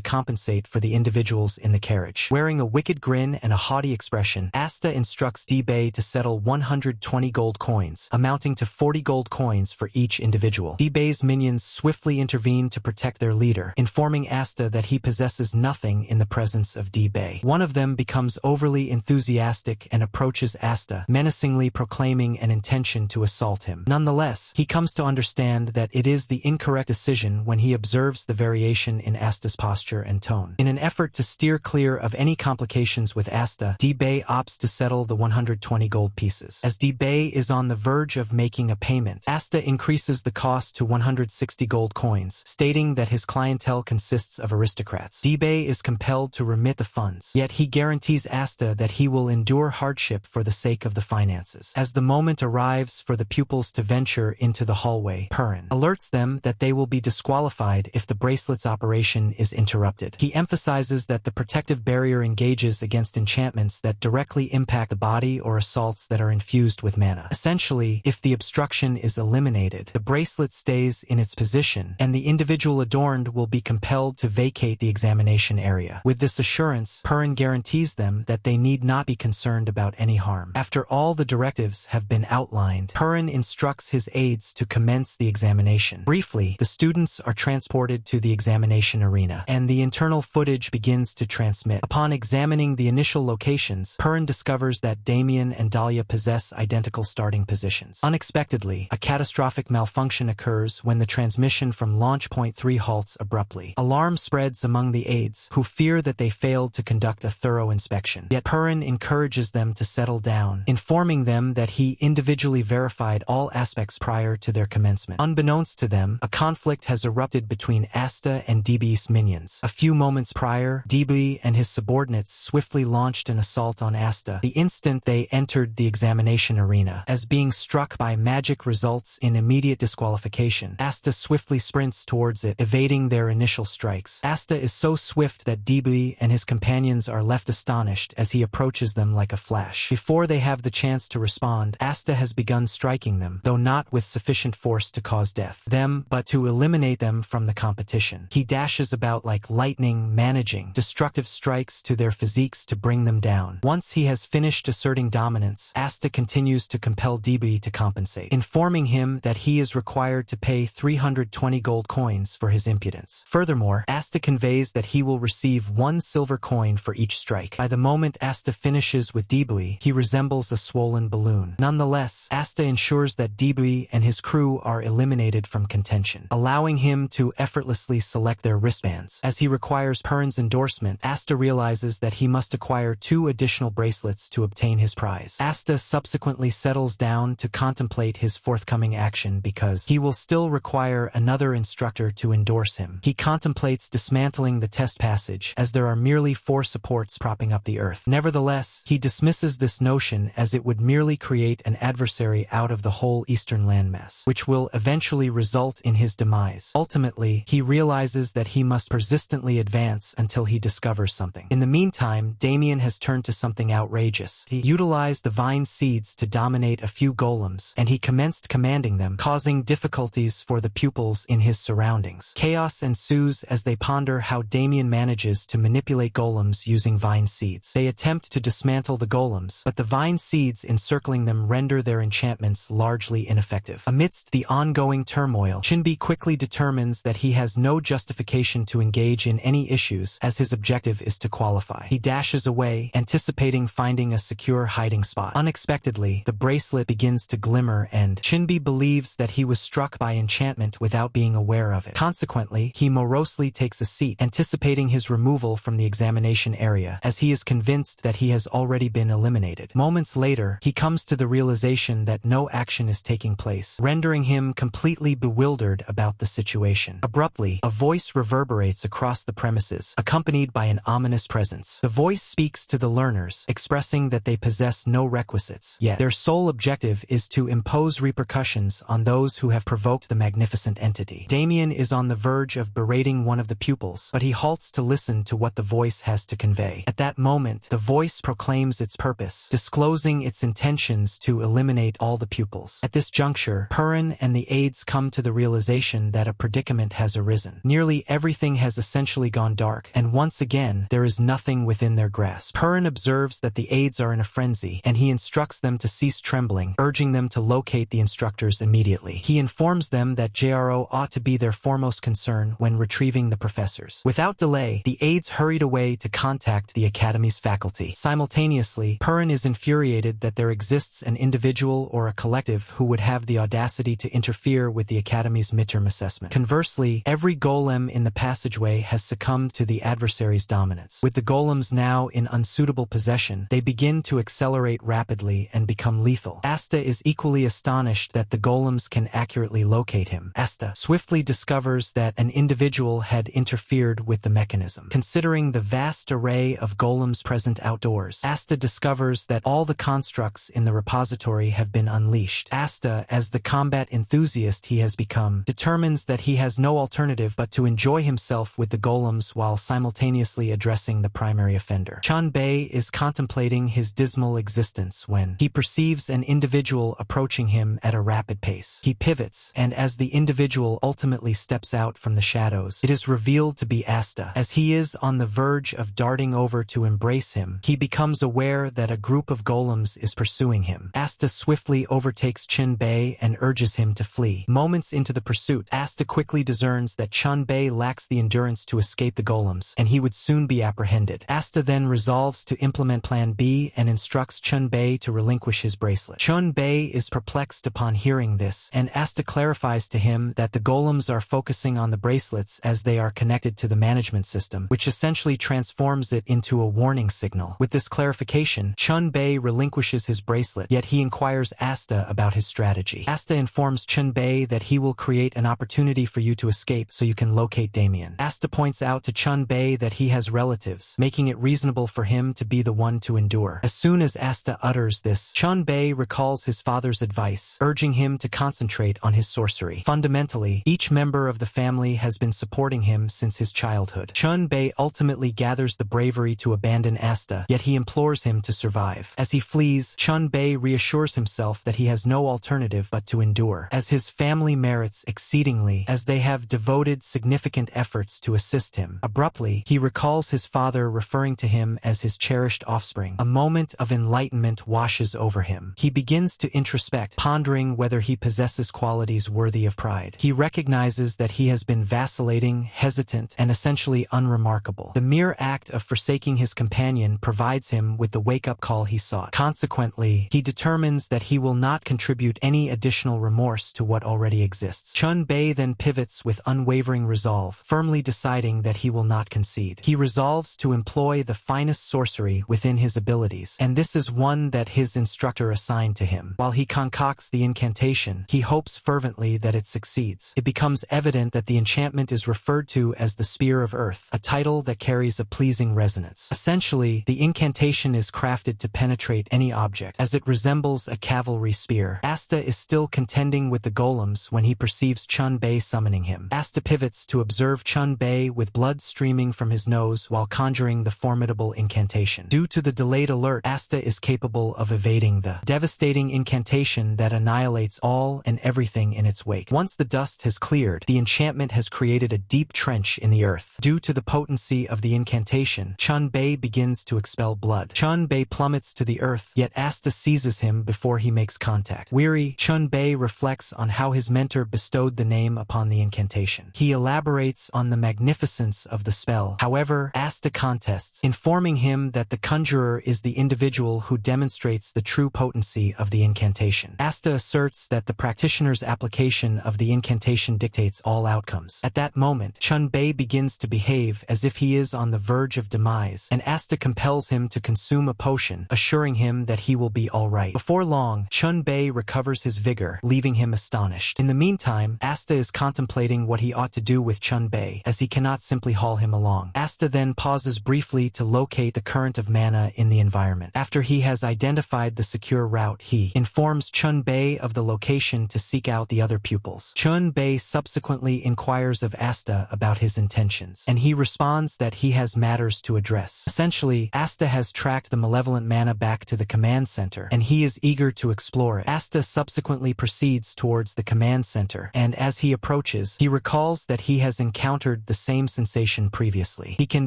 compensate for the individuals in the carriage. Wearing a wicked grin and a haughty expression, Asta instructs D-Bei to settle 120 gold coins, amounting to 40 gold coins for each individual. D-Bei's minions swiftly intervene to protect their leader, informing Asta that he possesses nothing in the presence of D-Bei. One of them becomes overly enthusiastic and approaches Asta, menacingly proclaiming an intention to assault him. Nonetheless, he comes to understand that it is the incorrect decision when he observes the variation in Asta's posture and tone. In an effort to steer clear of any complications with Asta, D-Bei opts to settle the 120 gold pieces. As D-Bei is on the verge of making a payment, Asta increases the cost to 160 gold coins, stating that his clientele consists of aristocrats. D-Bei is compelled to remit the funds, yet he guarantees Asta that he will endure hardship for the sake of the finances. As the moment arrives for the pupils to venture into the hallway, Perrin alerts them that they will be disqualified if the bracelet's operation is interrupted. He emphasizes that the protective barrier engages against enchantments that directly impact the body or assaults that are infused with mana. Essentially, if the obstruction is eliminated, the bracelet stays in its position, and the individual adorned will be compelled to vacate the examination area. With this assurance, Perrin guarantees them that they need not be concerned about any harm. After all the directives have been outlined, Perrin instructs his aides to commence the examination. Briefly, the students are transported to the examination arena, and the internal footage begins to transmit. Upon examining the initial locations, Perrin discovers that Damien and Dahlia possess identical starting positions. Unexpectedly, a catastrophic malfunction occurs when the transmission from Launch Point 3 halts abruptly. Alarm spreads among the aides, who fear that they failed to conduct a thorough inspection. Yet Perrin encourages them to settle down, informing them that he individually verified all aspects prior to their commencement. Unbeknownst to them, a conflict has erupted between Asta and D-Bei's minions. A few moments prior, D-Bei and his subordinates swiftly launched an assault on Asta the instant they entered the examination arena. As being struck by magic results in immediate disqualification, Asta swiftly sprints towards it, evading their initial strikes. Asta is so swift that D-Bei and his companions are left astonished as he approaches them like a flash. Before they have the chance to respond, Asta has begun striking them, though not with sufficient force to cause death but to eliminate them from the competition. He dashes about like lightning, managing destructive strikes to their physiques to bring them down. Once he has finished asserting dominance, Asta continues to compel D-Bei to compensate, informing him that he is required to pay 320 gold coins for his impudence. Furthermore, Asta conveys that he will receive 1 silver coin for each strike. By the moment Asta finishes with D-Bei, he resembles a swollen balloon. Nonetheless, Asta ensures that D-Bei and his crew are eliminated from contention, allowing him to effortlessly select their wristbands. As he requires Perrin's endorsement, Asta realizes that he must acquire 2 additional bracelets to obtain his prize. Asta subsequently settles down to contemplate his forthcoming action because he will still require another instructor to endorse him. He contemplates dismantling the test passage, as there are merely 4 supports propping up the earth. Nevertheless, he dismisses this notion as it would merely create an adversary out of the whole eastern landmass, which will eventually result in his demise. Ultimately, he realizes that he must persistently advance until he discovers something. In the meantime, Damien has turned to something outrageous. He utilized the vine seeds to dominate a few golems, and he commenced commanding them, causing difficulties for the pupils in his surroundings. Chaos ensues as they ponder how Damien manages to manipulate golems using vine seeds. They attempt to dismantle the golems, but the vine seeds encircling them render their enchantments largely ineffective. Amidst the ongoing turmoil, Shinbi quickly determines that he has no justification to engage in any issues, as his objective is to qualify. He dashes away, anticipating finding a secure hiding spot. Unexpectedly, the bracelet begins to glimmer, and Shinbi believes that he was struck by enchantment without being aware of it. Consequently, he morosely takes a seat, anticipating his removal from the examination area, as he is convinced that he has already been eliminated. Moments later, he comes to the realization that no action is taking place, rendering him completely bewildered about the situation. Abruptly, a voice reverberates across the premises, accompanied by an ominous presence. The voice speaks to the learners, expressing that they possess no requisites, yet their sole objective objective is to impose repercussions on those who have provoked the magnificent entity. Damien is on the verge of berating one of the pupils, but he halts to listen to what the voice has to convey. At that moment, the voice proclaims its purpose, disclosing its intentions to eliminate all the pupils. At this juncture, Purin and the aides come to the realization that a predicament has arisen. Nearly everything has essentially gone dark, and once again, there is nothing within their grasp. Purin observes that the aides are in a frenzy, and he instructs them to cease trembling, urging them to locate the instructors immediately. He informs them that JRO ought to be their foremost concern when retrieving the professors. Without delay, the aides hurried away to contact the Academy's faculty. Simultaneously, Purin is infuriated that there exists an individual or a collective who would have the audacity to interfere with the Academy's midterm assessment. Conversely, every golem in the passageway has succumbed to the adversary's dominance. With the golems now in unsuitable possession, they begin to accelerate rapidly and become lethal. Asta is equally astonished that the golems can accurately locate him. Asta swiftly discovers that an individual had interfered with the mechanism. Considering the vast array of golems present outdoors, Asta discovers that all the constructs in the repository have been unleashed. Asta, as the combat enthusiast he has become, determines that he has no alternative but to enjoy himself with the golems while simultaneously addressing the primary offender. Chunbei is contemplating his dismal existence when he perceives an individual approaching him at a rapid pace. He pivots, and as the individual ultimately steps out from the shadows, it is revealed to be Asta. As he is on the verge of darting over to embrace him, he becomes aware that a group of golems is pursuing him. Asta swiftly overtakes Chunbei and urges him to flee. Moments into the pursuit, Asta quickly discerns that Chunbei lacks the endurance to escape the golems, and he would soon be apprehended. Asta then resolves to implement Plan B and instructs Chunbei to relinquish his bracelet. Chunbei is perplexed upon hearing this, and Asta clarifies to him that the golems are focusing on the bracelets as they are connected to the management system, which essentially transforms it into a warning signal. With this clarification, Chunbei relinquishes his bracelet, yet he inquires Asta about his strategy. Asta informs Chunbei that he will create an opportunity for you to escape so you can locate Damien. Asta points out to Chunbei that he has relatives, making it reasonable for him to be the one to endure. As soon as Asta utters this, Chunbei recalls his father's advice, urging him to concentrate on his sorcery. Fundamentally, each member of the family has been supporting him since his childhood. Chunbei ultimately gathers the bravery to abandon Asta, yet he implores him to survive. As he flees, Chunbei reassures himself that he has no alternative but to endure, as his family merits exceedingly, as they have devoted significant efforts to assist him. Abruptly, he recalls his father referring to him as his cherished offspring. A moment of enlightenment washes over him. He begins to introspect, pondering whether he possesses qualities worthy of pride. He recognizes that he has been vacillating, hesitant, and essentially unremarkable. The mere act of forsaking his companion provides him with the wake-up call he sought. Consequently, he determines that he will not contribute any additional remorse to what already exists. Chunbei then pivots with unwavering resolve, firmly deciding that he will not concede. He resolves to employ the finest sorcery within his abilities, and this is one that his instructor assigned to him. While he concocts the incantation, he hopes fervently that it succeeds. It becomes evident that the enchantment is referred to as the Spear of Earth, a title that carries a pleasing resonance. Essentially, the incantation is crafted to penetrate any object, as it resembles a cavalry spear. Asta is still contending with the golems when he perceives Chunbei summoning him. Asta pivots to observe Chunbei with blood streaming from his nose while conjuring the formidable incantation. Due to the delayed alert, Asta is capable of evading the devastating incantation that annihilates all and everything in its wake. Once the dust has cleared, the enchantment has created a deep trench in the earth. Due to the potency of the incantation, Chunbei begins to expel blood. Chunbei plummets to the earth, yet Asta seizes him before he makes contact. Weary, Chunbei reflects on how his mentor bestowed the name upon the incantation. He elaborates on the magnificence of the spell. However, Asta contests, informing him that the conjurer is the individual who demonstrates the true potency of the incantation. Asta asserts that the practitioner's application of the incantation dictates all outcomes. At that moment, Chunbei begins to behave as if he is on the verge of demise, and Asta compels him to consume a potion, assuring him that he will be alright. Before long, Chunbei recovers his vigor, leaving him astonished. In the meantime, Asta is contemplating what he ought to do with Chunbei, as he cannot simply haul him along. Asta then pauses briefly to locate the current of mana in the environment. After he has identified the secure route, out, he informs Chun-Bei of the location to seek out the other pupils. Chun-Bei subsequently inquires of Asta about his intentions, and he responds that he has matters to address. Essentially, Asta has tracked the malevolent mana back to the command center, and he is eager to explore it. Asta subsequently proceeds towards the command center, and as he approaches, he recalls that he has encountered the same sensation previously. He can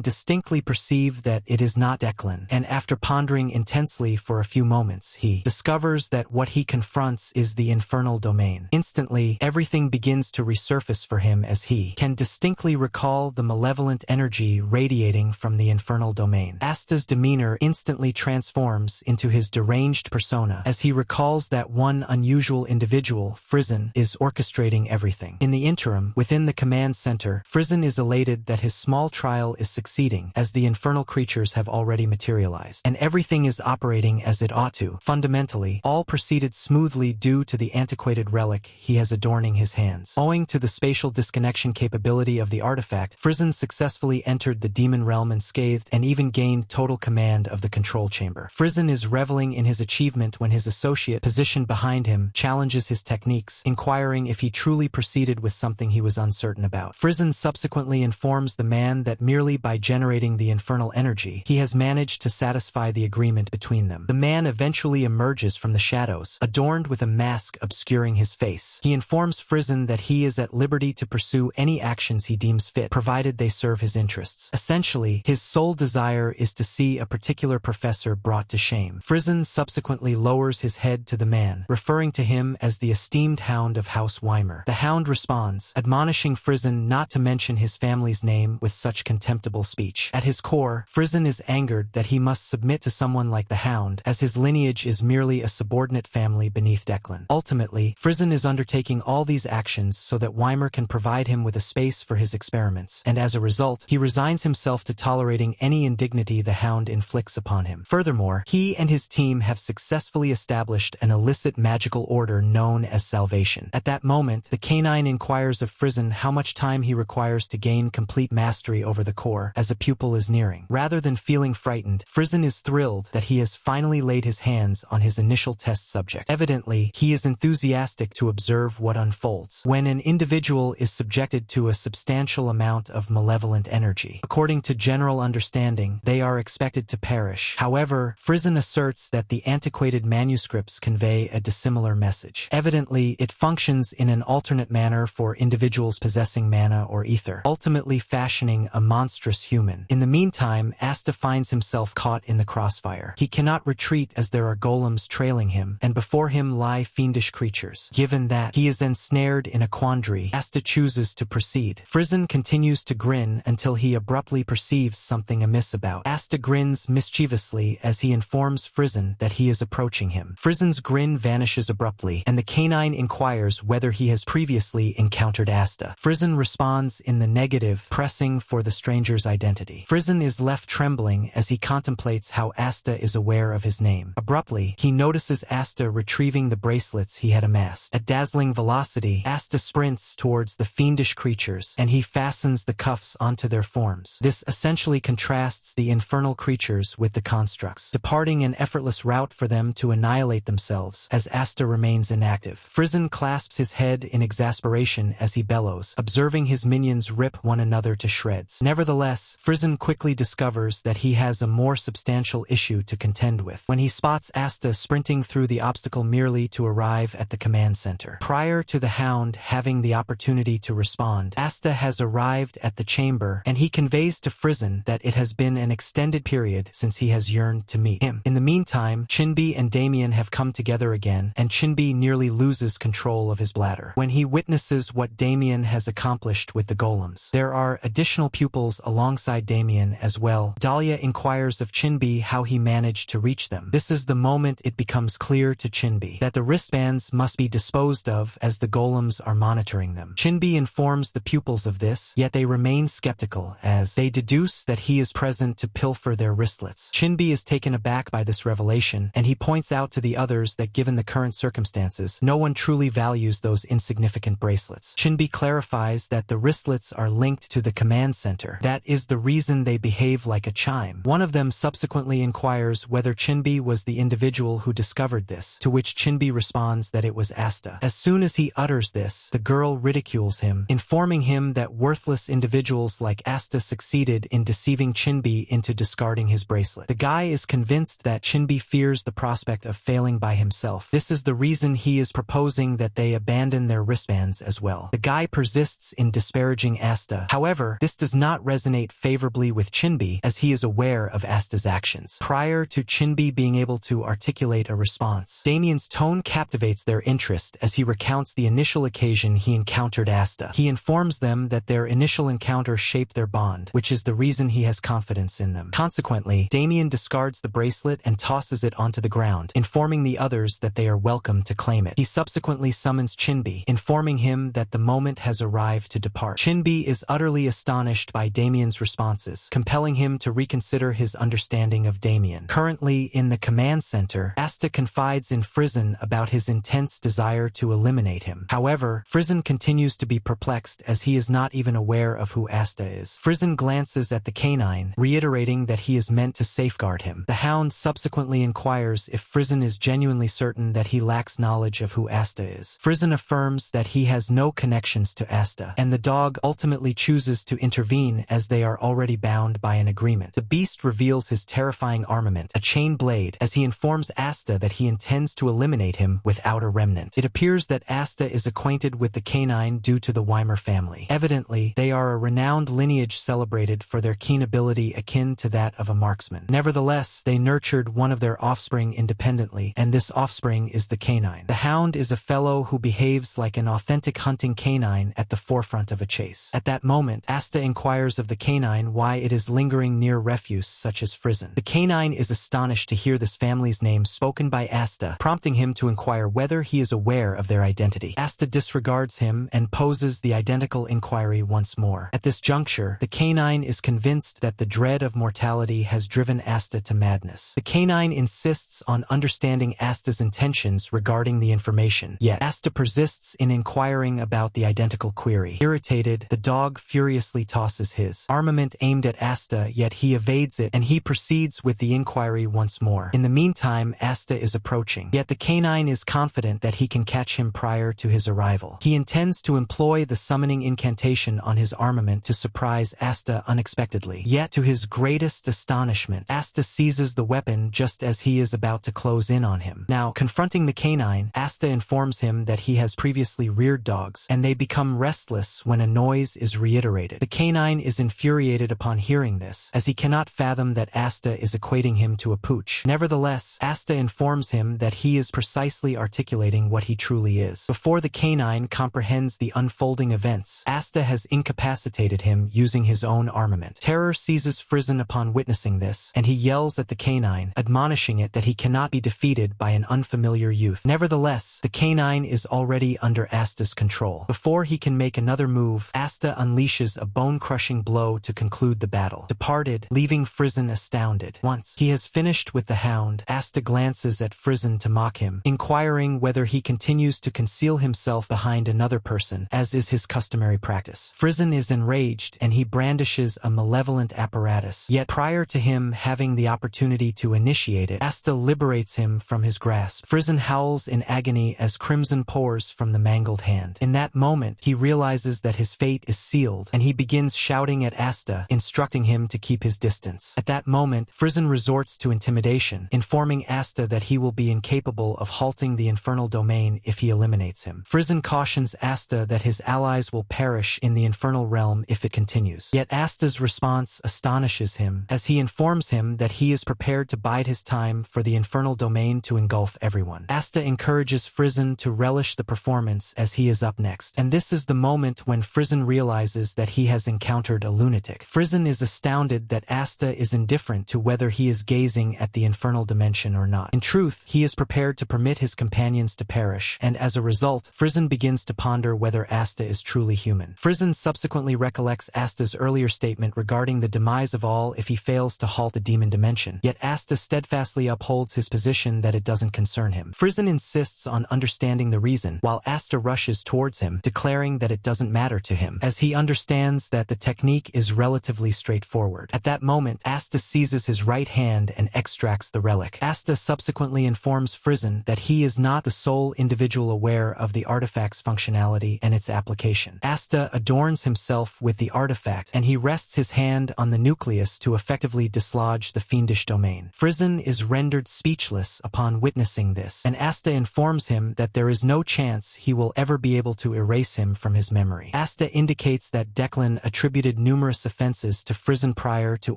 distinctly perceive that it is not Declan, and after pondering intensely for a few moments, he discovers that what he confronts is the infernal domain. Instantly, everything begins to resurface for him as he can distinctly recall the malevolent energy radiating from the infernal domain. Asta's demeanor instantly transforms into his deranged persona as he recalls that one unusual individual, Frizen, is orchestrating everything. In the interim, within the command center, Frizen is elated that his small trial is succeeding as the infernal creatures have already materialized, and everything is operating as it ought to. Fundamentally, all proceeded smoothly due to the antiquated relic he has adorning his hands. Owing to the spatial disconnection capability of the artifact, Frizen successfully entered the demon realm unscathed and even gained total command of the control chamber. Frizen is reveling in his achievement when his associate, positioned behind him, challenges his techniques, inquiring if he truly proceeded with something he was uncertain about. Frizen subsequently informs the man that merely by generating the infernal energy, he has managed to satisfy the agreement between them. The man eventually emerges from the shadows, adorned with a mask obscuring his face. He informs Frizen that he is at liberty to pursue any actions he deems fit, provided they serve his interests. Essentially, his sole desire is to see a particular professor brought to shame. Frizen subsequently lowers his head to the man, referring to him as the esteemed hound of House Weimer. The hound responds, admonishing Frizen not to mention his family's name with such contemptible speech. At his core, Frizen is angered that he must submit to someone like the hound, as his lineage is merely a subordinate family beneath Declan. Ultimately, Frizen is undertaking all these actions so that Weimer can provide him with a space for his experiments, and as a result, he resigns himself to tolerating any indignity the hound inflicts upon him. Furthermore, he and his team have successfully established an illicit magical order known as Salvation. At that moment, the canine inquires of Frizen how much time he requires to gain complete mastery over the core, as a pupil is nearing. Rather than feeling frightened, Frizen is thrilled that he has finally laid his hands on his initial test subject. Evidently, he is enthusiastic to observe what unfolds when an individual is subjected to a substantial amount of malevolent energy. According to general understanding, they are expected to perish. However, Frizen asserts that the antiquated manuscripts convey a dissimilar message. Evidently, it functions in an alternate manner for individuals possessing mana or ether, ultimately fashioning a monstrous human. In the meantime, Asta finds himself caught in the crossfire. He cannot retreat as there are golems trailing him, and before him lie fiendish creatures. Given that he is ensnared in a quandary, Asta chooses to proceed. Frizen continues to grin until he abruptly perceives something amiss about. Asta grins mischievously as he informs Frizen that he is approaching him. Frizen's grin vanishes abruptly, and the canine inquires whether he has previously encountered Asta. Frizen responds in the negative, pressing for the stranger's identity. Frizen is left trembling as he contemplates how Asta is aware of his name. Abruptly, he notices Asta retrieving the bracelets he had amassed. At dazzling velocity, Asta sprints towards the fiendish creatures, and he fastens the cuffs onto their forms. This essentially contrasts the infernal creatures with the constructs, departing an effortless route for them to annihilate themselves as Asta remains inactive. Frizen clasps his head in exasperation as he bellows, observing his minions rip one another to shreds. Nevertheless, Frizen quickly discovers that he has a more substantial issue to contend with when he spots Asta sprinting through the obstacle merely to arrive at the command center. Prior to the hound having the opportunity to respond, Asta has arrived at the chamber, and he conveys to Frizen that it has been an extended period since he has yearned to meet him. In the meantime, Chinbi and Damien have come together again, and Chinbi nearly loses control of his bladder when he witnesses what Damien has accomplished with the golems. There are additional pupils alongside Damien as well. Dahlia inquires of Chinbi how he managed to reach them. This is the moment it becomes clear to Chinbi that the wristbands must be disposed of as the golems are monitoring them. Chinbi informs the pupils of this, yet they remain skeptical as they deduce that he is present to pilfer their wristlets. Chinbi is taken aback by this revelation, and he points out to the others that given the current circumstances, no one truly values those insignificant bracelets. Chinbi clarifies that the wristlets are linked to the command center. That is the reason they behave like a chime. One of them subsequently inquires whether Chinbi was the individual who discovered this, to which Chinbi responds that it was Asta. As soon as he utters this, the girl ridicules him, informing him that worthless individuals like Asta succeeded in deceiving Chinbi into discarding his bracelet. The guy is convinced that Chinbi fears the prospect of failing by himself. This is the reason he is proposing that they abandon their wristbands as well. The guy persists in disparaging Asta. However, this does not resonate favorably with Chinbi, as he is aware of Asta's actions. Prior to Chinbi being able to articulate a response, Damien's tone captivates their interest as he recounts the initial occasion he encountered Asta. He informs them that their initial encounter shaped their bond, which is the reason he has confidence in them. Consequently, Damien discards the bracelet and tosses it onto the ground, informing the others that they are welcome to claim it. He subsequently summons Chinbi, informing him that the moment has arrived to depart. Chinbi is utterly astonished by Damien's responses, compelling him to reconsider his understanding of Damien. Currently in the command center, Asta confides in Frizen about his intense desire to eliminate him. However, Frizen continues to be perplexed as he is not even aware of who Asta is. Frizen glances at the canine, reiterating that he is meant to safeguard him. The hound subsequently inquires if Frizen is genuinely certain that he lacks knowledge of who Asta is. Frizen affirms that he has no connections to Asta, and the dog ultimately chooses to intervene as they are already bound by an agreement. The beast reveals his terrifying armament, a chain blade, as he informs Asta that he intends to eliminate him without a remnant. It appears that Asta is acquainted with the canine due to the Weimer family. Evidently, they are a renowned lineage celebrated for their keen ability akin to that of a marksman. Nevertheless, they nurtured one of their offspring independently, and this offspring is the canine. The hound is a fellow who behaves like an authentic hunting canine at the forefront of a chase. At that moment, Asta inquires of the canine why it is lingering near refuse such as Frizen. The canine is astonished to hear this family's name spoken by Asta, prompting him to inquire whether he is aware of their identity. Asta disregards him and poses the identical inquiry once more. At this juncture, the canine is convinced that the dread of mortality has driven Asta to madness. The canine insists on understanding Asta's intentions regarding the information, yet Asta persists in inquiring about the identical query. Irritated, the dog furiously tosses his armament aimed at Asta, yet he evades it and he proceeds with the inquiry once more. In the meantime, Asta is approaching, yet the canine is confident that he can catch him prior to his arrival. He intends to employ the summoning incantation on his armament to surprise Asta unexpectedly. Yet, to his greatest astonishment, Asta seizes the weapon just as he is about to close in on him. Now, confronting the canine, Asta informs him that he has previously reared dogs, and they become restless when a noise is reiterated. The canine is infuriated upon hearing this, as he cannot fathom that Asta is equating him to a pooch. Nevertheless, Asta informs him that he is precisely articulating what he truly is. Before the canine comprehends the unfolding events, Asta has incapacitated him using his own armament. Terror seizes Frizen upon witnessing this, and he yells at the canine, admonishing it that he cannot be defeated by an unfamiliar youth. Nevertheless, the canine is already under Asta's control. Before he can make another move, Asta unleashes a bone-crushing blow to conclude the battle, departed, leaving Frizen astounded. Once he has finished with the hound, Asta glances at Frizen to mock him, inquiring whether he continues to conceal himself behind another person, as is his customary practice. Frizen is enraged, and he brandishes a malevolent apparatus, yet prior to him having the opportunity to initiate it, Asta liberates him from his grasp. Frizen howls in agony as crimson pours from the mangled hand. In that moment, he realizes that his fate is sealed, and he begins shouting at Asta, instructing him to keep his distance. At that moment, Frizen resorts to intimidation, informing Asta that he will be incapable of halting the infernal domain if he eliminates him. Frizen cautions Asta that his allies will perish in the infernal realm if it continues. Yet Asta's response astonishes him, as he informs him that he is prepared to bide his time for the infernal domain to engulf everyone. Asta encourages Frizen to relish the performance as he is up next, and this is the moment when Frizen realizes that he has encountered a lunatic. Frizen is astounded that Asta is indifferent to whether he is gazing at the infernal dimension or not. In truth, he is prepared to permit his companions to perish, and as a result, Frizen begins to ponder whether Asta is truly human. Frizen subsequently recollects Asta's earlier statement regarding the demise of all if he fails to halt the demon dimension, yet Asta steadfastly upholds his position that it doesn't concern him. Frizen insists on understanding the reason, while Asta rushes towards him, declaring that it doesn't matter to him, as he understands that the technique is relatively straightforward. At that moment, Asta seizes his right hand and extracts the relic. Asta subsequently subsequently informs Frizen that he is not the sole individual aware of the artifact's functionality and its application. Asta adorns himself with the artifact, and he rests his hand on the nucleus to effectively dislodge the fiendish domain. Frizen is rendered speechless upon witnessing this, and Asta informs him that there is no chance he will ever be able to erase him from his memory. Asta indicates that Declan attributed numerous offenses to Frizen prior to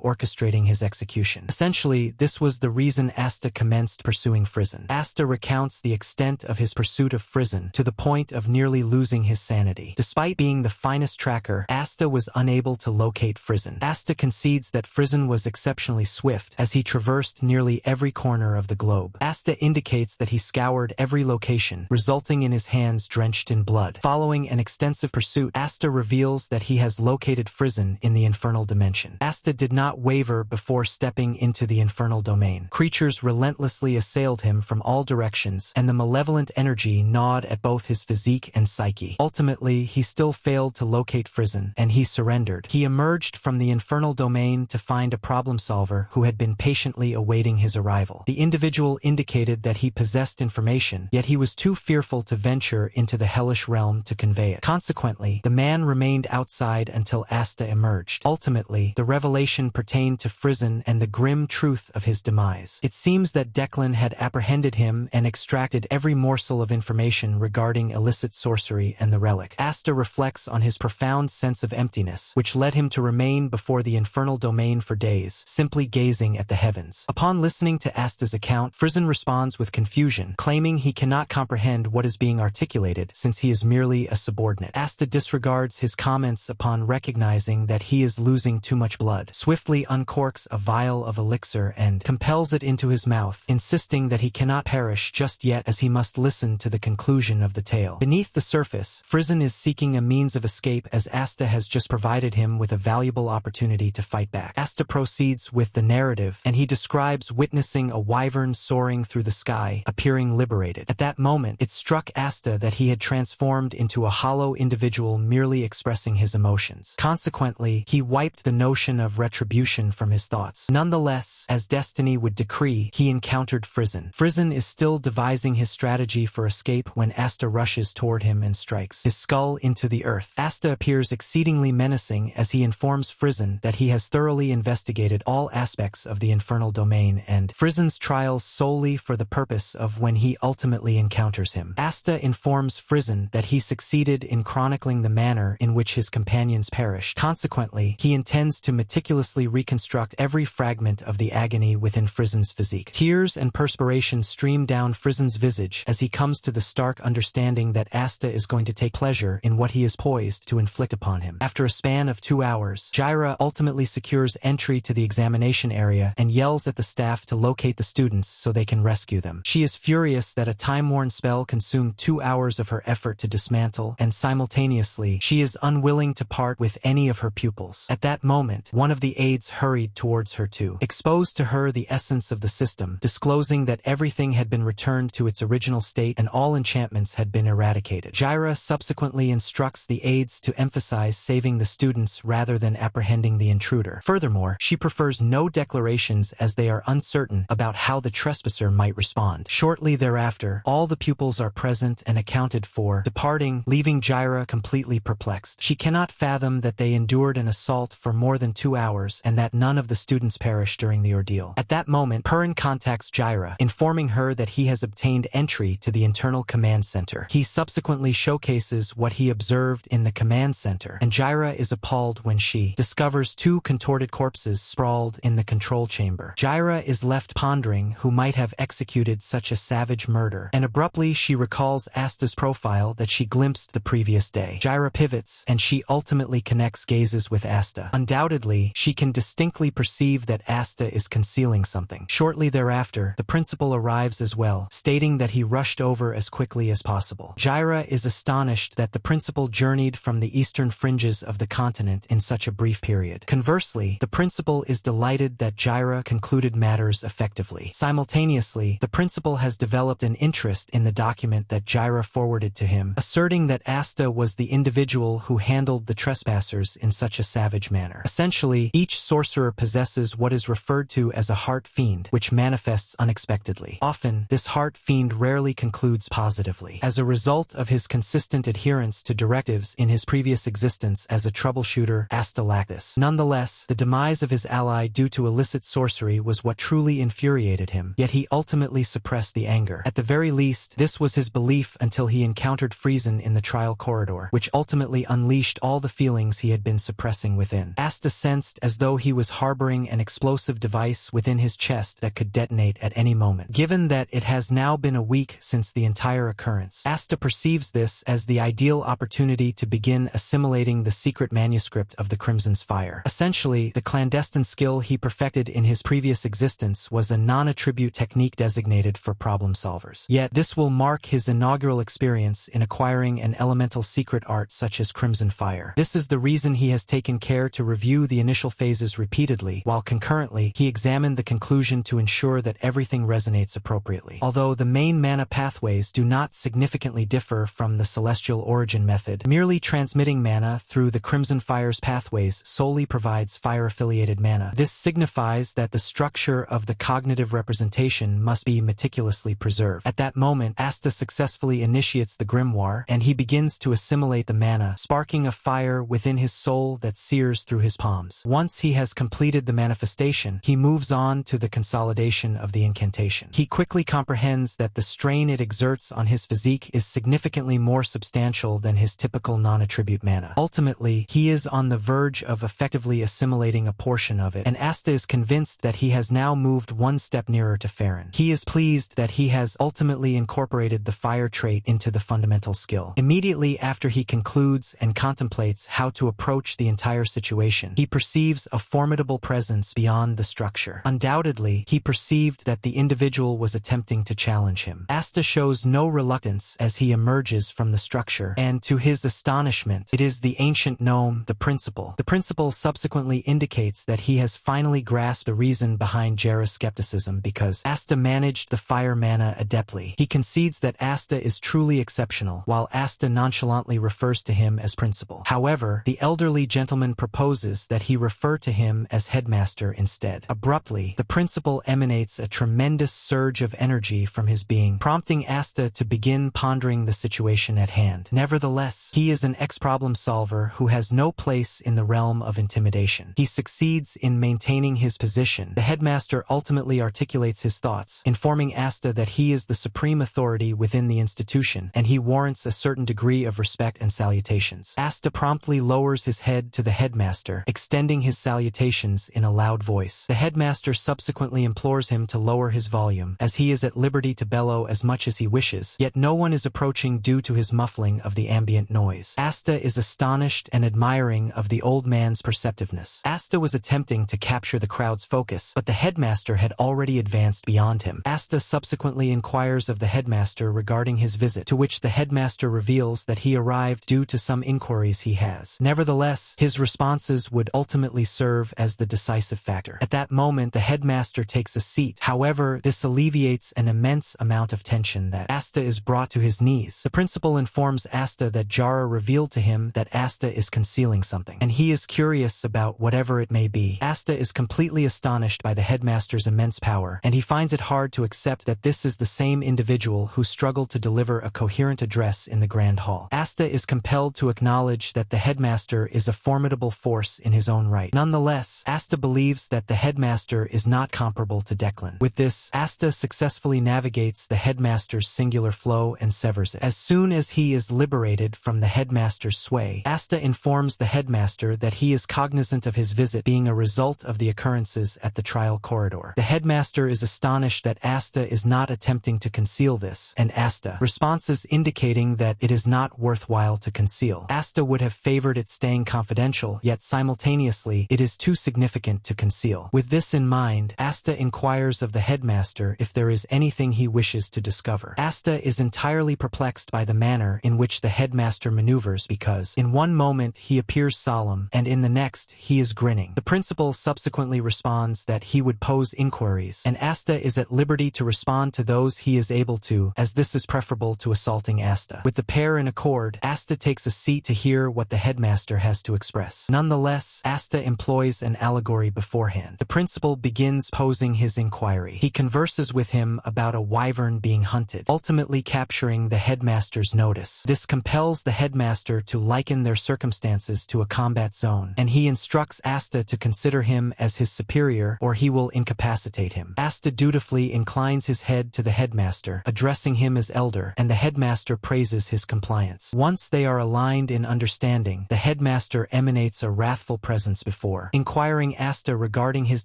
orchestrating his execution. Essentially, this was the reason Asta commenced pursuing Frizen. Asta recounts the extent of his pursuit of Frizen to the point of nearly losing his sanity. Despite being the finest tracker, Asta was unable to locate Frizen. Asta concedes that Frizen was exceptionally swift as he traversed nearly every corner of the globe. Asta indicates that he scoured every location, resulting in his hands drenched in blood. Following an extensive pursuit, Asta reveals that he has located Frizen in the infernal dimension. Asta did not waver before stepping into the infernal domain. Creatures relentlessly assailed him from all directions, and the malevolent energy gnawed at both his physique and psyche. Ultimately, he still failed to locate Frizen, and he surrendered. He emerged from the infernal domain to find a problem solver who had been patiently awaiting his arrival. The individual indicated that he possessed information, yet he was too fearful to venture into the hellish realm to convey it. Consequently, the man remained outside until Asta emerged. Ultimately, the revelation pertained to Frizen and the grim truth of his demise. It seems that Declan had apprehended him and extracted every morsel of information regarding illicit sorcery and the relic. Asta reflects on his profound sense of emptiness, which led him to remain before the infernal domain for days, simply gazing at the heavens. Upon listening to Asta's account, Frizen responds with confusion, claiming he cannot comprehend what is being articulated since he is merely a subordinate. Asta disregards his comments upon recognizing that he is losing too much blood, swiftly uncorks a vial of elixir and compels it into his mouth, insisting that he cannot perish just yet as he must listen to the conclusion of the tale. Beneath the surface, Frizen is seeking a means of escape as Asta has just provided him with a valuable opportunity to fight back. Asta proceeds with the narrative, and he describes witnessing a wyvern soaring through the sky, appearing liberated. At that moment, it struck Asta that he had transformed into a hollow individual merely expressing his emotions. Consequently, he wiped the notion of retribution from his thoughts. Nonetheless, as destiny would decree, he encountered Frizen. Frizen is still devising his strategy for escape when Asta rushes toward him and strikes his skull into the earth. Asta appears exceedingly menacing as he informs Frizen that he has thoroughly investigated all aspects of the infernal domain and Frizen's trials solely for the purpose of when he ultimately encounters him. Asta informs Frizen that he succeeded in chronicling the manner in which his companions perished. Consequently, he intends to meticulously reconstruct every fragment of the agony within Frizen's physique. Tears and perspiration stream down Frizen's visage as he comes to the stark understanding that Asta is going to take pleasure in what he is poised to inflict upon him. After a span of 2 hours, Jaira ultimately secures entry to the examination area and yells at the staff to locate the students so they can rescue them. She is furious that a time-worn spell consumed 2 hours of her effort to dismantle, and simultaneously, she is unwilling to part with any of her pupils. At that moment, one of the aides hurried towards her to expose to her the essence of the system, disclosing that everything had been returned to its original state and all enchantments had been eradicated. Jaira subsequently instructs the aides to emphasize saving the students rather than apprehending the intruder. Furthermore, she prefers no declarations as they are uncertain about how the trespasser might respond. Shortly thereafter, all the pupils are present and accounted for, departing, leaving Jaira completely perplexed. She cannot fathom that they endured an assault for more than 2 hours and that none of the students perished during the ordeal. At that moment, Perrin contacts Jaira, informing her that he has obtained entry to the internal command center. He subsequently showcases what he observed in the command center, and Jaira is appalled when she discovers 2 contorted corpses sprawled in the control chamber. Jaira is left pondering who might have executed such a savage murder, and abruptly she recalls Asta's profile that she glimpsed the previous day. Jaira pivots, and she ultimately connects gazes with Asta. Undoubtedly, she can distinctly perceive that Asta is concealing something. Shortly thereafter, the principal arrives as well, stating that he rushed over as quickly as possible. Jaira is astonished that the principal journeyed from the eastern fringes of the continent in such a brief period. Conversely, the principal is delighted that Jaira concluded matters effectively. Simultaneously, the principal has developed an interest in the document that Jaira forwarded to him, asserting that Asta was the individual who handled the trespassers in such a savage manner. Essentially, each sorcerer possesses what is referred to as a heart fiend, which manifests unexpectedly. Often, this heart fiend rarely concludes positively. As a result of his consistent adherence to directives in his previous existence as a troubleshooter, Asta lacked this. Nonetheless, the demise of his ally due to illicit sorcery was what truly infuriated him, yet he ultimately suppressed the anger. At the very least, this was his belief until he encountered Friesen in the trial corridor, which ultimately unleashed all the feelings he had been suppressing within. Asta sensed as though he was harboring an explosive device within his chest that could detonate at any moment. Given that it has now been a week since the entire occurrence, Asta perceives this as the ideal opportunity to begin assimilating the secret manuscript of the Crimson's Fire. Essentially, the clandestine skill he perfected in his previous existence was a non-attribute technique designated for problem solvers. Yet, this will mark his inaugural experience in acquiring an elemental secret art such as Crimson Fire. This is the reason he has taken care to review the initial phases repeatedly, while concurrently, he examined the conclusion to ensure that everything resonates appropriately. Although the main mana pathways do not significantly differ from the Celestial Origin method, merely transmitting mana through the Crimson Fire's pathways solely provides fire-affiliated mana. This signifies that the structure of the cognitive representation must be meticulously preserved. At that moment, Asta successfully initiates the grimoire, and he begins to assimilate the mana, sparking a fire within his soul that sears through his palms. Once he has completed the manifestation, he moves on to the consolidation of the incantation. He quickly comprehends that the strain it exerts on his physique is significantly more substantial than his typical non-attribute mana. Ultimately, he is on the verge of effectively assimilating a portion of it, and Asta is convinced that he has now moved one step nearer to Farron. He is pleased that he has ultimately incorporated the fire trait into the fundamental skill. Immediately after he concludes and contemplates how to approach the entire situation, he perceives a formidable presence beyond the structure. Undoubtedly, he perceived that the individual was attempting to challenge him. Asta shows no reluctance as he emerges from the structure, and to his astonishment, it is the ancient gnome, the principal. The principal subsequently indicates that he has finally grasped the reason behind Jera's skepticism because Asta managed the fire mana adeptly. He concedes that Asta is truly exceptional, while Asta nonchalantly refers to him as principal. However, the elderly gentleman proposes that he refer to him as headmaster instead. Abruptly, the principal emanates a tremendous surge of energy from his being, prompting Asta to begin pondering the situation at hand. Nevertheless, he is an ex-problem solver who has no place in the realm of intimidation. He succeeds in maintaining his position. The headmaster ultimately articulates his thoughts, informing Asta that he is the supreme authority within the institution, and he warrants a certain degree of respect and salutations. Asta promptly lowers his head to the headmaster, extending his salutations in a loud voice. The headmaster subsequently implores him to lower his volume, as he is at liberty to bellow as much as he wishes, yet no one is approaching due to his muffling of the ambient noise. Asta is astonished and admiring of the old man's perceptiveness. Asta was attempting to capture the crowd's focus, but the headmaster had already advanced beyond him. Asta subsequently inquires of the headmaster regarding his visit, to which the headmaster reveals that he arrived due to some inquiries he has. Nevertheless, his responses would ultimately serve as the decisive factor. At that moment, the headmaster takes a seat. However, this alleviates an immense amount of tension that Asta is brought to his knees. The principal informs Asta that Jara revealed to him that Asta is concealing something, and he is curious about whatever it may be. Asta is completely astonished by the headmaster's immense power, and he finds it hard to accept that this is the same individual who struggled to deliver a coherent address in the Grand Hall. Asta is compelled to acknowledge that the headmaster is a formidable force in his own right. Nonetheless, Asta believes that the headmaster is not comparable to Declan. With this, Asta successfully navigates the headmaster's singular flow and severs it. As soon as he is liberated from the headmaster's sway, Asta informs the headmaster that he is cognizant of his visit being a result of the occurrences at the trial corridor. The headmaster is astonished that Asta is not attempting to conceal this, and Asta responses indicating that it is not worthwhile to conceal. Asta would have favored it staying confidential, yet simultaneously it is too significant to conceal. With this in mind, Asta inquires of the headmaster if there is anything he wishes to discover. Asta is entirely perplexed by the manner in which the headmaster maneuvers because, in one moment he appears solemn, and in the next he is grinning. The principal subsequently responds that he would pose inquiries, and Asta is at liberty to respond to those he is able to, as this is preferable to assaulting Asta. With the pair in accord, Asta takes a seat to hear what the headmaster has to express. Nonetheless, Asta employs an allegory beforehand. The principal begins posing his inquiry. diary. He converses with him about a wyvern being hunted, ultimately capturing the headmaster's notice. This compels the headmaster to liken their circumstances to a combat zone, and he instructs Asta to consider him as his superior or he will incapacitate him. Asta dutifully inclines his head to the headmaster, addressing him as elder, and the headmaster praises his compliance. Once they are aligned in understanding, the headmaster emanates a wrathful presence before, inquiring Asta regarding his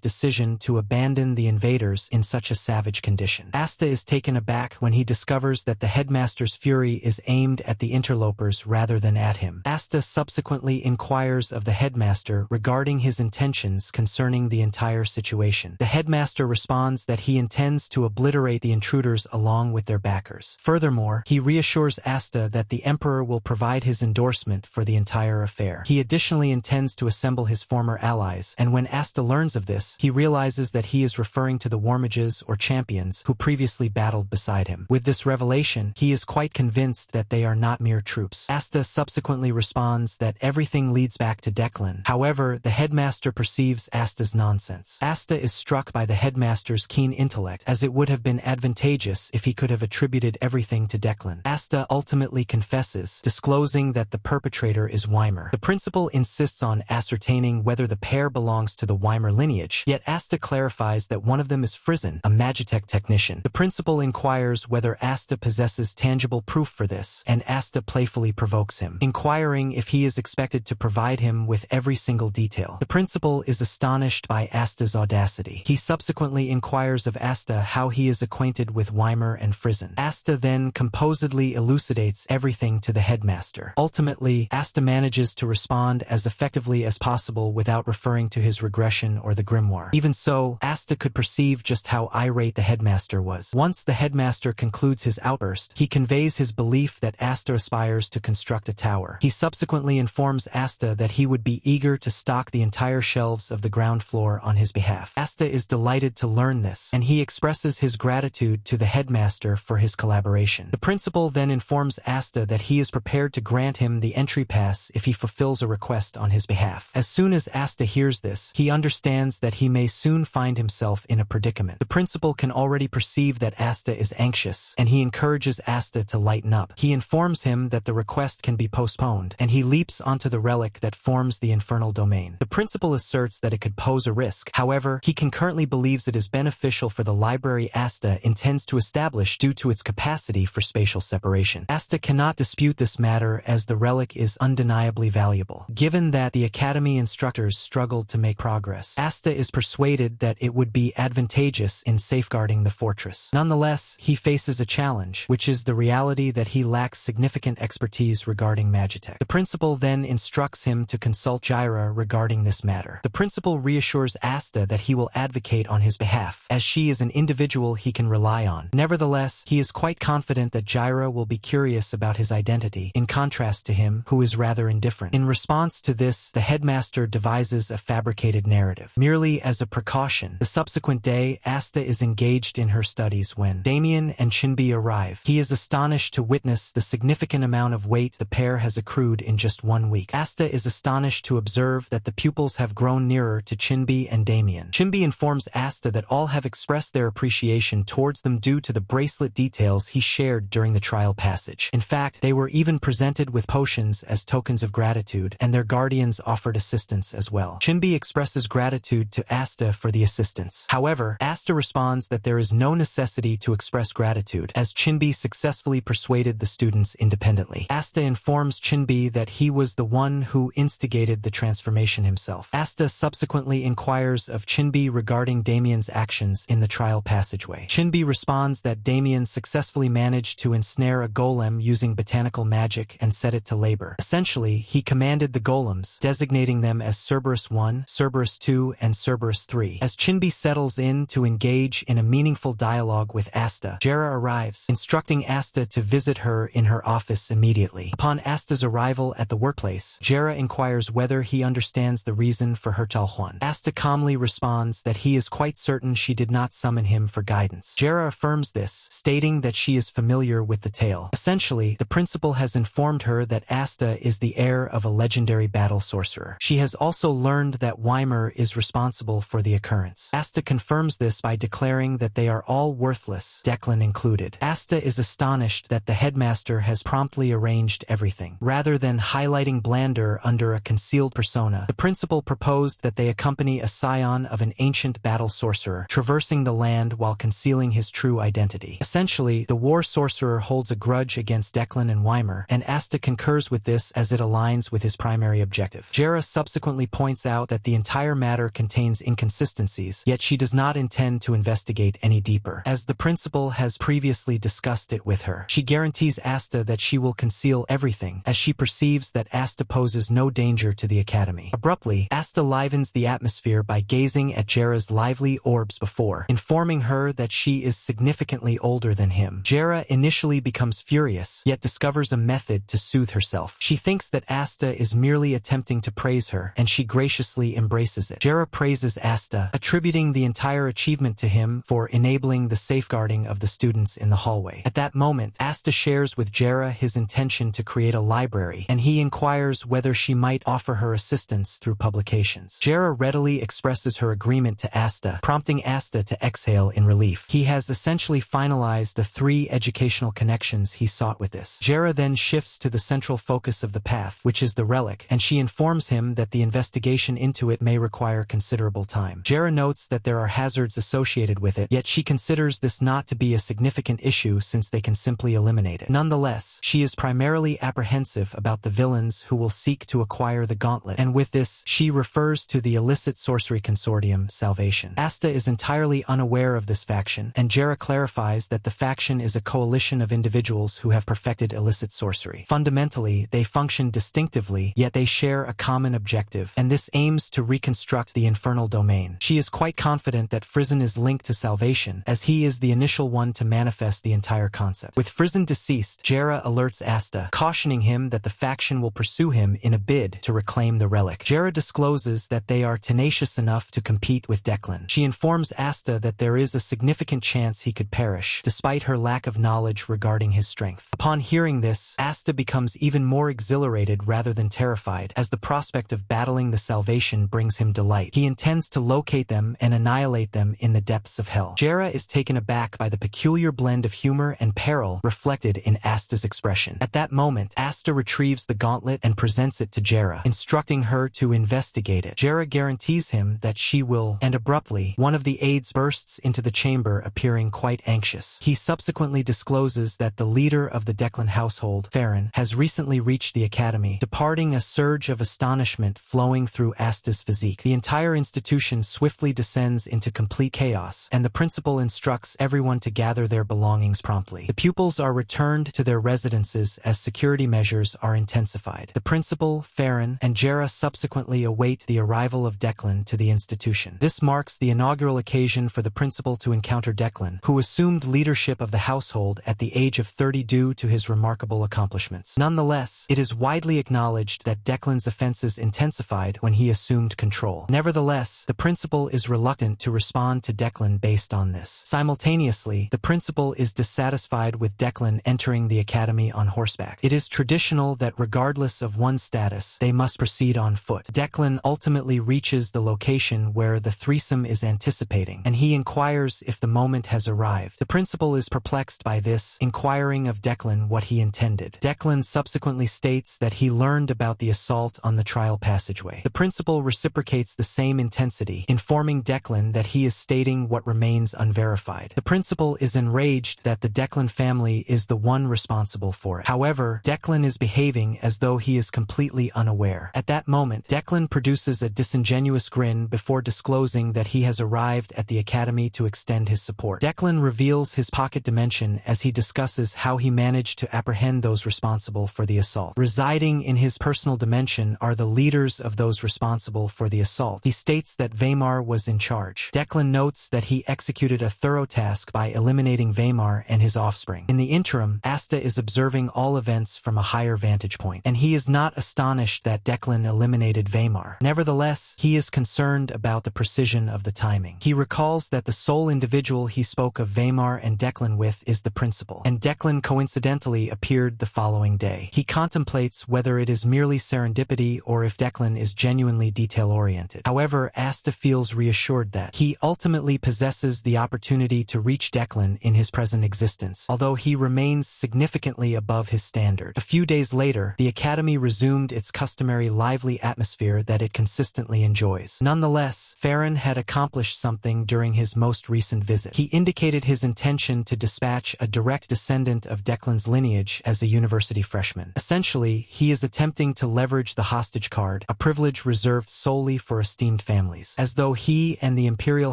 decision to abandon the invaders in such a savage condition. Asta is taken aback when he discovers that the headmaster's fury is aimed at the interlopers rather than at him. Asta subsequently inquires of the headmaster regarding his intentions concerning the entire situation. The headmaster responds that he intends to obliterate the intruders along with their backers. Furthermore, he reassures Asta that the emperor will provide his endorsement for the entire affair. He additionally intends to assemble his former allies, and when Asta learns of this, he realizes that he is referring to the Warmages or champions who previously battled beside him. With this revelation, he is quite convinced that they are not mere troops. Asta subsequently responds that everything leads back to Declan. However, the headmaster perceives Asta's nonsense. Asta is struck by the headmaster's keen intellect, as it would have been advantageous if he could have attributed everything to Declan. Asta ultimately confesses, disclosing that the perpetrator is Weimer. The principal insists on ascertaining whether the pair belongs to the Weimer lineage, yet Asta clarifies that one of them is Frizen, a Magitech technician. The principal inquires whether Asta possesses tangible proof for this, and Asta playfully provokes him, inquiring if he is expected to provide him with every single detail. The principal is astonished by Asta's audacity. He subsequently inquires of Asta how he is acquainted with Weimer and Frizen. Asta then composedly elucidates everything to the headmaster. Ultimately, Asta manages to respond as effectively as possible without referring to his regression or the grimoire. Even so, Asta could perceive just how irate the headmaster was. Once the headmaster concludes his outburst, he conveys his belief that Asta aspires to construct a tower. He subsequently informs Asta that he would be eager to stock the entire shelves of the ground floor on his behalf. Asta is delighted to learn this, and he expresses his gratitude to the headmaster for his collaboration. The principal then informs Asta that he is prepared to grant him the entry pass if he fulfills a request on his behalf. As soon as Asta hears this, he understands that he may soon find himself in a predicament. The principal can already perceive that Asta is anxious, and he encourages Asta to lighten up. He informs him that the request can be postponed, and he leaps onto the relic that forms the infernal domain. The principal asserts that it could pose a risk. However, he concurrently believes it is beneficial for the library Asta intends to establish due to its capacity for spatial separation. Asta cannot dispute this matter as the relic is undeniably valuable. Given that the academy instructors struggled to make progress, Asta is persuaded that it would be advantageous in safeguarding the fortress. Nonetheless, he faces a challenge, which is the reality that he lacks significant expertise regarding Magitech. The principal then instructs him to consult Jireh regarding this matter. The principal reassures Asta that he will advocate on his behalf, as she is an individual he can rely on. Nevertheless, he is quite confident that Jireh will be curious about his identity, in contrast to him, who is rather indifferent. In response to this, the headmaster devises a fabricated narrative. Merely as a precaution, the subsequent day, Asta is engaged in her studies when Damien and Chinbi arrive. He is astonished to witness the significant amount of weight the pair has accrued in just 1 week. Asta is astonished to observe that the pupils have grown nearer to Chinbi and Damien. Chinbi informs Asta that all have expressed their appreciation towards them due to the bracelet details he shared during the trial passage. In fact, they were even presented with potions as tokens of gratitude, and their guardians offered assistance as well. Chinbi expresses gratitude to Asta for the assistance. However, Asta responds that there is no necessity to express gratitude, as Chinbi successfully persuaded the students independently. Asta informs Chinbi that he was the one who instigated the transformation himself. Asta subsequently inquires of Chinbi regarding Damien's actions in the trial passageway. Chinbi responds that Damien successfully managed to ensnare a golem using botanical magic and set it to labor. Essentially, he commanded the golems, designating them as Cerberus 1, Cerberus 2, and Cerberus 3. As Chinbi settles in to engage in a meaningful dialogue with Asta, Jireh arrives, instructing Asta to visit her in her office immediately. Upon Asta's arrival at the workplace, Jireh inquires whether he understands the reason for her Talhuan. Asta calmly responds that he is quite certain she did not summon him for guidance. Jireh affirms this, stating that she is familiar with the tale. Essentially, the principal has informed her that Asta is the heir of a legendary battle sorcerer. She has also learned that Weimer is responsible for the occurrence. Asta confirms this this by declaring that they are all worthless, Declan included. Asta is astonished that the headmaster has promptly arranged everything. Rather than highlighting Blander under a concealed persona, the principal proposed that they accompany a scion of an ancient battle sorcerer, traversing the land while concealing his true identity. Essentially, the war sorcerer holds a grudge against Declan and Weimer, and Asta concurs with this as it aligns with his primary objective. Jera subsequently points out that the entire matter contains inconsistencies, yet she does not intend to investigate any deeper, as the principal has previously discussed it with her. She guarantees Asta that she will conceal everything, as she perceives that Asta poses no danger to the academy. Abruptly, Asta livens the atmosphere by gazing at Jera's lively orbs before, informing her that she is significantly older than him. Jera initially becomes furious, yet discovers a method to soothe herself. She thinks that Asta is merely attempting to praise her, and she graciously embraces it. Jera praises Asta, attributing the entire achievement to him for enabling the safeguarding of the students in the hallway. At that moment, Asta shares with Jera his intention to create a library, and he inquires whether she might offer her assistance through publications. Jera readily expresses her agreement to Asta, prompting Asta to exhale in relief. He has essentially finalized the 3 educational connections he sought with this. Jera then shifts to the central focus of the path, which is the relic, and she informs him that the investigation into it may require considerable time. Jera notes that there are hazards associated with it, yet she considers this not to be a significant issue since they can simply eliminate it. Nonetheless, she is primarily apprehensive about the villains who will seek to acquire the gauntlet, and with this, she refers to the illicit sorcery consortium, Salvation. Asta is entirely unaware of this faction, and Jera clarifies that the faction is a coalition of individuals who have perfected illicit sorcery. Fundamentally, they function distinctively, yet they share a common objective, and this aims to reconstruct the infernal domain. She is quite confident that Frizen is linked to Salvation, as he is the initial one to manifest the entire concept. With Frizen deceased, Jera alerts Asta, cautioning him that the faction will pursue him in a bid to reclaim the relic. Jera discloses that they are tenacious enough to compete with Declan. She informs Asta that there is a significant chance he could perish, despite her lack of knowledge regarding his strength. Upon hearing this, Asta becomes even more exhilarated rather than terrified, as the prospect of battling the Salvation brings him delight. He intends to locate them and annihilate them in the depths of hell. Jera is taken aback by the peculiar blend of humor and peril reflected in Asta's expression. At that moment, Asta retrieves the gauntlet and presents it to Jera, instructing her to investigate it. Jera guarantees him that she will, and abruptly, one of the aides bursts into the chamber appearing quite anxious. He subsequently discloses that the leader of the Declan household, Farron, has recently reached the academy, departing a surge of astonishment flowing through Asta's physique. The entire institution swiftly descends into complete chaos, and the principal instructs everyone to gather their belongings promptly. The pupils are returned to their residences as security measures are intensified. The principal, Farron, and Jera subsequently await the arrival of Declan to the institution. This marks the inaugural occasion for the principal to encounter Declan, who assumed leadership of the household at the age of 30 due to his remarkable accomplishments. Nonetheless, it is widely acknowledged that Declan's offenses intensified when he assumed control. Nevertheless, the principal is reluctant to respond to Declan based on this. Simultaneously, the principal is dissatisfied with Declan entering the academy on horseback. It is traditional that regardless of one's status, they must proceed on foot. Declan ultimately reaches the location where the threesome is anticipating, and he inquires if the moment has arrived. The principal is perplexed by this, inquiring of Declan what he intended. Declan subsequently states that he learned about the assault on the trial passageway. The principal reciprocates the same intensity, informing Declan that he is stating what remains unverified. The principal is enraged that the Declan family is the one responsible for it. However, Declan is behaving as though he is completely unaware. At that moment, Declan produces a disingenuous grin before disclosing that he has arrived at the academy to extend his support. Declan reveals his pocket dimension as he discusses how he managed to apprehend those responsible for the assault. Residing in his personal dimension are the leaders of those responsible for the assault. He states that Weimar was in charge. Declan notes that he executed a thorough task by eliminating Weimar and his offspring. In the interim, Asta is observing all events from a higher vantage point, and he is not astonished that Declan eliminated Weimar. Nevertheless, he is concerned about the precision of the timing. He recalls that the sole individual he spoke of Weimar and Declan with is the principal, and Declan coincidentally appeared the following day. He contemplates whether it is merely serendipity or if Declan is genuinely detail-oriented. However, Asta feels reassured that he ultimately ultimately possesses the opportunity to reach Declan in his present existence, although he remains significantly above his standard. A few days later, the Academy resumed its customary lively atmosphere that it consistently enjoys. Nonetheless, Farron had accomplished something during his most recent visit. He indicated his intention to dispatch a direct descendant of Declan's lineage as a university freshman. Essentially, he is attempting to leverage the hostage card, a privilege reserved solely for esteemed families. As though he and the Imperial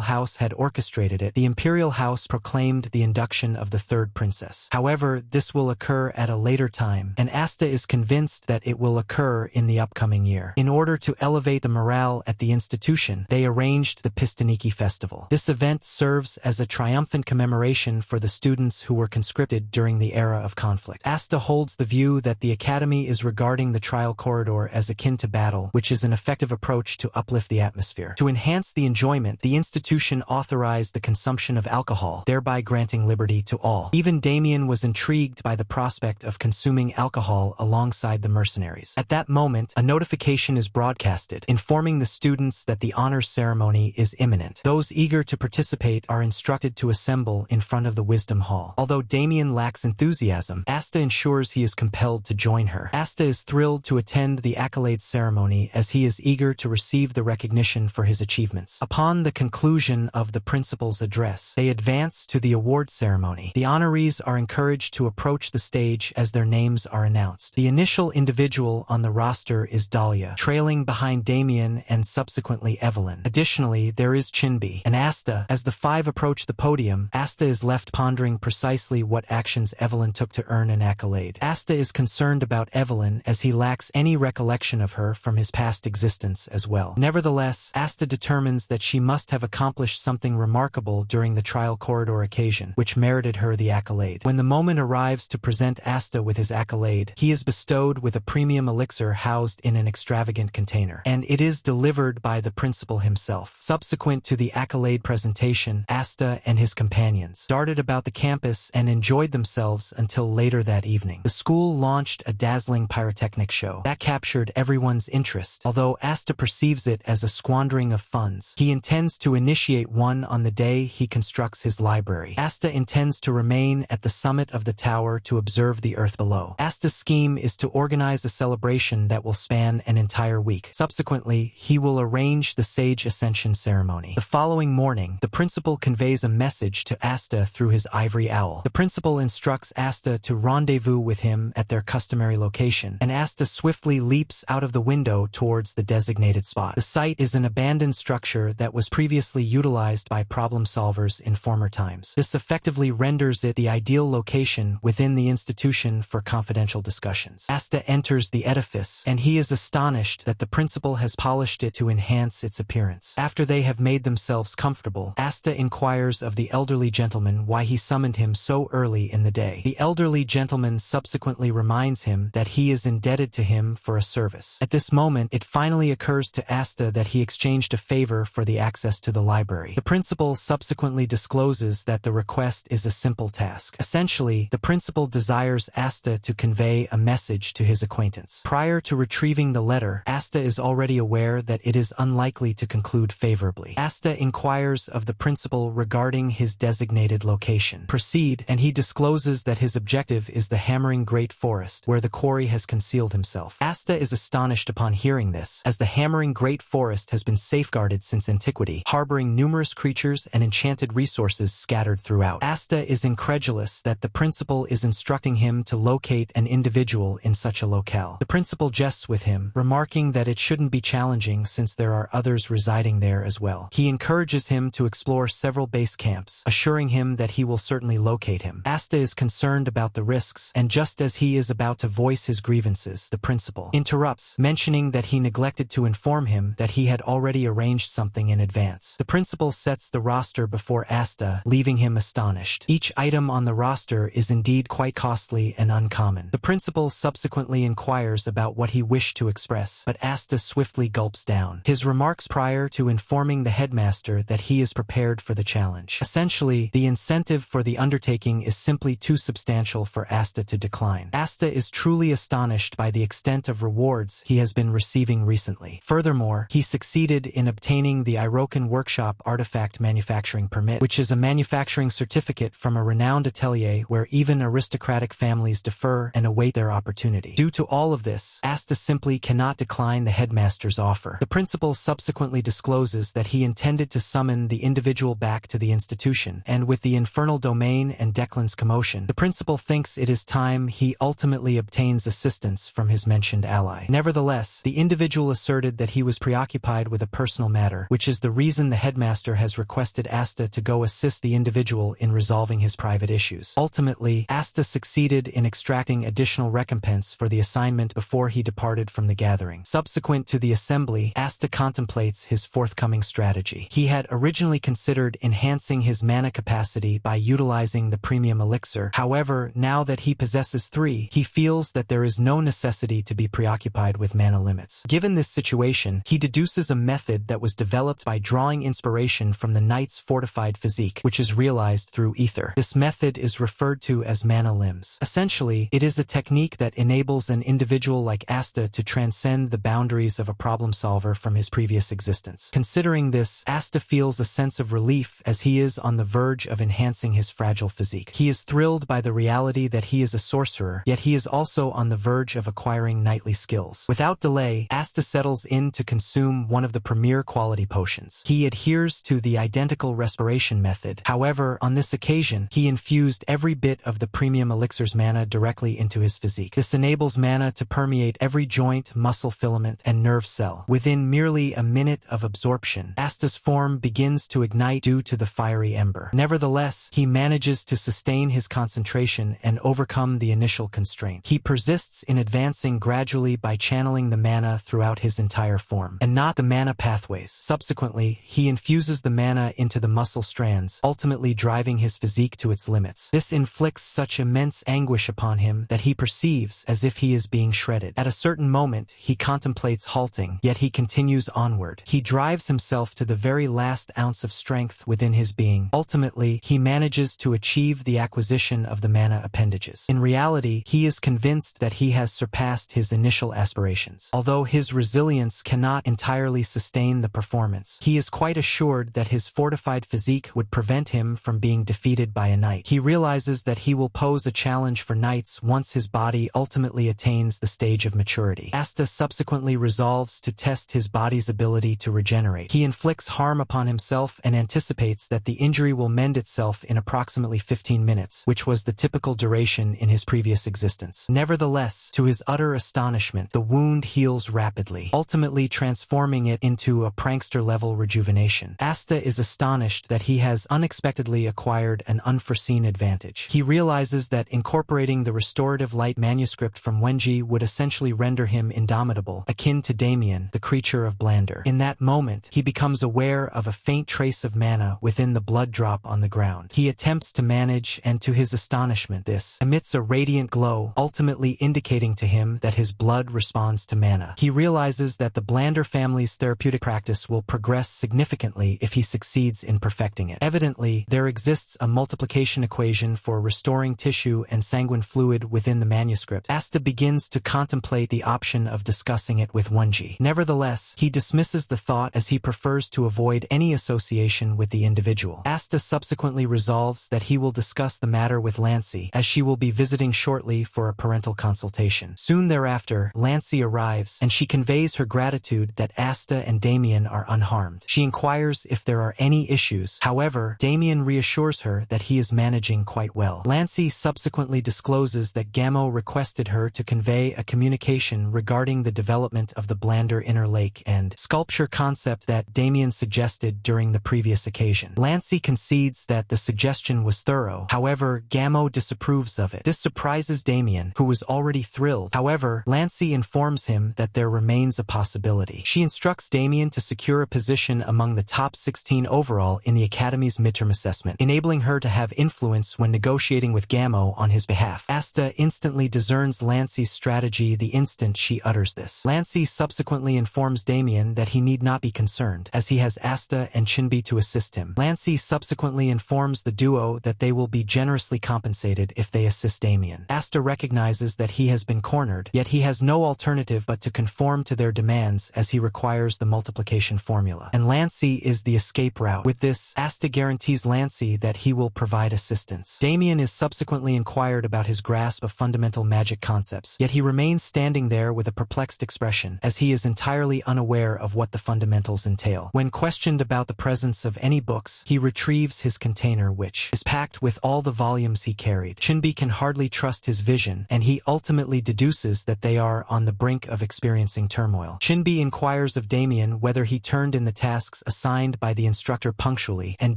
House had orchestrated it, the Imperial House proclaimed the induction of the third princess. However, this will occur at a later time, and Asta is convinced that it will occur in the upcoming year. In order to elevate the morale at the institution, they arranged the Pistoniki Festival. This event serves as a triumphant commemoration for the students who were conscripted during the era of conflict. Asta holds the view that the Academy is regarding the trial corridor as akin to battle, which is an effective approach to uplift the atmosphere. To enhance the enjoyment, the institution authorized the consumption of alcohol, thereby granting liberty to all. Even Damien was intrigued by the prospect of consuming alcohol alongside the mercenaries. At that moment, a notification is broadcasted, informing the students that the honors ceremony is imminent. Those eager to participate are instructed to assemble in front of the Wisdom Hall. Although Damien lacks enthusiasm, Asta ensures he is compelled to join her. Asta is thrilled to attend the accolades ceremony as he is eager to receive the recognition for his achievements. Upon the conclusion of the principal's address, they advance to the award ceremony. The honorees are encouraged to approach the stage as their names are announced. The initial individual on the roster is Dahlia, trailing behind Damien and subsequently Evelyn. Additionally, there is Chinbi and Asta. As the five approach the podium, Asta is left pondering precisely what actions Evelyn took to earn an accolade. Asta is concerned about Evelyn as he lacks any recollection of her from his past existence as well. Nevertheless, Asta determines that she must have accomplished something remarkable during the trial corridor occasion, which merited her the accolade. When the moment arrives to present Asta with his accolade, he is bestowed with a premium elixir housed in an extravagant container, and it is delivered by the principal himself. Subsequent to the accolade presentation, Asta and his companions darted about the campus and enjoyed themselves until later that evening. The school launched a dazzling pyrotechnic show that captured everyone's interest. Although Asta perceives it as a squandering of funds, he intends to initiate one on the day he constructs his library. Asta intends to remain at the summit of the tower to observe the earth below. Asta's scheme is to organize a celebration that will span an entire week. Subsequently, he will arrange the Sage Ascension ceremony. The following morning, the principal conveys a message to Asta through his ivory owl. The principal instructs Asta to rendezvous with him at their customary location, and Asta swiftly leaps out of the window towards the designated spot. The site is an abandoned structure that was previously utilized by problem solvers in former times. This effectively renders it the ideal location within the institution for confidential discussions. Asta enters the edifice, and he is astonished that the principal has polished it to enhance its appearance. After they have made themselves comfortable, Asta inquires of the elderly gentleman why he summoned him so early in the day. The elderly gentleman subsequently reminds him that he is indebted to him for a service. At this moment, it finally occurs to Asta that he exchanged a favor for the access to the library. The principal subsequently discloses that the request is a simple task. Essentially, the principal desires Asta to convey a message to his acquaintance. Prior to retrieving the letter, Asta is already aware that it is unlikely to conclude favorably. Asta inquires of the principal regarding his designated location. Proceed, and he discloses that his objective is the Hammering Great Forest, where the quarry has concealed himself. Asta is astonished upon hearing this, as the Hammering Great Forest has been safeguarded since antiquity, harboring numerous creatures and enchanted resources scattered throughout. Asta is incredulous that the principal is instructing him to locate an individual in such a locale. The principal jests with him, remarking that it shouldn't be challenging since there are others residing there as well. He encourages him to explore several base camps, assuring him that he will certainly locate him. Asta is concerned about the risks, and just as he is about to voice his grievances, the principal interrupts, mentioning that he neglected to inform him that he had already arranged something in advance. The principal sets the roster before Asta, leaving him astonished. Each item on the roster is indeed quite costly and uncommon. The principal subsequently inquires about what he wished to express, but Asta swiftly gulps down his remarks prior to informing the headmaster that he is prepared for the challenge. Essentially, the incentive for the undertaking is simply too substantial for Asta to decline. Asta is truly astonished by the extent of rewards he has been receiving recently. Furthermore, he succeeded in obtaining the Iroken workshop Drop Artifact Manufacturing Permit, which is a manufacturing certificate from a renowned atelier where even aristocratic families defer and await their opportunity. Due to all of this, Asta simply cannot decline the headmaster's offer. The principal subsequently discloses that he intended to summon the individual back to the institution, and with the infernal domain and Declan's commotion, the principal thinks it is time he ultimately obtains assistance from his mentioned ally. Nevertheless, the individual asserted that he was preoccupied with a personal matter, which is the reason the headmaster has requested Asta to go assist the individual in resolving his private issues. Ultimately, Asta succeeded in extracting additional recompense for the assignment before he departed from the gathering. Subsequent to the assembly, Asta contemplates his forthcoming strategy. He had originally considered enhancing his mana capacity by utilizing the premium elixir. However, now that he possesses 3, he feels that there is no necessity to be preoccupied with mana limits. Given this situation, he deduces a method that was developed by drawing inspiration from the knight's fortified physique, which is realized through ether. This method is referred to as mana limbs. Essentially, it is a technique that enables an individual like Asta to transcend the boundaries of a problem solver from his previous existence. Considering this, Asta feels a sense of relief as he is on the verge of enhancing his fragile physique. He is thrilled by the reality that he is a sorcerer, yet he is also on the verge of acquiring knightly skills. Without delay, Asta settles in to consume one of the premier quality potions. He adheres to the identical respiration method. However, on this occasion, he infused every bit of the premium elixir's mana directly into his physique. This enables mana to permeate every joint, muscle filament, and nerve cell. Within merely a minute of absorption, Asta's form begins to ignite due to the fiery ember. Nevertheless, he manages to sustain his concentration and overcome the initial constraint. He persists in advancing gradually by channeling the mana throughout his entire form, and not the mana pathways. Subsequently, he infuses the mana into the muscle strands, ultimately driving his physique to its limits. This inflicts such immense anguish upon him that he perceives as if he is being shredded. At a certain moment, he contemplates halting, yet he continues onward. He drives himself to the very last ounce of strength within his being. Ultimately, he manages to achieve the acquisition of the mana appendages. In reality, he is convinced that he has surpassed his initial aspirations. Although his resilience cannot entirely sustain the performance, he is quite assured that his fortified physique would prevent him from being defeated by a knight. He realizes that he will pose a challenge for knights once his body ultimately attains the stage of maturity. Asta subsequently resolves to test his body's ability to regenerate. He inflicts harm upon himself and anticipates that the injury will mend itself in approximately 15 minutes, which was the typical duration in his previous existence. Nevertheless, to his utter astonishment, the wound heals rapidly, ultimately transforming it into a prankster-level rejuvenation. Asta is astonished that he has unexpectedly acquired an unforeseen advantage. He realizes that incorporating the restorative light manuscript from Wenji would essentially render him indomitable, akin to Damien, the creature of Blander. In that moment, he becomes aware of a faint trace of mana within the blood drop on the ground. He attempts to manage, and to his astonishment, this emits a radiant glow, ultimately indicating to him that his blood responds to mana. He realizes that the Blander family's therapeutic practice will progress significantly if he succeeds in perfecting it. Evidently, there exists a multiplication equation for restoring tissue and sanguine fluid within the manuscript. Asta begins to contemplate the option of discussing it with Wenji. Nevertheless, he dismisses the thought as he prefers to avoid any association with the individual. Asta subsequently resolves that he will discuss the matter with Lancy, as she will be visiting shortly for a parental consultation. Soon thereafter, Lancy arrives, and she conveys her gratitude that Asta and Damien are unharmed. She inquires if there are any issues. However, Damien reassures her that he is managing quite well. Lancy subsequently discloses that Gammo requested her to convey a communication regarding the development of the Blander Inner Lake and sculpture concept that Damien suggested during the previous occasion. Lancy concedes that the suggestion was thorough. However, Gammo disapproves of it. This surprises Damien, who was already thrilled. However, Lancy informs him that there remains a possibility. She instructs Damien to secure a position among the top 16 overall in the Academy's midterm assessment, enabling her to have influence when negotiating with Gammo on his behalf. Asta instantly discerns Lancy's strategy the instant she utters this. Lancy subsequently informs Damien that he need not be concerned, as he has Asta and Chinbi to assist him. Lancy subsequently informs the duo that they will be generously compensated if they assist Damien. Asta recognizes that he has been cornered, yet he has no alternative but to conform to their demands as he requires the multiplication formula. And Lancy is the escape route. With this, Asta guarantees Lancey that he will provide assistance. Damien is subsequently inquired about his grasp of fundamental magic concepts, yet he remains standing there with a perplexed expression, as he is entirely unaware of what the fundamentals entail. When questioned about the presence of any books, he retrieves his container, which is packed with all the volumes he carried. Chinbi can hardly trust his vision, and he ultimately deduces that they are on the brink of experiencing turmoil. Chinbi inquires of Damien whether he turned in the tasks assigned by the instructor punctually, and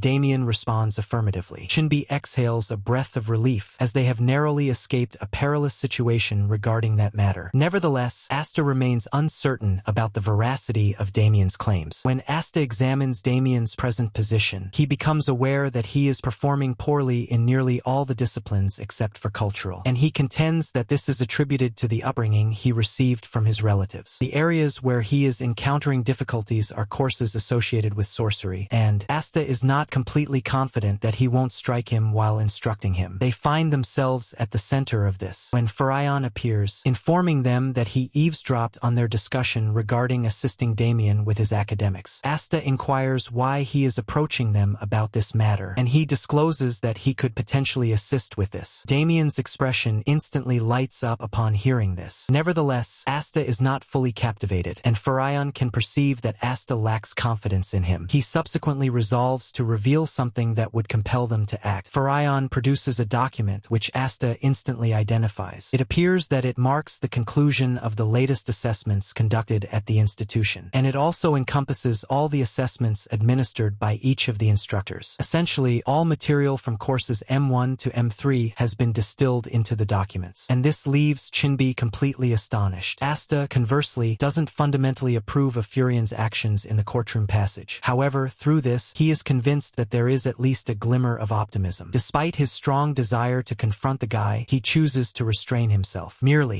Damien responds affirmatively. Chinbi exhales a breath of relief, as they have narrowly escaped a perilous situation regarding that matter. Nevertheless, Asta remains uncertain about the veracity of Damien's claims. When Asta examines Damien's present position, he becomes aware that he is performing poorly in nearly all the disciplines except for cultural, and he contends that this is attributed to the upbringing he received from his relatives. The areas where he is encountering difficulties are courses associated with sorcery, and Asta is not completely confident that he won't strike him while instructing him. They find themselves at the center of this when Farayan appears, informing them that he eavesdropped on their discussion regarding assisting Damien with his academics. Asta inquires why he is approaching them about this matter, and he discloses that he could potentially assist with this. Damien's expression instantly lights up upon hearing this. Nevertheless, Asta is not fully captivated, and Farayan can perceive that Asta lacks confidence in him. He subsequently resolves to reveal something that would compel them to act. Farayan produces a document which Asta instantly identifies. It appears that it marks the conclusion of the latest assessments conducted at the institution, and it also encompasses all the assessments administered by each of the instructors. Essentially, all material from courses M1 to M3 has been distilled into the documents, and this leaves Chinbi completely astonished. Asta, conversely, doesn't fundamentally approve of Furian's actions in the courtroom passage. However, through this, he is convinced that there is at least a glimmer of optimism. Despite his strong desire to confront the guy, he chooses to restrain himself.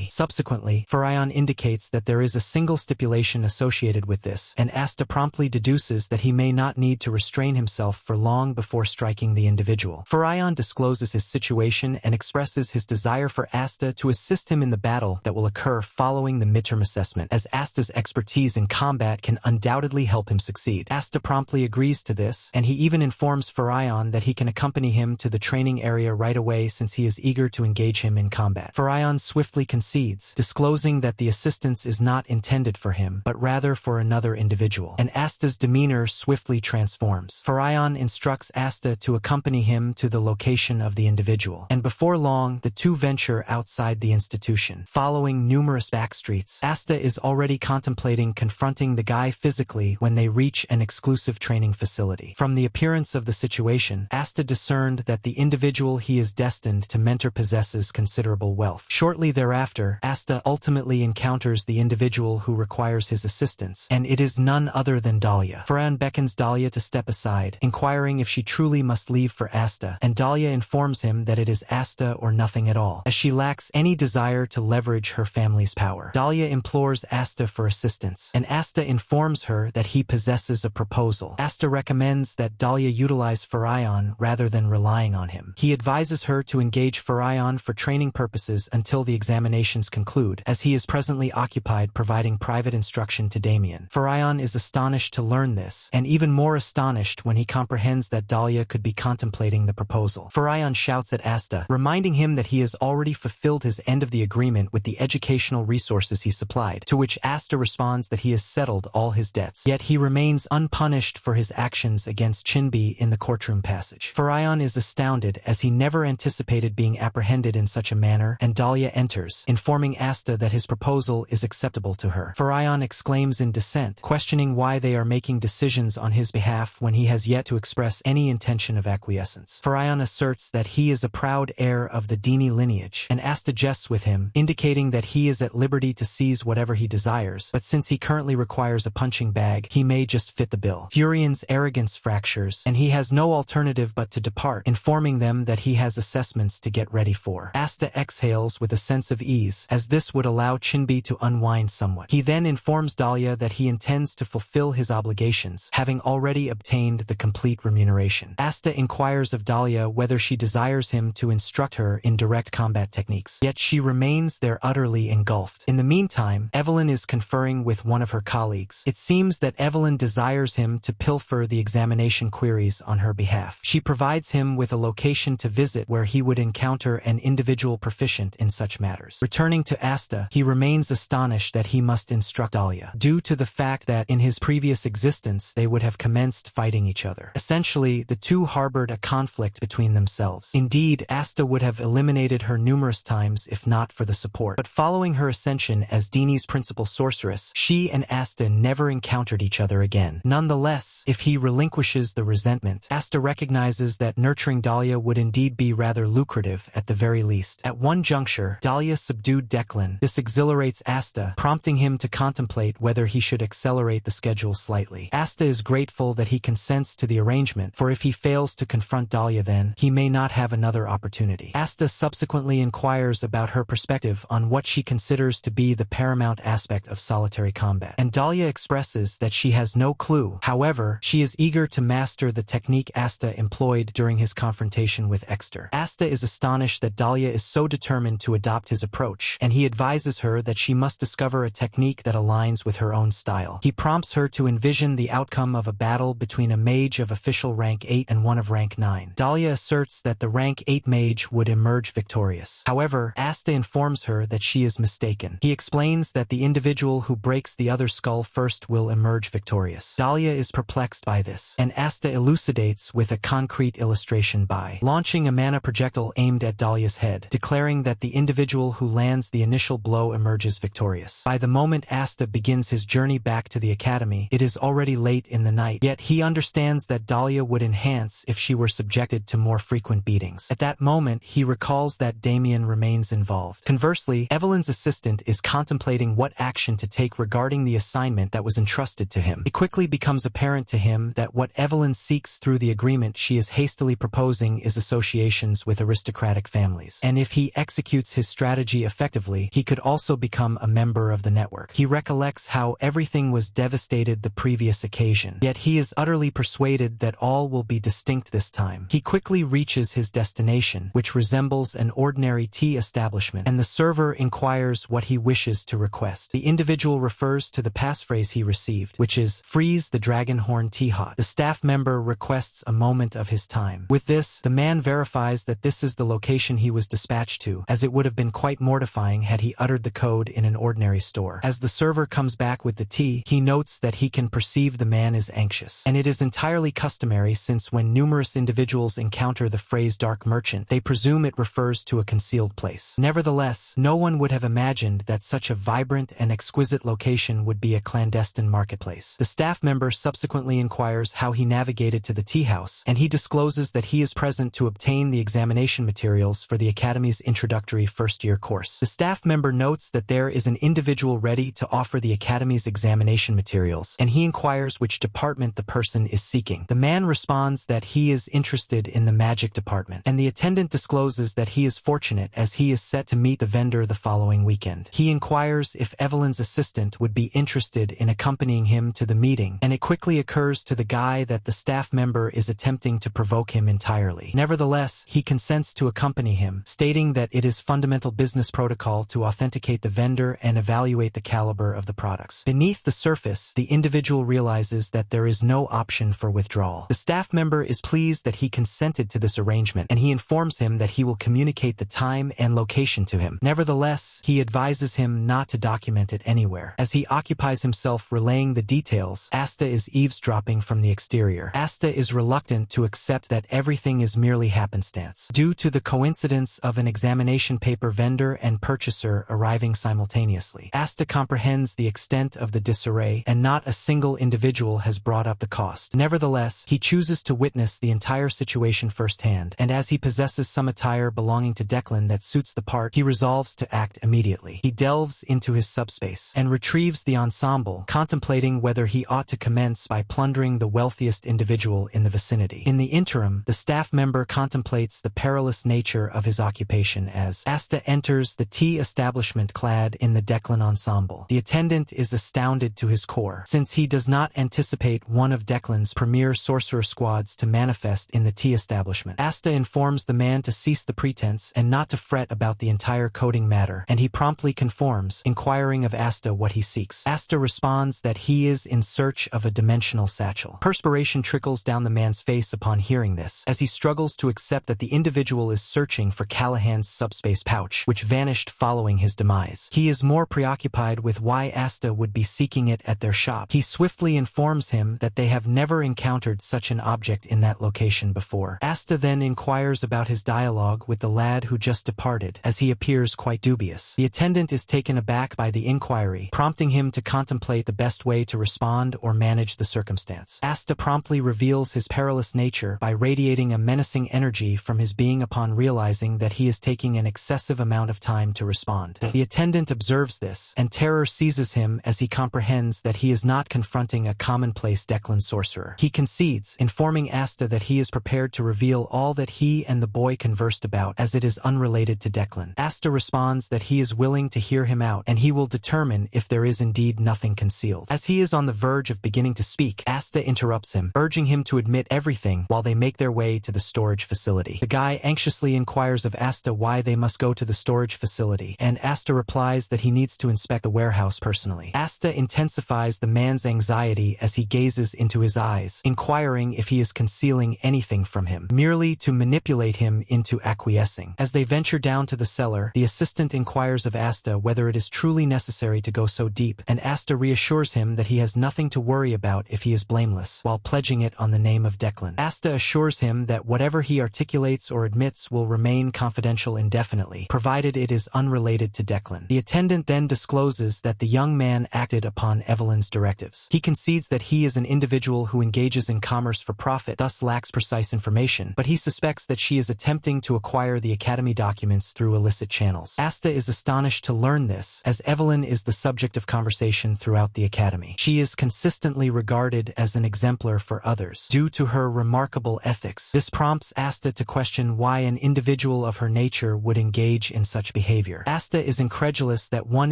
Subsequently, Farayan indicates that there is a single stipulation associated with this, and Asta promptly deduces that he may not need to restrain himself for long before striking the individual. Farayan discloses his situation and expresses his desire for Asta to assist him in the battle that will occur following the midterm assessment, as Asta's expertise in combat can undoubtedly help him succeed. Asta promptly agrees to this, and he even informs Farayan that he can accompany him to the training area right away since he is eager to engage him in combat. Farayan swiftly concedes, disclosing that the assistance is not intended for him, but rather for another individual, and Asta's demeanor swiftly transforms. Farayan instructs Asta to accompany him to the location of the individual, and before long, the two venture outside the institution. Following numerous backstreets, Asta is already contemplating confronting the guy physically when they reach an exclusive training facility. From the appearance of the situation, Asta discerned that the individual he is destined to mentor possesses considerable wealth. Shortly thereafter, Asta ultimately encounters the individual who requires his assistance, and it is none other than Dahlia. Farayan beckons Dahlia to step aside, inquiring if she truly must leave for Asta, and Dahlia informs him that it is Asta or nothing at all, as she lacks any desire to leverage her family's power. Dahlia implores Asta for assistance, and Asta informs her that he possesses a proposal. Asta recommends that Dahlia utilize Farayan rather than relying on him. He advises her to engage Farayan for training purposes until the examinations conclude, as he is presently occupied providing private instruction to Damien. Farayan is astonished to learn this, and even more astonished when he comprehends that Dahlia could be contemplating the proposal. Farayan shouts at Asta, reminding him that he has already fulfilled his end of the agreement with the educational resources he supplied, to which Asta responds that he has settled all his debts. Yet he remains unpunished for his actions against Chinbi in the courtroom passage. Farayan is astounded, as he never anticipated being apprehended in such a manner, and Dahlia enters, informing Asta that his proposal is acceptable to her. Farayan exclaims in dissent, questioning why they are making decisions on his behalf when he has yet to express any intention of acquiescence. Farayan asserts that he is a proud heir of the Dini lineage, and Asta jests with him, indicating that he is at liberty to seize whatever he desires, but since he currently requires a punching bag, he may just fit the bill. Furian's arrogance fractures, and he has no alternative but to depart, informing them that he has assessments to get ready for. Asta exhales with a sense of ease, as this would allow Chinbi to unwind somewhat. He then informs Dahlia that he intends to fulfill his obligations, having already obtained the complete remuneration. Asta inquires of Dahlia whether she desires him to instruct her in direct combat techniques, yet she remains there utterly engulfed. In the meantime, Evelyn is conferring with one of her colleagues. It seems that Evelyn desires him to pilfer the examination queries on her behalf. She provides him with a location to visit where he would encounter an individual proficient in such matters. Returning to Asta, he remains astonished that he must instruct Dahlia, due to the fact that in his previous existence they would have commenced fighting each other. Essentially, the two harbored a conflict between themselves. Indeed, Asta would have eliminated her numerous times if not for the support. But following her ascension as Dini's principal sorceress, she and Asta never encountered each other again. Nonetheless, if he relinquishes the resentment, Asta recognizes that nurturing Dahlia would indeed be rather lucrative at the very least. At one juncture, Dahlia subdued Declan. This exhilarates Asta, prompting him to contemplate whether he should accelerate the schedule slightly. Asta is grateful that he consents to the arrangement, for if he fails to confront Dahlia then, he may not have another opportunity. Asta subsequently inquires about her perspective on what she considers to be the paramount aspect of solitary combat, and Dahlia expresses that she has no clue. However, she is eager to master the technique Asta employed during his confrontation with Exter. Asta is astonished that Dahlia is so determined to adopt his approach, and he advises her that she must discover a technique that aligns with her own style. He prompts her to envision the outcome of a battle between a mage of official rank 8 and one of rank 9. Dahlia asserts that the rank 8 mage would emerge victorious. However, Asta informs her that she is mistaken. He explains that the individual who breaks the other skull first will emerge victorious. Dahlia is perplexed by this, and Asta elucidates with a concrete illustration by launching a mana projectile aimed at Dahlia's head, declaring that the individual who lands the initial blow emerges victorious. By the moment Asta begins his journey back to the academy, it is already late in the night, yet he understands that Dahlia would enhance if she were subjected to more frequent beatings. At that moment, he recalls that Damien remains involved. Conversely, Evelyn's assistant is contemplating what action to take regarding the assignment that was entrusted to him. It quickly becomes apparent to him that what Evelyn seeks through the agreement she is hastily proposing is associations with aristocratic families. And if he executes his strategy effectively, he could also become a member of the network. He recollects how everything was devastated the previous occasion, yet he is utterly persuaded that all will be distinct this time. He quickly reaches his destination, which resembles an ordinary tea establishment, and the server inquires what he wishes to request. The individual refers to the passphrase he received, which is, "Freeze the dragon horn tea hot." The staff member requests a moment of his time. With this, the man verifies that this is the location he was dispatched to, as it would have been quite mortifying had he uttered the code in an ordinary store. As the server comes back with the tea, he notes that he can perceive the man is anxious, and it is entirely customary since when numerous individuals encounter the phrase dark merchant, they presume it refers to a concealed place. Nevertheless, no one would have imagined that such a vibrant and exquisite location would be a clandestine marketplace. The staff member subsequently inquires how he navigated to the tea house, and he discloses that he is present to obtain the examination materials for the Academy's introductory first-year course. The staff member notes that there is an individual ready to offer the Academy's examination materials, and he inquires which department the person is seeking. The man responds that he is interested in the magic department, and the attendant discloses that he is fortunate as he is set to meet the vendor the following weekend. He inquires if Evelyn's assistant would be interested in accompanying him to the meeting, and it quickly occurs to the guy that the staff member is attempting to provoke him entirely. Nevertheless, he consents to accompany him, stating that it is fundamental business protocol to authenticate the vendor and evaluate the caliber of the products. Beneath the surface, the individual realizes that there is no option for withdrawal. The staff member is pleased that he consented to this arrangement, and he informs him that he will communicate the time and location to him. Nevertheless, he advises him not to document it anywhere. As he occupies himself relaying the details, Asta is eavesdropping from the exterior. Asta is reluctant to accept that everything is merely happenstance, due to the coincidence of an examination paper vendor and purchaser arriving simultaneously. Asta comprehends the extent of the disarray, and not a single individual has brought up the cost. Nevertheless, he chooses to witness the entire situation firsthand, and as he possesses some attire belonging to Declan that suits the part, he resolves to act immediately. He delves into his subspace and retrieves the ensemble, contemplating whether he ought to commence by plundering the wealthiest individual in the vicinity. In the interim, the staff member contemplates the perilous nature of his occupation as Asta enters the tea establishment clad in the Declan ensemble. The attendant is astounded to his core, since he does not anticipate one of Declan's premier sorcerer squads to manifest in the tea establishment. Asta informs the man to cease the pretense and not to fret about the entire coding matter, and he promptly conforms, inquiring of Asta what he seeks. Asta responds that he is in search of of a dimensional satchel. Perspiration trickles down the man's face upon hearing this, as he struggles to accept that the individual is searching for Callahan's subspace pouch, which vanished following his demise. He is more preoccupied with why Asta would be seeking it at their shop. He swiftly informs him that they have never encountered such an object in that location before. Asta then inquires about his dialogue with the lad who just departed, as he appears quite dubious. The attendant is taken aback by the inquiry, prompting him to contemplate the best way to respond or manage the circumstance. Asta promptly reveals his perilous nature by radiating a menacing energy from his being upon realizing that he is taking an excessive amount of time to respond. The attendant observes this, and terror seizes him as he comprehends that he is not confronting a commonplace Declan sorcerer. He concedes, informing Asta that he is prepared to reveal all that he and the boy conversed about, as it is unrelated to Declan. Asta responds that he is willing to hear him out, and he will determine if there is indeed nothing concealed. As he is on the verge of beginning to speak, Asta interrupts him, urging him to admit everything while they make their way to the storage facility. The guy anxiously inquires of Asta why they must go to the storage facility, and Asta replies that he needs to inspect the warehouse personally. Asta intensifies the man's anxiety as he gazes into his eyes, inquiring if he is concealing anything from him, merely to manipulate him into acquiescing. As they venture down to the cellar, the assistant inquires of Asta whether it is truly necessary to go so deep, and Asta reassures him that he has nothing to worry about if he is blameless, while pledging it on the name of Declan. Asta assures him that whatever he articulates or admits will remain confidential indefinitely, provided it is unrelated to Declan. The attendant then discloses that the young man acted upon Evelyn's directives. He concedes that he is an individual who engages in commerce for profit, thus lacks precise information, but he suspects that she is attempting to acquire the Academy documents through illicit channels. Asta is astonished to learn this, as Evelyn is the subject of conversation throughout the Academy. She is consistently regarded as an exemplar for others, due to her remarkable ethics. This prompts Asta to question why an individual of her nature would engage in such behavior. Asta is incredulous that one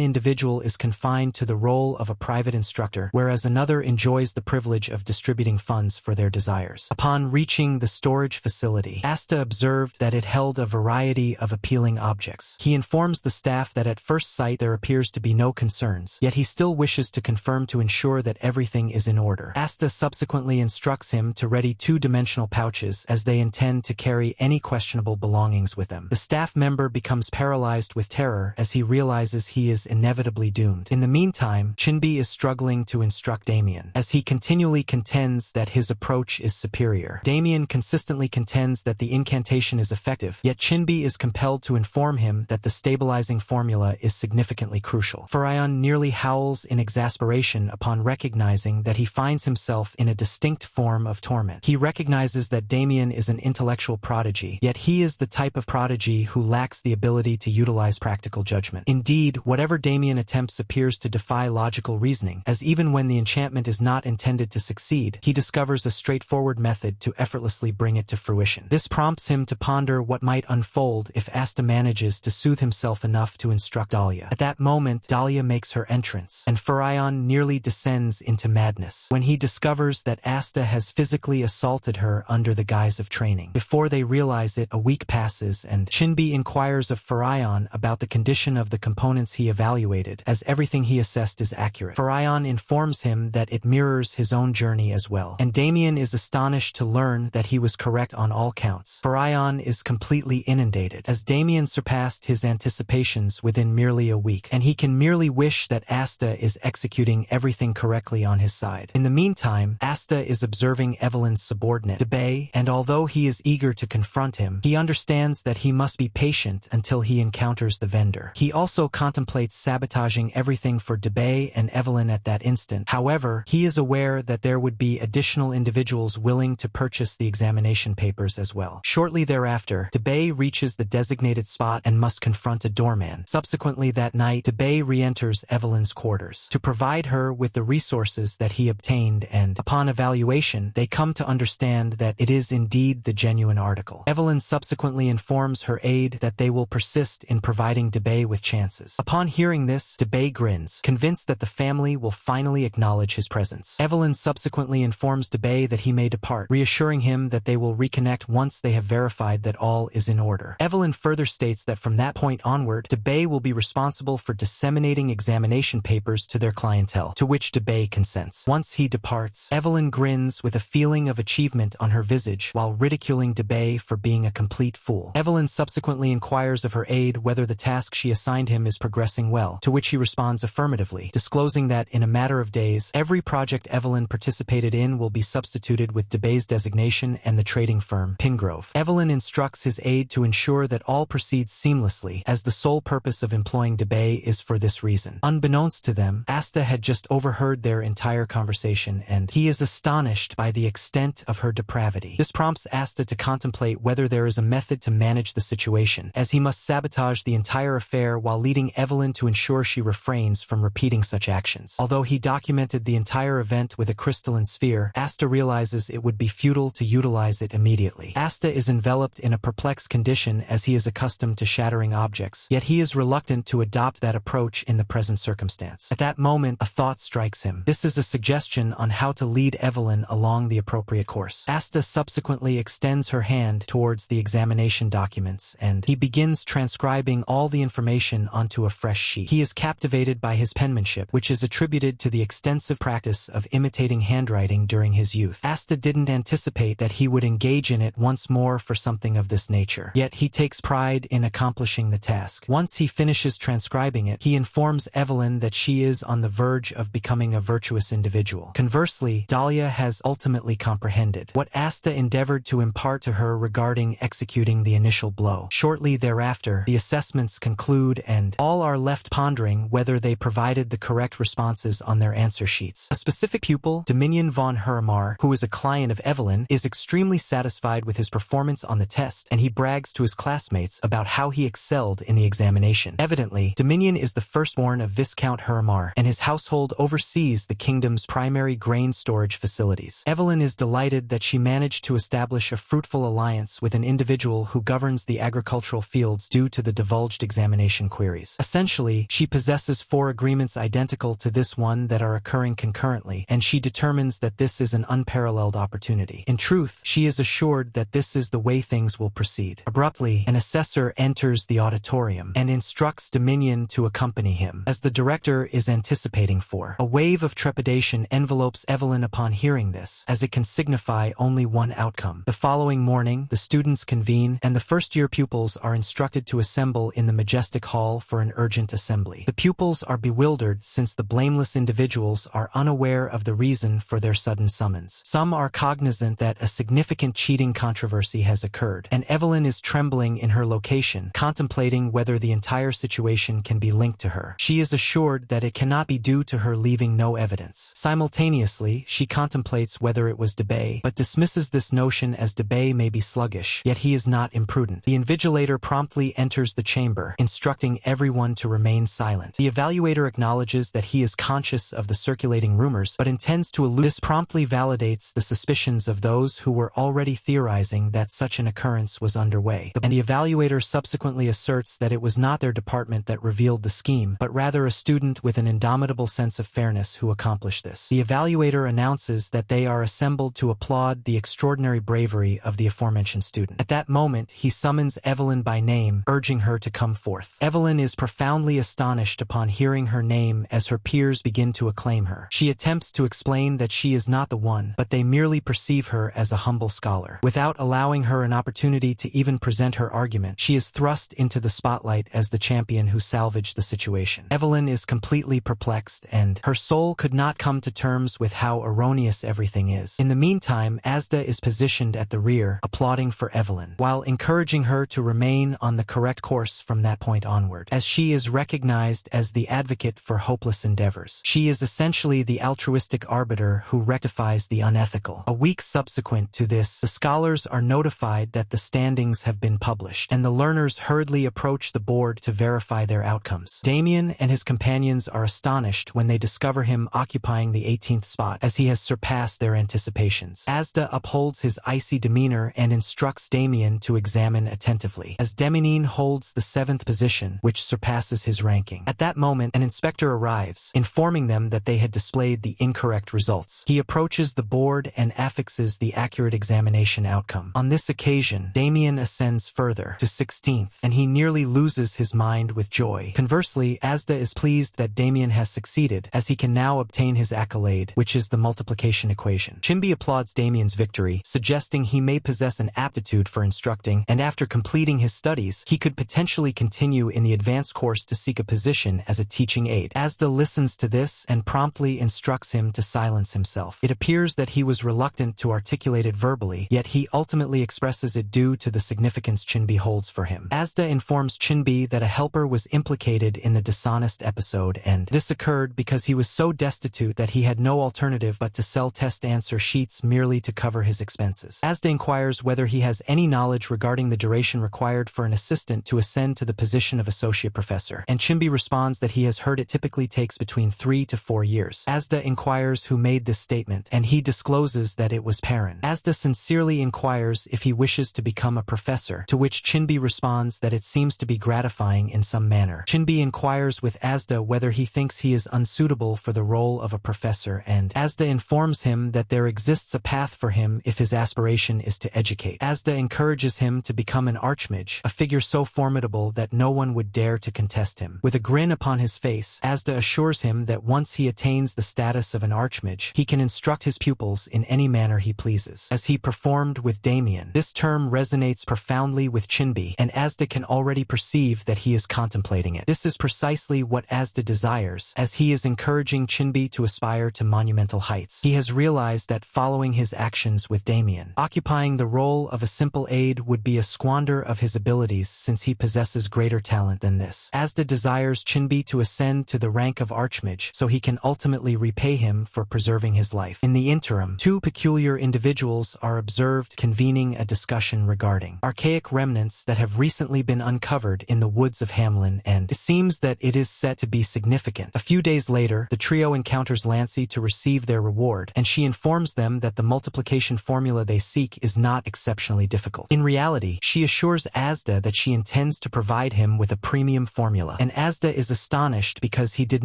individual is confined to the role of a private instructor, whereas another enjoys the privilege of distributing funds for their desires. Upon reaching the storage facility, Asta observed that it held a variety of appealing objects. He informs the staff that at first sight there appears to be no concerns, yet he still wishes to confirm to ensure that everything is in order. Asta subsequently instructs him to ready two-dimensional pouches, as they intend to carry any questionable belongings with them. The staff member becomes paralyzed with terror as he realizes he is inevitably doomed. In the meantime, Chinbi is struggling to instruct Damien, as he continually contends that his approach is superior. Damien consistently contends that the incantation is effective, yet Chinbi is compelled to inform him that the stabilizing formula is significantly crucial. Farion nearly howls in exasperation upon recognizing that he finds himself in a distinct form of torment. He recognizes that Damien is an intellectual prodigy, yet he is the type of prodigy who lacks the ability to utilize practical judgment. Indeed, whatever Damien attempts appears to defy logical reasoning, as even when the enchantment is not intended to succeed, he discovers a straightforward method to effortlessly bring it to fruition. This prompts him to ponder what might unfold if Asta manages to soothe himself enough to instruct Dahlia. At that moment, Dahlia makes her entrance, and Farion nearly descends into madness when he discovers that Asta has physically assaulted her under the guise of training. Before they realize it, a week passes, and Chinbi inquires of Farion about the condition of the components he evaluated, as everything he assessed is accurate. Farion informs him that it mirrors his own journey as well, and Damien is astonished to learn that he was correct on all counts. Farion is completely inundated, as Damien surpassed his anticipations within merely a week, and he can merely wish that Asta is executing everything correctly on his side. In the meantime, Asta is observing Evelyn's subordinate, Debay, and although he is eager to confront him, he understands that he must be patient until he encounters the vendor. He also contemplates sabotaging everything for Debay and Evelyn at that instant. However, he is aware that there would be additional individuals willing to purchase the examination papers as well. Shortly thereafter, Debay reaches the designated spot and must confront a doorman. Subsequently that night, Debay re-enters Evelyn's quarters to provide her with the resources that he obtained, and upon evaluation, they come to understand that it is indeed the genuine article. Evelyn subsequently informs her aide that they will persist in providing Debay with chances. Upon hearing this, Debay grins, convinced that the family will finally acknowledge his presence. Evelyn subsequently informs Debay that he may depart, reassuring him that they will reconnect once they have verified that all is in order. Evelyn further states that from that point onward, Debay will be responsible for disseminating examination papers to their clientele, to which Debay consents. performance. Once he departs, Evelyn grins with a feeling of achievement on her visage while ridiculing Debay for being a complete fool. Evelyn subsequently inquires of her aide whether the task she assigned him is progressing well, to which he responds affirmatively, disclosing that in a matter of days, every project Evelyn participated in will be substituted with Debay's designation and the trading firm, Pingrove. Evelyn instructs his aide to ensure that all proceeds seamlessly, as the sole purpose of employing Debay is for this reason. Unbeknownst to them, Asta had just overheard their entire conversation, and he is astonished by the extent of her depravity. This prompts Asta to contemplate whether there is a method to manage the situation, as he must sabotage the entire affair while leading Evelyn to ensure she refrains from repeating such actions. Although he documented the entire event with a crystalline sphere, Asta realizes it would be futile to utilize it immediately. Asta is enveloped in a perplexed condition as he is accustomed to shattering objects, yet he is reluctant to adopt that approach in the present circumstance. At that moment, a thought strikes him. This is a suggestion on how to lead Evelyn along the appropriate course. Asta subsequently extends her hand towards the examination documents, and he begins transcribing all the information onto a fresh sheet. He is captivated by his penmanship, which is attributed to the extensive practice of imitating handwriting during his youth. Asta didn't anticipate that he would engage in it once more for something of this nature, yet he takes pride in accomplishing the task. Once he finishes transcribing it, he informs Evelyn that she is on the verge of becoming a virtuous individual. Conversely, Dahlia has ultimately comprehended what Asta endeavored to impart to her regarding executing the initial blow. Shortly thereafter, the assessments conclude and all are left pondering whether they provided the correct responses on their answer sheets. A specific pupil, Dominion von Hermar, who is a client of Evelyn, is extremely satisfied with his performance on the test, and he brags to his classmates about how he excelled in the examination. Evidently, Dominion is the firstborn of Viscount Hermar, and his household oversees the kingdom's primary grain storage facilities. Evelyn is delighted that she managed to establish a fruitful alliance with an individual who governs the agricultural fields due to the divulged examination queries. Essentially, she possesses 4 agreements identical to this one that are occurring concurrently, and she determines that this is an unparalleled opportunity. In truth, she is assured that this is the way things will proceed. Abruptly, an assessor enters the auditorium and instructs Dominion to accompany him. As the director is anticipating for, a wave of trepidation envelopes Evelyn upon hearing this, as it can signify only one outcome. The following morning, the students convene, and the first-year pupils are instructed to assemble in the majestic hall for an urgent assembly. The pupils are bewildered since the blameless individuals are unaware of the reason for their sudden summons. Some are cognizant that a significant cheating controversy has occurred, and Evelyn is trembling in her location, contemplating whether the entire situation can be linked to her. She is assured that it cannot be due to her leaving no evidence. Simultaneously, she contemplates whether it was Debay, but dismisses this notion as Debay may be sluggish, yet he is not imprudent. The invigilator promptly enters the chamber, instructing everyone to remain silent. The evaluator acknowledges that he is conscious of the circulating rumors, but intends to elude. This promptly validates the suspicions of those who were already theorizing that such an occurrence was underway. And the evaluator subsequently asserts that it was not their department that revealed the scheme, but rather a student with an indomitable sense of fairness who accomplished this. The evaluator announces that they are assembled to applaud the extraordinary bravery of the aforementioned student. At that moment, he summons Evelyn by name, urging her to come forth. Evelyn is profoundly astonished upon hearing her name as her peers begin to acclaim her. She attempts to explain that she is not the one, but they merely perceive her as a humble scholar. Without allowing her an opportunity to even present her argument, she is thrust into the spotlight as the champion who salvaged the situation. Evelyn is completely perplexed, and her soul could not come to terms with how erroneous everything is. In the meantime, Asda is positioned at the rear, applauding for Evelyn, while encouraging her to remain on the correct course from that point onward, as she is recognized as the advocate for hopeless endeavors. She is essentially the altruistic arbiter who rectifies the unethical. A week subsequent to this, the scholars are notified that the standings have been published, and the learners hurriedly approach the board to verify their outcomes. Damien and his companions are astonished when they discover him occupying the 18th spot, as he has surpassed their anticipations. Asda upholds his icy demeanor and instructs Damien to examine attentively, as Deminine holds the 7th position, which surpasses his ranking. At that moment, an inspector arrives, informing them that they had displayed the incorrect results. He approaches the board and affixes the accurate examination outcome. On this occasion, Damien ascends further to 16th, and he nearly loses his mind with joy. Conversely, Asda is pleased that Damien has succeeded, as he can now obtain his his accolade, which is the multiplication equation. Chinbi applauds Damien's victory, suggesting he may possess an aptitude for instructing, and after completing his studies, he could potentially continue in the advanced course to seek a position as a teaching aide. Asda listens to this and promptly instructs him to silence himself. It appears that he was reluctant to articulate it verbally, yet he ultimately expresses it due to the significance Chinbi holds for him. Asda informs Chinbi that a helper was implicated in the dishonest episode, and this occurred because he was so destitute that he had no alternative but to sell test answer sheets merely to cover his expenses. Asda inquires whether he has any knowledge regarding the duration required for an assistant to ascend to the position of associate professor, and Chinbi responds that he has heard it typically takes between 3 to 4 years. Asda inquires who made this statement, and he discloses that it was Perrin. Asda sincerely inquires if he wishes to become a professor, to which Chinbi responds that it seems to be gratifying in some manner. Chinbi inquires with Asda whether he thinks he is unsuitable for the role of a professor, and Asda informs him that there exists a path for him if his aspiration is to educate. Asda encourages him to become an archmage, a figure so formidable that no one would dare to contest him. With a grin upon his face, Asda assures him that once he attains the status of an archmage, he can instruct his pupils in any manner he pleases. As he performed with Damien, this term resonates profoundly with Chinbi, and Asda can already perceive that he is contemplating it. This is precisely what Asda desires, as he is encouraging Chinbi to aspire to monumental heights. He has realized that following his actions with Damien, occupying the role of a simple aide would be a squander of his abilities since he possesses greater talent than this. Asda desires Chinbi to ascend to the rank of archmage so he can ultimately repay him for preserving his life. In the interim, two peculiar individuals are observed convening a discussion regarding archaic remnants that have recently been uncovered in the woods of Hamlin, and it seems that it is set to be significant. A few days later, the trio encounters Lancy to receive their reward, and she informs them that the multiplication formula they seek is not exceptionally difficult. In reality, she assures Asda that she intends to provide him with a premium formula, and Asda is astonished because he did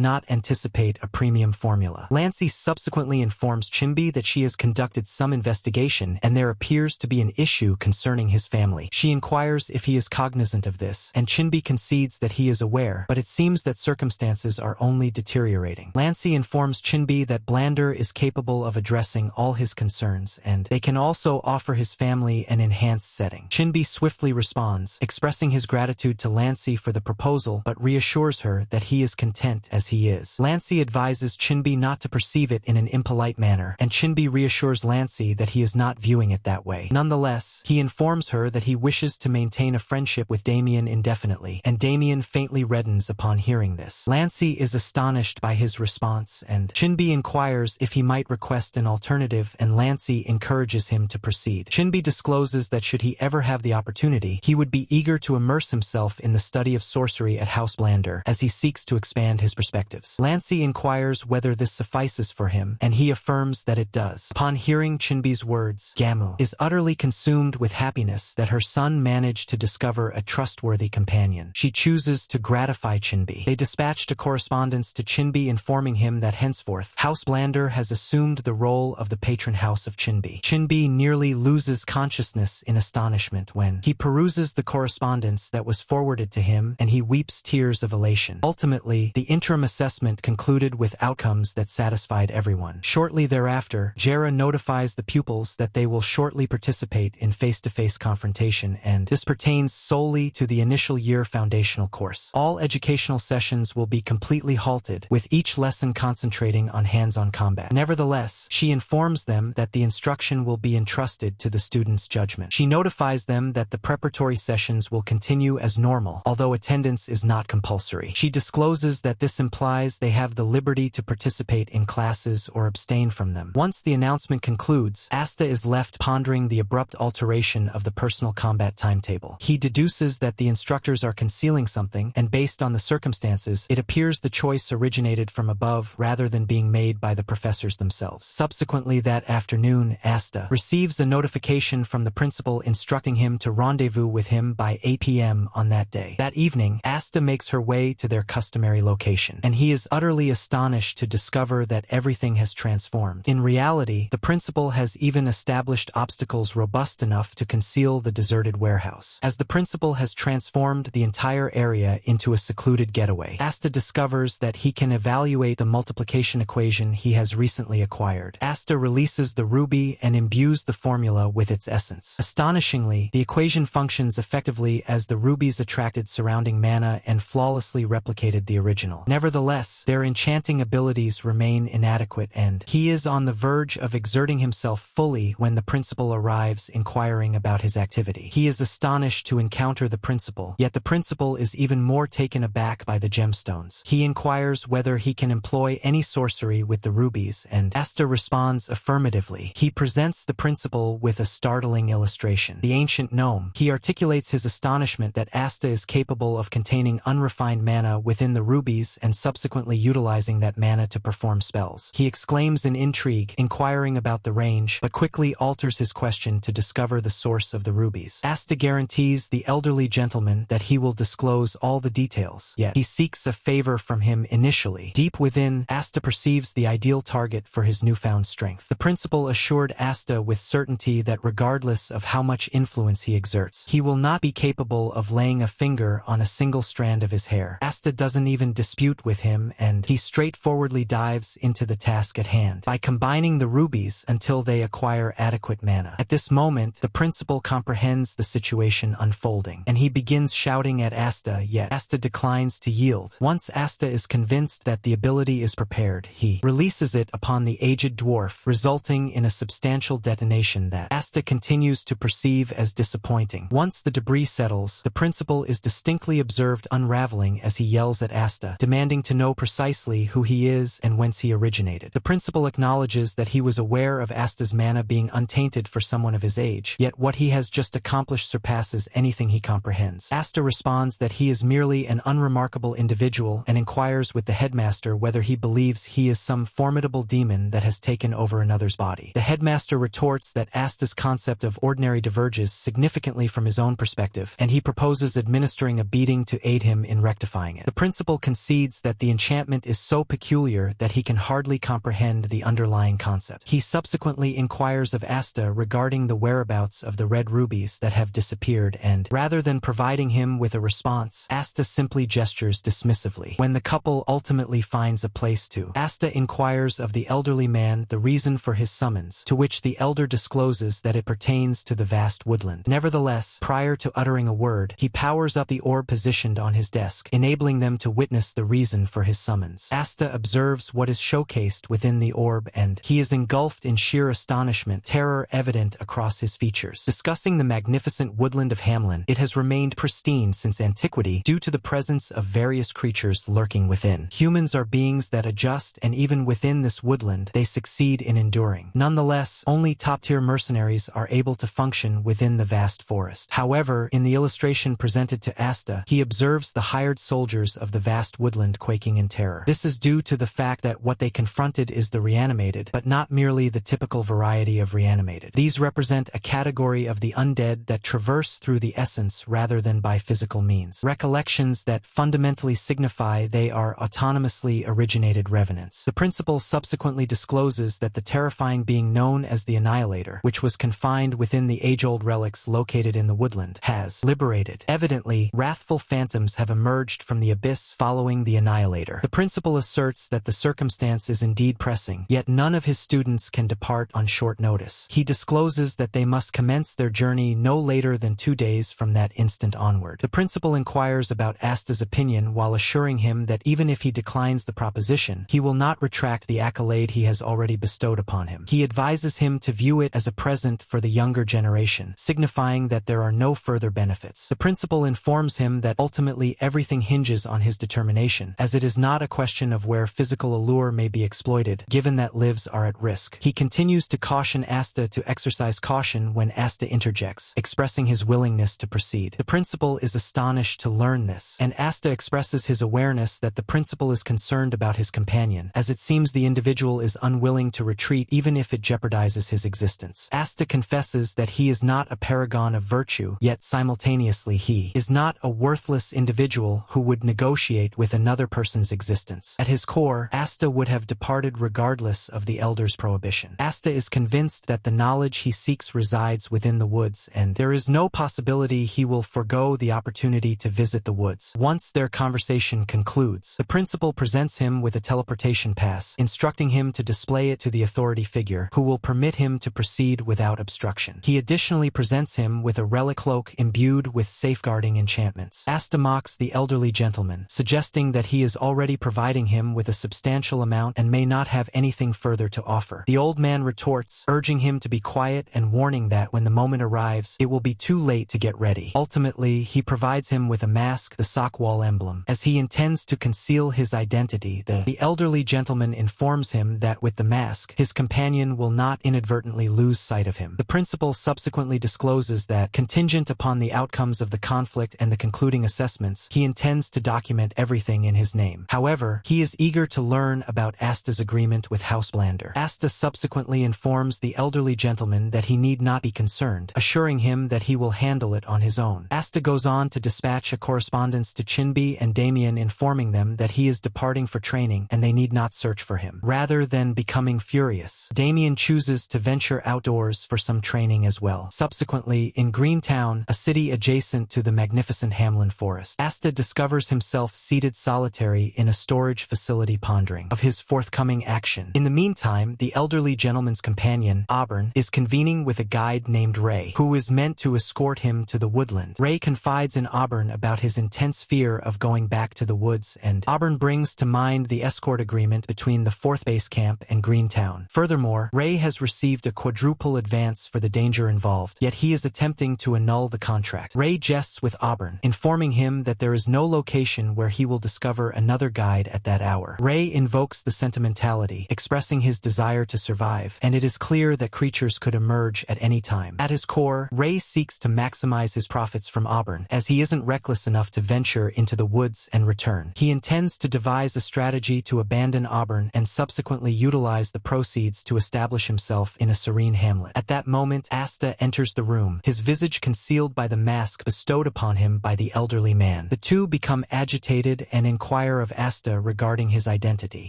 not anticipate a premium formula. Lancy subsequently informs Chinbi that she has conducted some investigation and there appears to be an issue concerning his family. She inquires if he is cognizant of this, and Chinbi concedes that he is aware, but it seems that circumstances are only deteriorating. Lancy informs Chinbi that Blander is capable of addressing all his concerns, and they can also offer his family an enhanced setting. Chinbi swiftly responds, expressing his gratitude to Lancy for the proposal, but reassures her that he is content as he is. Lancy advises Chinbi not to perceive it in an impolite manner, and Chinbi reassures Lancy that he is not viewing it that way. Nonetheless, he informs her that he wishes to maintain a friendship with Damien indefinitely, and Damien faintly reddens upon hearing this. Lancy is astonished by his response, and Chinbi inquires if he might request an alternative, and Lancy encourages him to proceed. Chinbi discloses that should he ever have the opportunity, he would be eager to immerse himself in the study of sorcery at House Blander as he seeks to expand his perspectives. Lancy inquires whether this suffices for him, and he affirms that it does. Upon hearing Chinbi's words, Gamu is utterly consumed with happiness that her son managed to discover a trustworthy companion. She chooses to gratify Chinbi. They dispatched a correspondence to Chinbi informing him that henceforth, House Blander has assumed the role of the patron house of Chinbi. Chinbi nearly loses consciousness in astonishment when he peruses the correspondence that was forwarded to him, and he weeps tears of elation. Ultimately, the interim assessment concluded with outcomes that satisfied everyone. Shortly thereafter, Jera notifies the pupils that they will shortly participate in face-to-face confrontation, and this pertains solely to the initial year foundational course. All educational sessions will be completely halted, with each lesson concentrating on hands-on combat. Nevertheless, she informs them that the instruction will be entrusted to the students' judgment. She notifies them that the preparatory sessions will continue as normal, although attendance is not compulsory. She discloses that this implies they have the liberty to participate in classes or abstain from them. Once the announcement concludes, Asta is left pondering the abrupt alteration of the personal combat timetable. He deduces that the instructors are concealing something, and based on the circumstances, it appears the choice originated from above rather than being made by the professors themselves. Subsequently that afternoon, Asta receives a notification from the principal instructing him to rendezvous with him by 8 p.m. on that day. That evening, Asta makes her way to their customary location, and he is utterly astonished to discover that everything has transformed. In reality, the principal has even established obstacles robust enough to conceal the deserted warehouse. As the principal has transformed the entire area into a secluded getaway, Asta discovers that he can evaluate the multiplication extraction equation he has recently acquired. Asta releases the ruby and imbues the formula with its essence. Astonishingly, the equation functions effectively as the rubies attracted surrounding mana and flawlessly replicated the original. Nevertheless, their enchanting abilities remain inadequate and he is on the verge of exerting himself fully when the principal arrives inquiring about his activity. He is astonished to encounter the principal, yet the principal is even more taken aback by the gemstones. He inquires whether he can employ any sorcery with the rubies, and Asta responds affirmatively. He presents the principal with a startling illustration. The ancient gnome. He articulates his astonishment that Asta is capable of containing unrefined mana within the rubies and subsequently utilizing that mana to perform spells. He exclaims in intrigue, inquiring about the range, but quickly alters his question to discover the source of the rubies. Asta guarantees the elderly gentleman that he will disclose all the details, yet he seeks a favor from him initially. Deep within, Asta perceives the ideal target for his newfound strength. The principal assured Asta with certainty that regardless of how much influence he exerts, he will not be capable of laying a finger on a single strand of his hair. Asta doesn't even dispute with him, and he straightforwardly dives into the task at hand by combining the rubies until they acquire adequate mana. At this moment, the principal comprehends the situation unfolding, and he begins shouting at Asta, yet Asta declines to yield. Once Asta is convinced that the ability is prepared, he releases it upon the aged dwarf, resulting in a substantial detonation that Asta continues to perceive as disappointing. Once the debris settles, the principal is distinctly observed unraveling as he yells at Asta, demanding to know precisely who he is and whence he originated. The principal acknowledges that he was aware of Asta's mana being untainted for someone of his age, yet what he has just accomplished surpasses anything he comprehends. Asta responds that he is merely an unremarkable individual and inquires with the headmaster whether he believes he is some formidable demon that has taken over another's body. The headmaster retorts that Asta's concept of ordinary diverges significantly from his own perspective, and he proposes administering a beating to aid him in rectifying it. The principal concedes that the enchantment is so peculiar that he can hardly comprehend the underlying concept. He subsequently inquires of Asta regarding the whereabouts of the red rubies that have disappeared, and rather than providing him with a response, Asta simply gestures dismissively. When the couple ultimately finds a place to, Asta inquires of the elderly man the reason for his summons, to which the elder discloses that it pertains to the vast woodland. Nevertheless, prior to uttering a word, he powers up the orb positioned on his desk, enabling them to witness the reason for his summons. Asta observes what is showcased within the orb, and he is engulfed in sheer astonishment, terror evident across his features. Discussing the magnificent woodland of Hamlin, it has remained pristine since antiquity due to the presence of various creatures lurking within. Humans are beings that adjust, and even within this woodland, they succeed in enduring. Nonetheless, only top-tier mercenaries are able to function within the vast forest. However, in the illustration presented to Asta, he observes the hired soldiers of the vast woodland quaking in terror. This is due to the fact that what they confronted is the reanimated, but not merely the typical variety of reanimated. These represent a category of the undead that traverse through the essence rather than by physical means. Recollections that fundamentally signify they are autonomously originated revenants. The principal subsequently discloses that the terrifying being known as the Annihilator, which was confined within the age-old relics located in the woodland, has liberated. Evidently, wrathful phantoms have emerged from the abyss following the Annihilator. The principal asserts that the circumstance is indeed pressing, yet none of his students can depart on short notice. He discloses that they must commence their journey no later than 2 days from that instant onward. The principal inquires about Asta's opinion while assuring him that even if he declines the proposition, he will not retract the accolade he has already bestowed upon him. He advises him to view it as a present for the younger generation, signifying that there are no further benefits. The principal informs him that ultimately everything hinges on his determination, as it is not a question of where physical allure may be exploited, given that lives are at risk. He continues to caution Asta to exercise caution when Asta interjects, expressing his willingness to proceed. The principal is astonished to learn this, and Asta expresses his awareness that the principal is concerned about his companion, as it seems the individual is unwilling to retreat even if it jeopardizes his existence. Asta confesses that he is not a paragon of virtue, yet simultaneously he is not a worthless individual who would negotiate with another person's existence. At his core, Asta would have departed regardless of the elder's prohibition. Asta is convinced that the knowledge he seeks resides within the woods, and there is no possibility he will forego the opportunity to visit the woods. Once their conversation concludes, the principal presents him with a teleportation transportation pass, instructing him to display it to the authority figure, who will permit him to proceed without obstruction. He additionally presents him with a relic cloak imbued with safeguarding enchantments. Asta mocks the elderly gentleman, suggesting that he is already providing him with a substantial amount and may not have anything further to offer. The old man retorts, urging him to be quiet and warning that when the moment arrives, it will be too late to get ready. Ultimately, he provides him with a mask, the sock wall emblem, as he intends to conceal his identity. The elderly gentleman informs him that with the mask, his companion will not inadvertently lose sight of him. The principal subsequently discloses that, contingent upon the outcomes of the conflict and the concluding assessments, he intends to document everything in his name. However, he is eager to learn about Asta's agreement with House Blander. Asta subsequently informs the elderly gentleman that he need not be concerned, assuring him that he will handle it on his own. Asta goes on to dispatch a correspondence to Chinbi and Damien, informing them that he is departing for training and they need not search for him. Rather than becoming furious, Damien chooses to venture outdoors for some training as well. Subsequently, in Greentown, a city adjacent to the magnificent Hamlin Forest, Asta discovers himself seated solitary in a storage facility, pondering of his forthcoming action. In the meantime, the elderly gentleman's companion, Auburn, is convening with a guide named Ray, who is meant to escort him to the woodland. Ray confides in Auburn about his intense fear of going back to the woods, and Auburn brings to mind the escort agreement between the 4th Base Camp and Greentown. Furthermore, Ray has received a quadruple advance for the danger involved, yet he is attempting to annul the contract. Ray jests with Auburn, informing him that there is no location where he will discover another guide at that hour. Ray invokes the sentimentality, expressing his desire to survive, and it is clear that creatures could emerge at any time. At his core, Ray seeks to maximize his profits from Auburn, as he isn't reckless enough to venture into the woods and return. He intends to devise a strategy to abandon Auburn and subsequently utilize the proceeds to establish himself in a serene hamlet. At that moment, Asta enters the room, his visage concealed by the mask bestowed upon him by the elderly man. The two become agitated and inquire of Asta regarding his identity.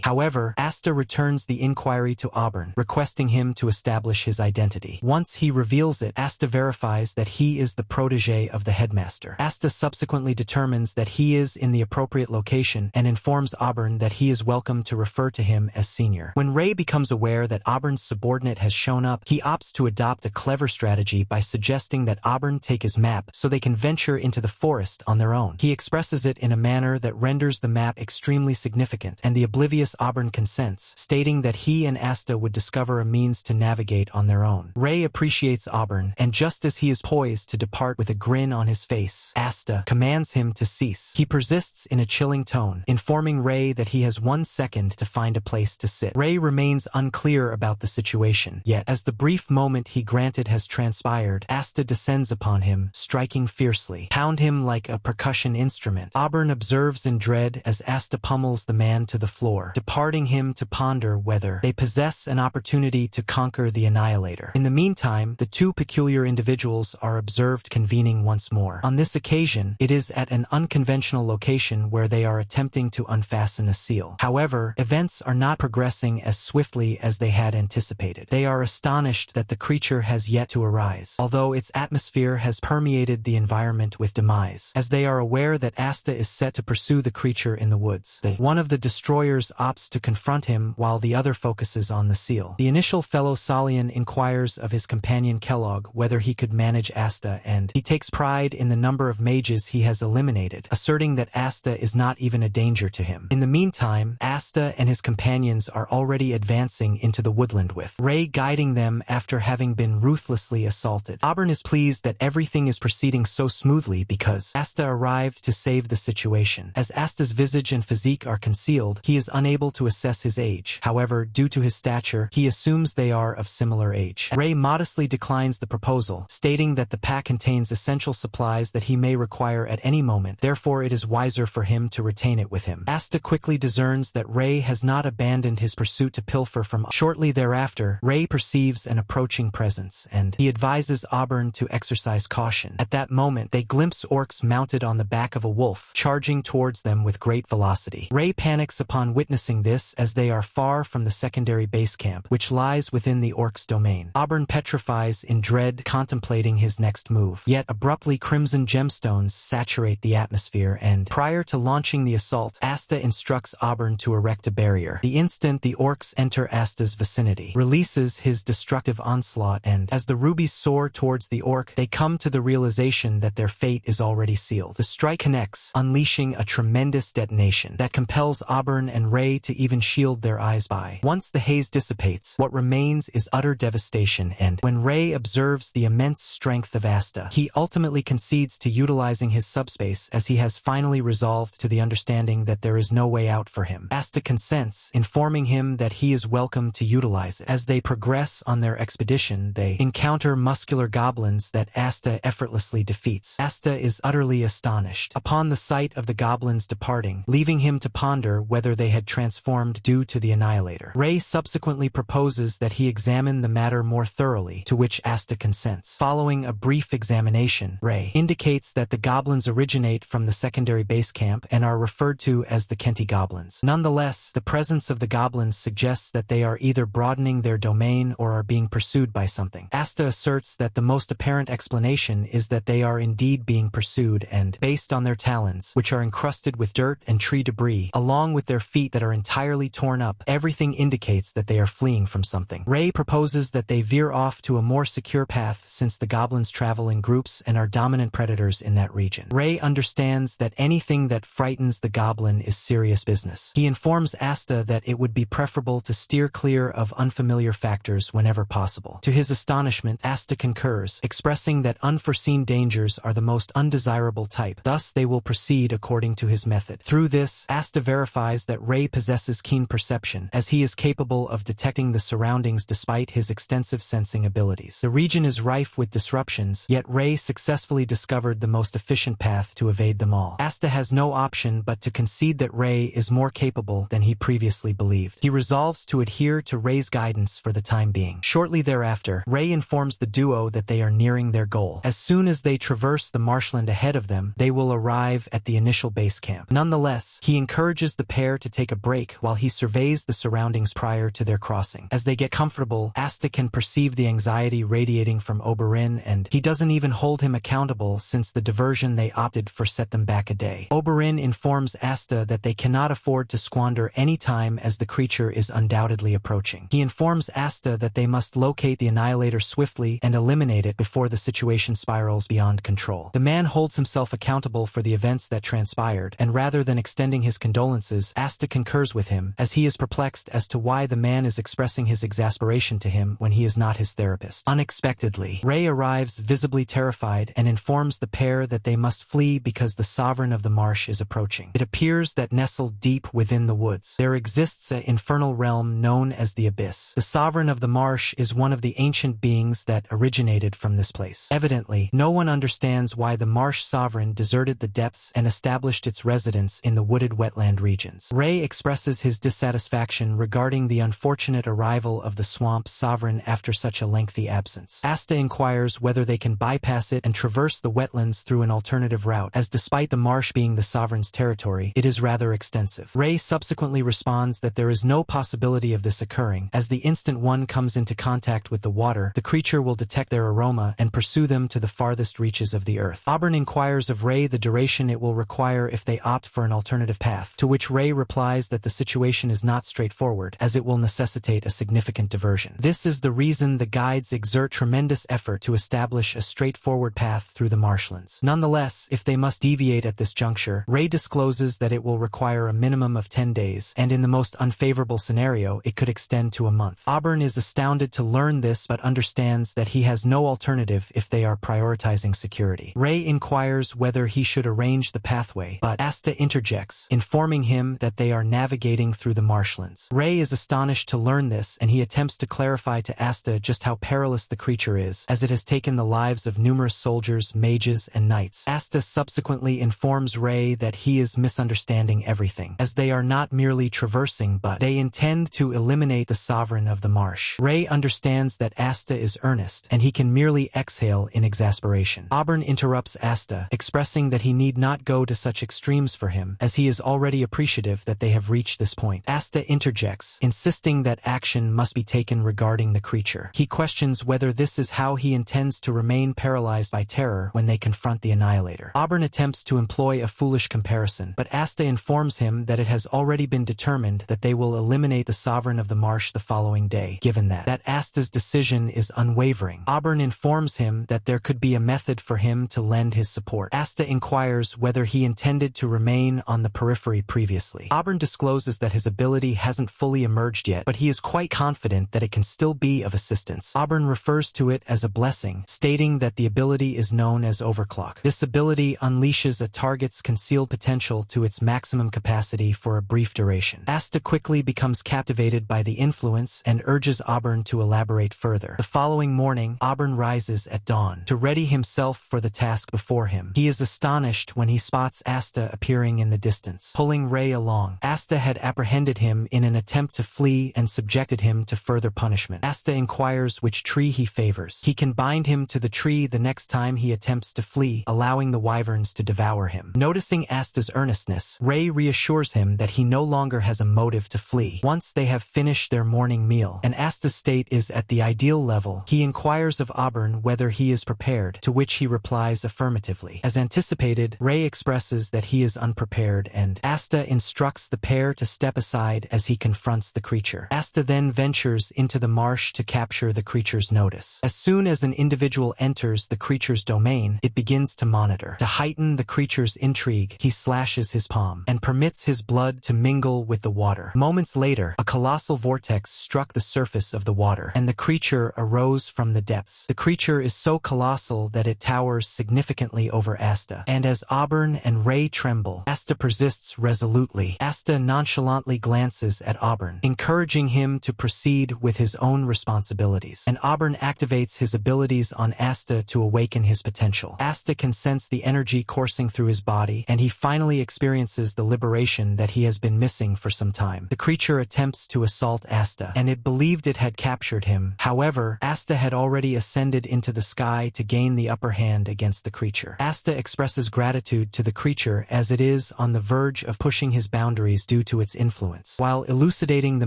However, Asta returns the inquiry to Auburn, requesting him to establish his identity. Once he reveals it, Asta verifies that he is the protege of the headmaster. Asta subsequently determines that he is in the appropriate location and informs Auburn that he is welcome to refer to him as senior. When Ray becomes aware that Auburn's subordinate has shown up, he opts to adopt a clever strategy by suggesting that Auburn take his map so they can venture into the forest on their own. He expresses it in a manner that renders the map extremely significant, and the oblivious Auburn consents, stating that he and Asta would discover a means to navigate on their own. Ray appreciates Auburn, and just as he is poised to depart with a grin on his face, Asta commands him to cease. He persists in a chilling tone, informing Ray that he has 1 second to find a place to sit. Ray remains unclear about the situation, yet as the brief moment he granted has transpired, Asta descends upon him, striking fiercely, pound him like a percussion instrument. Auburn observes in dread as Asta pummels the man to the floor, departing him to ponder whether they possess an opportunity to conquer the Annihilator. In the meantime, the two peculiar individuals are observed convening once more. On this occasion, it is at an unconventional location where they are attempting to unfasten a seal. However, events are not progressing as swiftly as they had anticipated. They are astonished that the creature has yet to arise, although its atmosphere has permeated the environment with demise. As they are aware that Asta is set to pursue the creature in the woods, one of the destroyers opts to confront him while the other focuses on the seal. The initial fellow Salian inquires of his companion Kellogg whether he could manage Asta, and he takes pride in the number of mages he has eliminated, asserting that Asta is not even a danger to him. In the meantime, Asta and his companions are already advancing into the woodland, with Ray guiding them after having been ruthlessly assaulted. Auburn is pleased that everything is proceeding so smoothly because Asta arrived to save the situation. As Asta's visage and physique are concealed, he is unable to assess his age. However, due to his stature, he assumes they are of similar age. Ray modestly declines the proposal, stating that the pack contains essential supplies that he may require at any moment, therefore it is wiser for him to retain it with him. Asta quickly discerns that Ray has not abandoned his pursuit to pilfer from. Shortly thereafter, Ray perceives an approaching presence, and he advises Auburn to exercise caution. At that moment, they glimpse orcs mounted on the back of a wolf, charging towards them with great velocity. Ray panics upon witnessing this as they are far from the secondary base camp, which lies within the orcs' domain. Auburn petrifies in dread, contemplating his next move. Yet abruptly, crimson gemstones saturate the atmosphere, and prior to launching the assault, Asta instructs Auburn to erect a barrier. The instant the orcs enter Asta's vicinity, releases his destructive onslaught, and as the rubies soar towards the orc, they come to the realization that their fate is already sealed. The strike connects, unleashing a tremendous detonation that compels Auburn and Ray to even shield their eyes by. Once the haze dissipates, what remains is utter devastation, and when Ray observes the immense strength of Asta, he ultimately concedes to utilizing his subspace as he has finally resolved to the understanding that there is no way out for him. Asta consents, informing him that he is welcome to utilize it. As they progress on their expedition, they encounter muscular goblins that Asta effortlessly defeats. Asta is utterly astonished upon the sight of the goblins departing, leaving him to ponder whether they had transformed due to the Annihilator. Ray subsequently proposes that he examine the matter more thoroughly, to which Asta consents. Following a brief examination, Ray indicates that the goblins originate from the secondary base camp and are referred to as the Kenti goblins. Nonetheless, the presence of the goblins suggests that they are either broadening their domain or are being pursued by something. Asta asserts that the most apparent explanation is that they are indeed being pursued and, based on their talons, which are encrusted with dirt and tree debris, along with their feet that are entirely torn up, everything indicates that they are fleeing from something. Ray proposes that they veer off to a more secure path since the goblins travel in groups and are dominant predators in that region. Ray understands that anything that frightens the goblin is serious business. He informs Asta that it would be preferable to steer clear of unfamiliar factors whenever possible. To his astonishment, Asta concurs, expressing that unforeseen dangers are the most undesirable type, thus they will proceed according to his method. Through this, Asta verifies that Ray possesses keen perception, as he is capable of detecting the surroundings despite his extensive sensing abilities. The region is rife with disruptions, yet Ray successfully discovered the most efficient path to evade them all. Asta has no option but to concede that Ray is more capable than he previously believed. He resolves to adhere to Ray's guidance for the time being. Shortly thereafter, Ray informs the duo that they are nearing their goal. As soon as they traverse the marshland ahead of them, they will arrive at the initial base camp. Nonetheless, he encourages the pair to take a break while he surveys the surroundings prior to their crossing. As they get comfortable, Asta can perceive the anxiety radiating from Oberyn, and he doesn't even hold him accountable since the diversion they opted for set them back a day. Oberyn informs Asta that they cannot afford to squander any time as the creature is undoubtedly approaching. He informs Asta that they must locate the Annihilator swiftly and eliminate it before the situation spirals beyond control. The man holds himself accountable for the events that transpired, and rather than extending his condolences, Asta concurs with him, as he is perplexed as to why the man is expressing his exasperation to him when he is not his therapist. Unexpectedly, Ray arrives visibly terrified and informs the pair that they must flee because the Sovereign of the Marsh is approaching. It appears that nestled deep within the woods, there exists an infernal realm known as the Abyss. The Sovereign of the Marsh is one of the ancient beings that originated from this place. Evidently, no one understands why the Marsh Sovereign deserted the depths and established its residence in the wooded wetland regions. Ray expresses his dissatisfaction regarding the unfortunate arrival of the Swamp Sovereign after such a lengthy absence. Asta inquires whether they can bypass it and traverse the wetlands through an alternative route, as despite the marsh being the Sovereign's territory, it is rather extensive. Ray subsequently responds that there is no possibility of this occurring, as the instant one comes into contact with the water, the creature will detect their aroma and pursue them to the farthest reaches of the earth. Auburn inquires of Ray the duration it will require if they opt for an alternative path, to which Ray replies that the situation is not straightforward, as it will necessitate a significant diversion. This is the reason the guides exert tremendous effort to establish a straightforward path through the marshlands. Nonetheless, if they must deviate at this juncture, Ray discloses that it will require a minimum of 10 days, and in the most unfavorable scenario, it could extend to a month. Auburn is astounded to learn this but understands that he has no alternative if they are prioritizing security. Ray inquires whether he should arrange the pathway, but Asta interjects, informing him that they are navigating through the marshlands. Ray is astonished to learn this, and he attempts to clarify to Asta just how perilous the creature is, as it has taken the lives of numerous soldiers, mages, and knights. Asta subsequently informs Ray that he is misunderstanding everything, as they are not merely traversing but they intend to eliminate the Sovereign of the Marsh. Ray understands that Asta is earnest, and he can merely exhale in exasperation. Auburn interrupts Asta, expressing that he need not go to such extremes for him, as he is already appreciative that they have reached this point. Asta interjects, insisting that action must be taken regarding the creature. He questions whether this is how he intends to remain paralyzed by terror when they confront the Annihilator. Auburn attempts to employ a foolish comparison, but Asta informs him that it has already already been determined that they will eliminate the sovereign of the marsh the following day, given that Asta's decision is unwavering. Auburn informs him that there could be a method for him to lend his support. Asta inquires whether he intended to remain on the periphery previously. Auburn discloses that his ability hasn't fully emerged yet, but he is quite confident that it can still be of assistance. Auburn refers to it as a blessing, stating that the ability is known as overclock. This ability unleashes a target's concealed potential to its maximum capacity for a brief duration. Asta quickly becomes captivated by the influence and urges Auburn to elaborate further. The following morning, Auburn rises at dawn to ready himself for the task before him. He is astonished when he spots Asta appearing in the distance, pulling Ray along. Asta had apprehended him in an attempt to flee and subjected him to further punishment. Asta inquires which tree he favors. He can bind him to the tree the next time he attempts to flee, allowing the wyverns to devour him. Noticing Asta's earnestness, Ray reassures him that he no longer has a motive to flee. Once they have finished their morning meal, and Asta's state is at the ideal level, he inquires of Auburn whether he is prepared, to which he replies affirmatively. As anticipated, Ray expresses that he is unprepared, and Asta instructs the pair to step aside as he confronts the creature. Asta then ventures into the marsh to capture the creature's notice. As soon as an individual enters the creature's domain, it begins to monitor. To heighten the creature's intrigue, he slashes his palm and permits his blood to mingle with the water. Moments later, a colossal vortex struck the surface of the water, and the creature arose from the depths. The creature is so colossal that it towers significantly over Asta, and as Auburn and Ray tremble, Asta persists resolutely. Asta nonchalantly glances at Auburn, encouraging him to proceed with his own responsibilities, and Auburn activates his abilities on Asta to awaken his potential. Asta can sense the energy coursing through his body, and he finally experiences the liberation that he has been missing for some time. The creature attempts to assault Asta, and it believed it had captured him. However, Asta had already ascended into the sky to gain the upper hand against the creature. Asta expresses gratitude to the creature as it is on the verge of pushing his boundaries due to its influence. While elucidating the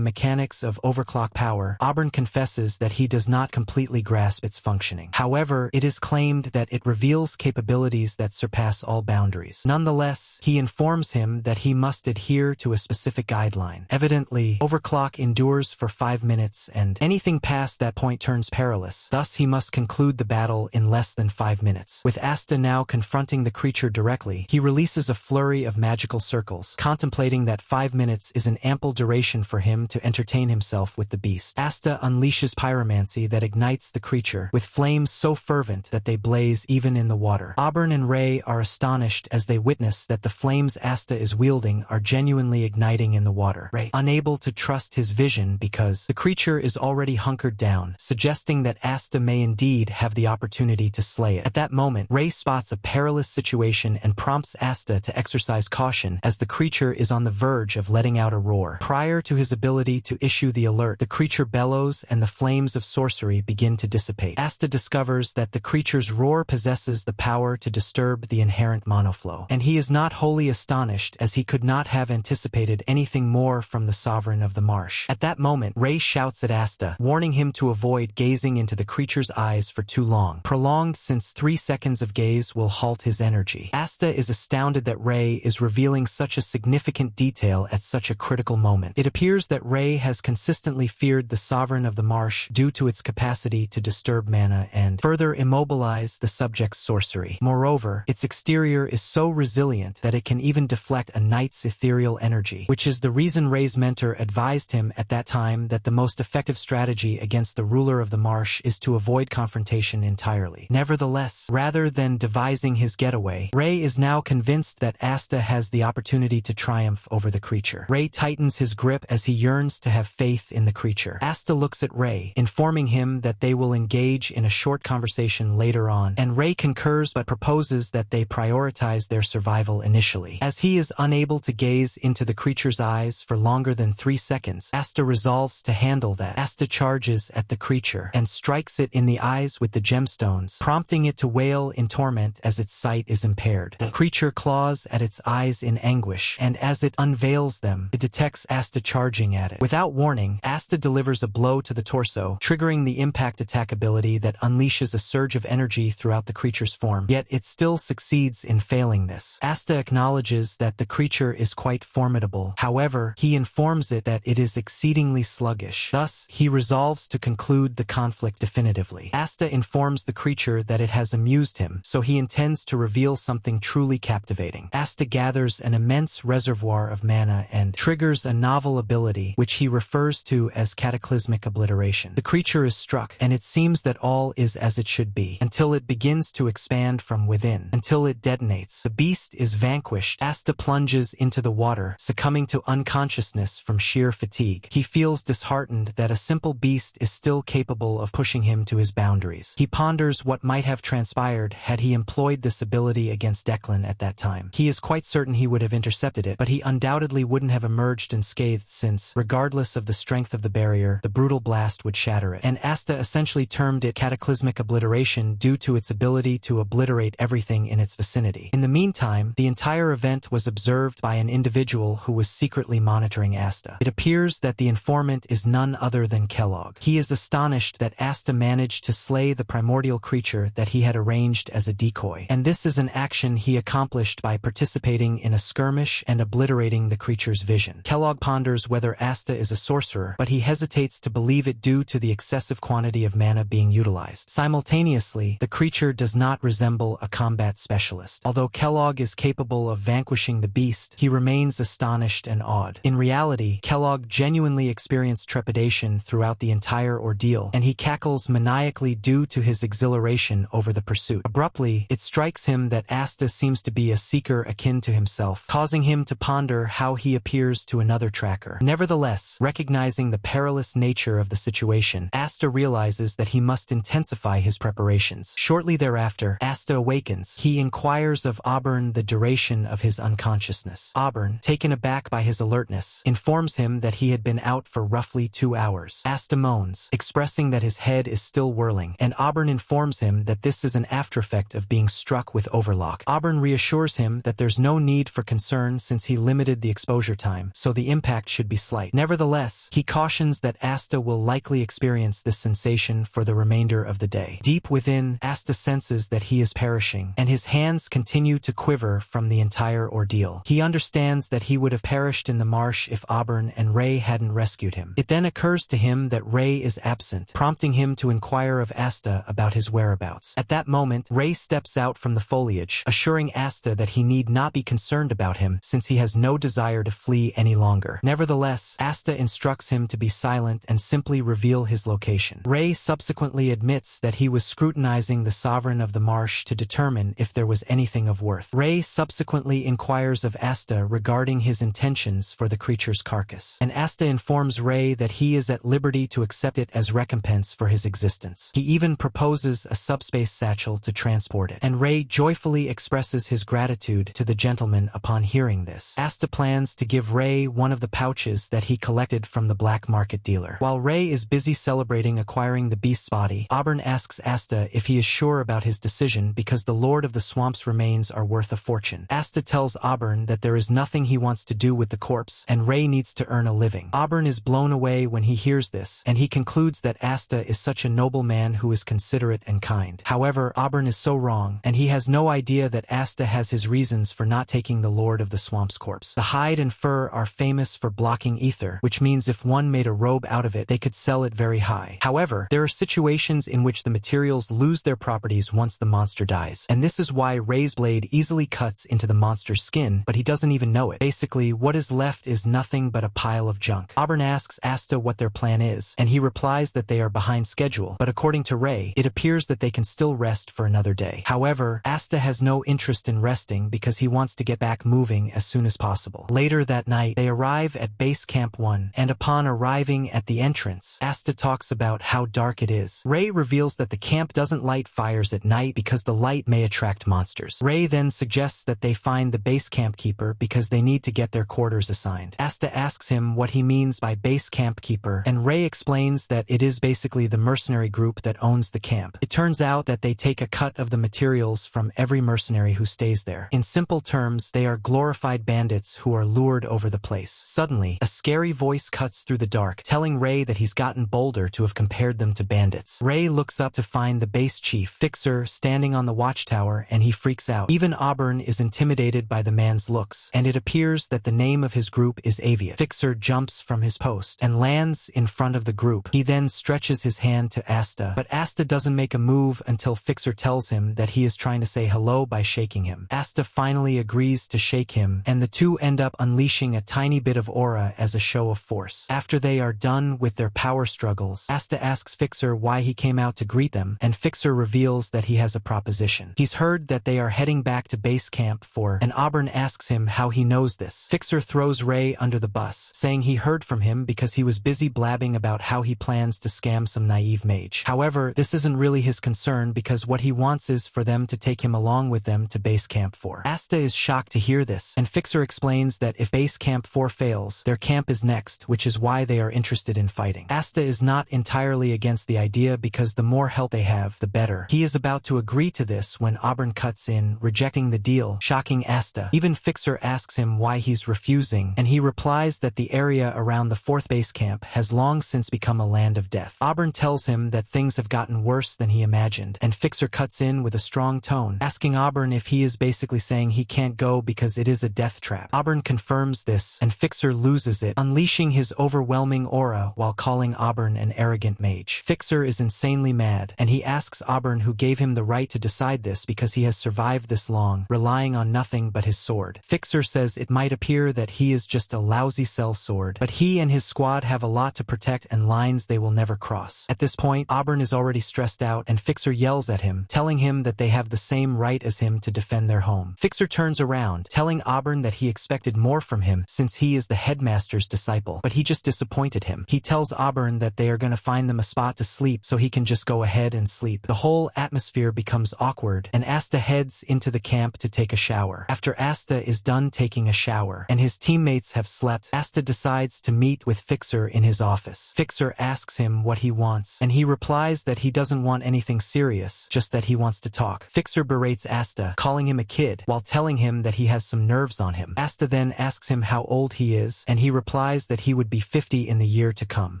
mechanics of overclock power, Auburn confesses that he does not completely grasp its functioning. However, it is claimed that it reveals capabilities that surpass all boundaries. Nonetheless, he informs him that he must adhere to a specific guideline. Evidently, overclock endures for 5 minutes, and anything past that point turns perilous. Thus, he must conclude the battle in less than 5 minutes. With Asta now confronting the creature directly, he releases a flurry of magical circles, contemplating that 5 minutes is an ample duration for him to entertain himself with the beast. Asta unleashes pyromancy that ignites the creature, with flames so fervent that they blaze even in the water. Auburn and Ray are astonished as they witness that the flames Asta is wielding are genuinely igniting in the water. Ray, unable to trust his vision because the creature is already hunkered down, suggesting that Asta may indeed have the opportunity to slay it. At that moment, Ray spots a perilous situation and prompts Asta to exercise caution as the creature is on the verge of letting out a roar. Prior to his ability to issue the alert, the creature bellows and the flames of sorcery begin to dissipate. Asta discovers that the creature's roar possesses the power to disturb the inherent monoflow, and he is not wholly astonished as he could not have anticipated anything more from the sovereign of the marsh. At that moment, Ray shouts at Asta, warning him to avoid gazing into the creature's eyes for too long, prolonged since 3 seconds of gaze will halt his energy. Asta is astounded that Ray is revealing such a significant detail at such a critical moment. It appears that Ray has consistently feared the sovereign of the marsh due to its capacity to disturb mana and further immobilize the subject's sorcery. Moreover, its exterior is so resilient that it can even deflect a knight's ethereal energy, which is the reason Ray's mentor advised him at that time that the most effective strategy against the ruler of the marsh is to avoid confrontation entirely. Nevertheless, rather than devising his getaway, Ray is now convinced that Asta has the opportunity to triumph over the creature. Ray tightens his grip as he yearns to have faith in the creature. Asta looks at Ray, informing him that they will engage in a short conversation later on, and Ray concurs but proposes that they prioritize their survival initially. As he is unable to gaze into the creature's eyes for longer than 3 seconds, Asta resolves to handle that. Asta charges at the creature and strikes it in the eyes with the gemstones, prompting it to wail in torment as its sight is impaired. The creature claws at its eyes in anguish, and as it unveils them, it detects Asta charging at it. Without warning, Asta delivers a blow to the torso, triggering the impact attack ability that unleashes a surge of energy throughout the creature's form, yet it still succeeds in failing this. Asta acknowledges that the creature is quite formidable formidable. However, he informs it that it is exceedingly sluggish. Thus, he resolves to conclude the conflict definitively. Asta informs the creature that it has amused him, so he intends to reveal something truly captivating. Asta gathers an immense reservoir of mana and triggers a novel ability, which he refers to as cataclysmic obliteration. The creature is struck, and it seems that all is as it should be, until it begins to expand from within, until it detonates. The beast is vanquished. Asta plunges into the water, succumbing to unconsciousness from sheer fatigue. He feels disheartened that a simple beast is still capable of pushing him to his boundaries. He ponders what might have transpired had he employed this ability against Declan at that time. He is quite certain he would have intercepted it, but he undoubtedly wouldn't have emerged unscathed since, regardless of the strength of the barrier, the brutal blast would shatter it. And Asta essentially termed it cataclysmic obliteration due to its ability to obliterate everything in its vicinity. In the meantime, the entire event was observed by an individual who was secretly monitoring Asta. It appears that the informant is none other than Kellogg. He is astonished that Asta managed to slay the primordial creature that he had arranged as a decoy, and this is an action he accomplished by participating in a skirmish and obliterating the creature's vision. Kellogg ponders whether Asta is a sorcerer, but he hesitates to believe it due to the excessive quantity of mana being utilized. Simultaneously, the creature does not resemble a combat specialist. Although Kellogg is capable of vanquishing the beast, he remains astonished and awed. In reality, Kellogg genuinely experienced trepidation throughout the entire ordeal, and he cackles maniacally due to his exhilaration over the pursuit. Abruptly, it strikes him that Asta seems to be a seeker akin to himself, causing him to ponder how he appears to another tracker. Nevertheless, recognizing the perilous nature of the situation, Asta realizes that he must intensify his preparations. Shortly thereafter, Asta awakens. He inquires of Auburn the duration of his unconsciousness. Auburn, taken aback by his alertness, informs him that he had been out for roughly 2 hours. Asta moans, expressing that his head is still whirling, and Auburn informs him that this is an aftereffect of being struck with overlock. Auburn reassures him that there's no need for concern since he limited the exposure time, so the impact should be slight. Nevertheless, he cautions that Asta will likely experience this sensation for the remainder of the day. Deep within, Asta senses that he is perishing, and his hands continue to quiver from the entire ordeal. He understands that he would have perished in the marsh if Auburn and Ray hadn't rescued him. It then occurs to him that Ray is absent, prompting him to inquire of Asta about his whereabouts. At that moment, Ray steps out from the foliage, assuring Asta that he need not be concerned about him since he has no desire to flee any longer. Nevertheless, Asta instructs him to be silent and simply reveal his location. Ray subsequently admits that he was scrutinizing the sovereign of the marsh to determine if there was anything of worth. Ray subsequently inquires of Asta regarding his intentions for the creature's carcass, and Asta informs Ray that he is at liberty to accept it as recompense for his existence. He even proposes a subspace satchel to transport it, and Ray joyfully expresses his gratitude to the gentleman upon hearing this. Asta plans to give Ray one of the pouches that he collected from the black market dealer. While Ray is busy celebrating acquiring the beast's body, Auburn asks Asta if he is sure about his decision because the Lord of the Swamp's remains are worth a fortune. Asta tells Auburn that there is nothing he wants to do with the corpse, and Ray needs to earn a living. Auburn is blown away when he hears this, and he concludes that Asta is such a noble man who is considerate and kind. However, Auburn is so wrong, and he has no idea that Asta has his reasons for not taking the Lord of the Swamp's corpse. The hide and fur are famous for blocking ether, which means if one made a robe out of it, they could sell it very high. However, there are situations in which the materials lose their properties once the monster dies, and this is why Ray's blade easily cuts into the monster's skin, but he doesn't even know it. Basically, what is left is nothing but a pile of junk. Auburn asks Asta what their plan is, and he replies that they are behind schedule, but according to Ray, it appears that they can still rest for another day. However, Asta has no interest in resting because he wants to get back moving as soon as possible. Later that night, they arrive at Base Camp 1, and upon arriving at the entrance, Asta talks about how dark it is. Ray reveals that the camp doesn't light fires at night because the light may attract monsters. Ray then suggests that they find the base camp keeper because they need to get their quarters assigned. Asta asks him what he means by base camp keeper, and Ray explains that it is basically the mercenary group that owns the camp. It turns out that they take a cut of the materials from every mercenary who stays there. In simple terms, they are glorified bandits who are lured over the place. Suddenly, a scary voice cuts through the dark, telling Ray that he's gotten bolder to have compared them to bandits. Ray looks up to find the base chief, Fixer, standing on the watchtower, and he freaks out. Even Auburn is intimidated by the man's looks, and it appears remembers that the name of his group is Aviat. Fixer jumps from his post and lands in front of the group. He then stretches his hand to Asta, but Asta doesn't make a move until Fixer tells him that he is trying to say hello by shaking him. Asta finally agrees to shake him, and the two end up unleashing a tiny bit of aura as a show of force. After they are done with their power struggles, Asta asks Fixer why he came out to greet them, and Fixer reveals that he has a proposition. He's heard that they are heading back to base camp and Auburn asks him how he knows this. Fixer throws Ray under the bus, saying he heard from him because he was busy blabbing about how he plans to scam some naive mage. However, this isn't really his concern because what he wants is for them to take him along with them to base camp 4. Asta is shocked to hear this, and Fixer explains that if base camp 4 fails, their camp is next, which is why they are interested in fighting. Asta is not entirely against the idea because the more help they have, the better. He is about to agree to this when Auburn cuts in, rejecting the deal, shocking Asta. Even Fixer asks him why he's refusing, and he replies that the area around the 4th base camp has long since become a land of death. Auburn tells him that things have gotten worse than he imagined, and Fixer cuts in with a strong tone, asking Auburn if he is basically saying he can't go because it is a death trap. Auburn confirms this, and Fixer loses it, unleashing his overwhelming aura while calling Auburn an arrogant mage. Fixer is insanely mad, and he asks Auburn who gave him the right to decide this because he has survived this long, relying on nothing but his sword. Fixer says it might appear that he is just a lousy cell sword, but he and his squad have a lot to protect and lines they will never cross. At this point, Auburn is already stressed out, and Fixer yells at him, telling him that they have the same right as him to defend their home. Fixer turns around, telling Auburn that he expected more from him since he is the headmaster's disciple, but he just disappointed him. He tells Auburn that they are going to find them a spot to sleep so he can just go ahead and sleep. The whole atmosphere becomes awkward, and Asta heads into the camp to take a shower. After Asta is done taking a shower, and his teammates have slept, Asta decides to meet with Fixer in his office. Fixer asks him what he wants, and he replies that he doesn't want anything serious, just that he wants to talk. Fixer berates Asta, calling him a kid, while telling him that he has some nerves on him. Asta then asks him how old he is, and he replies that he would be 50 in the year to come.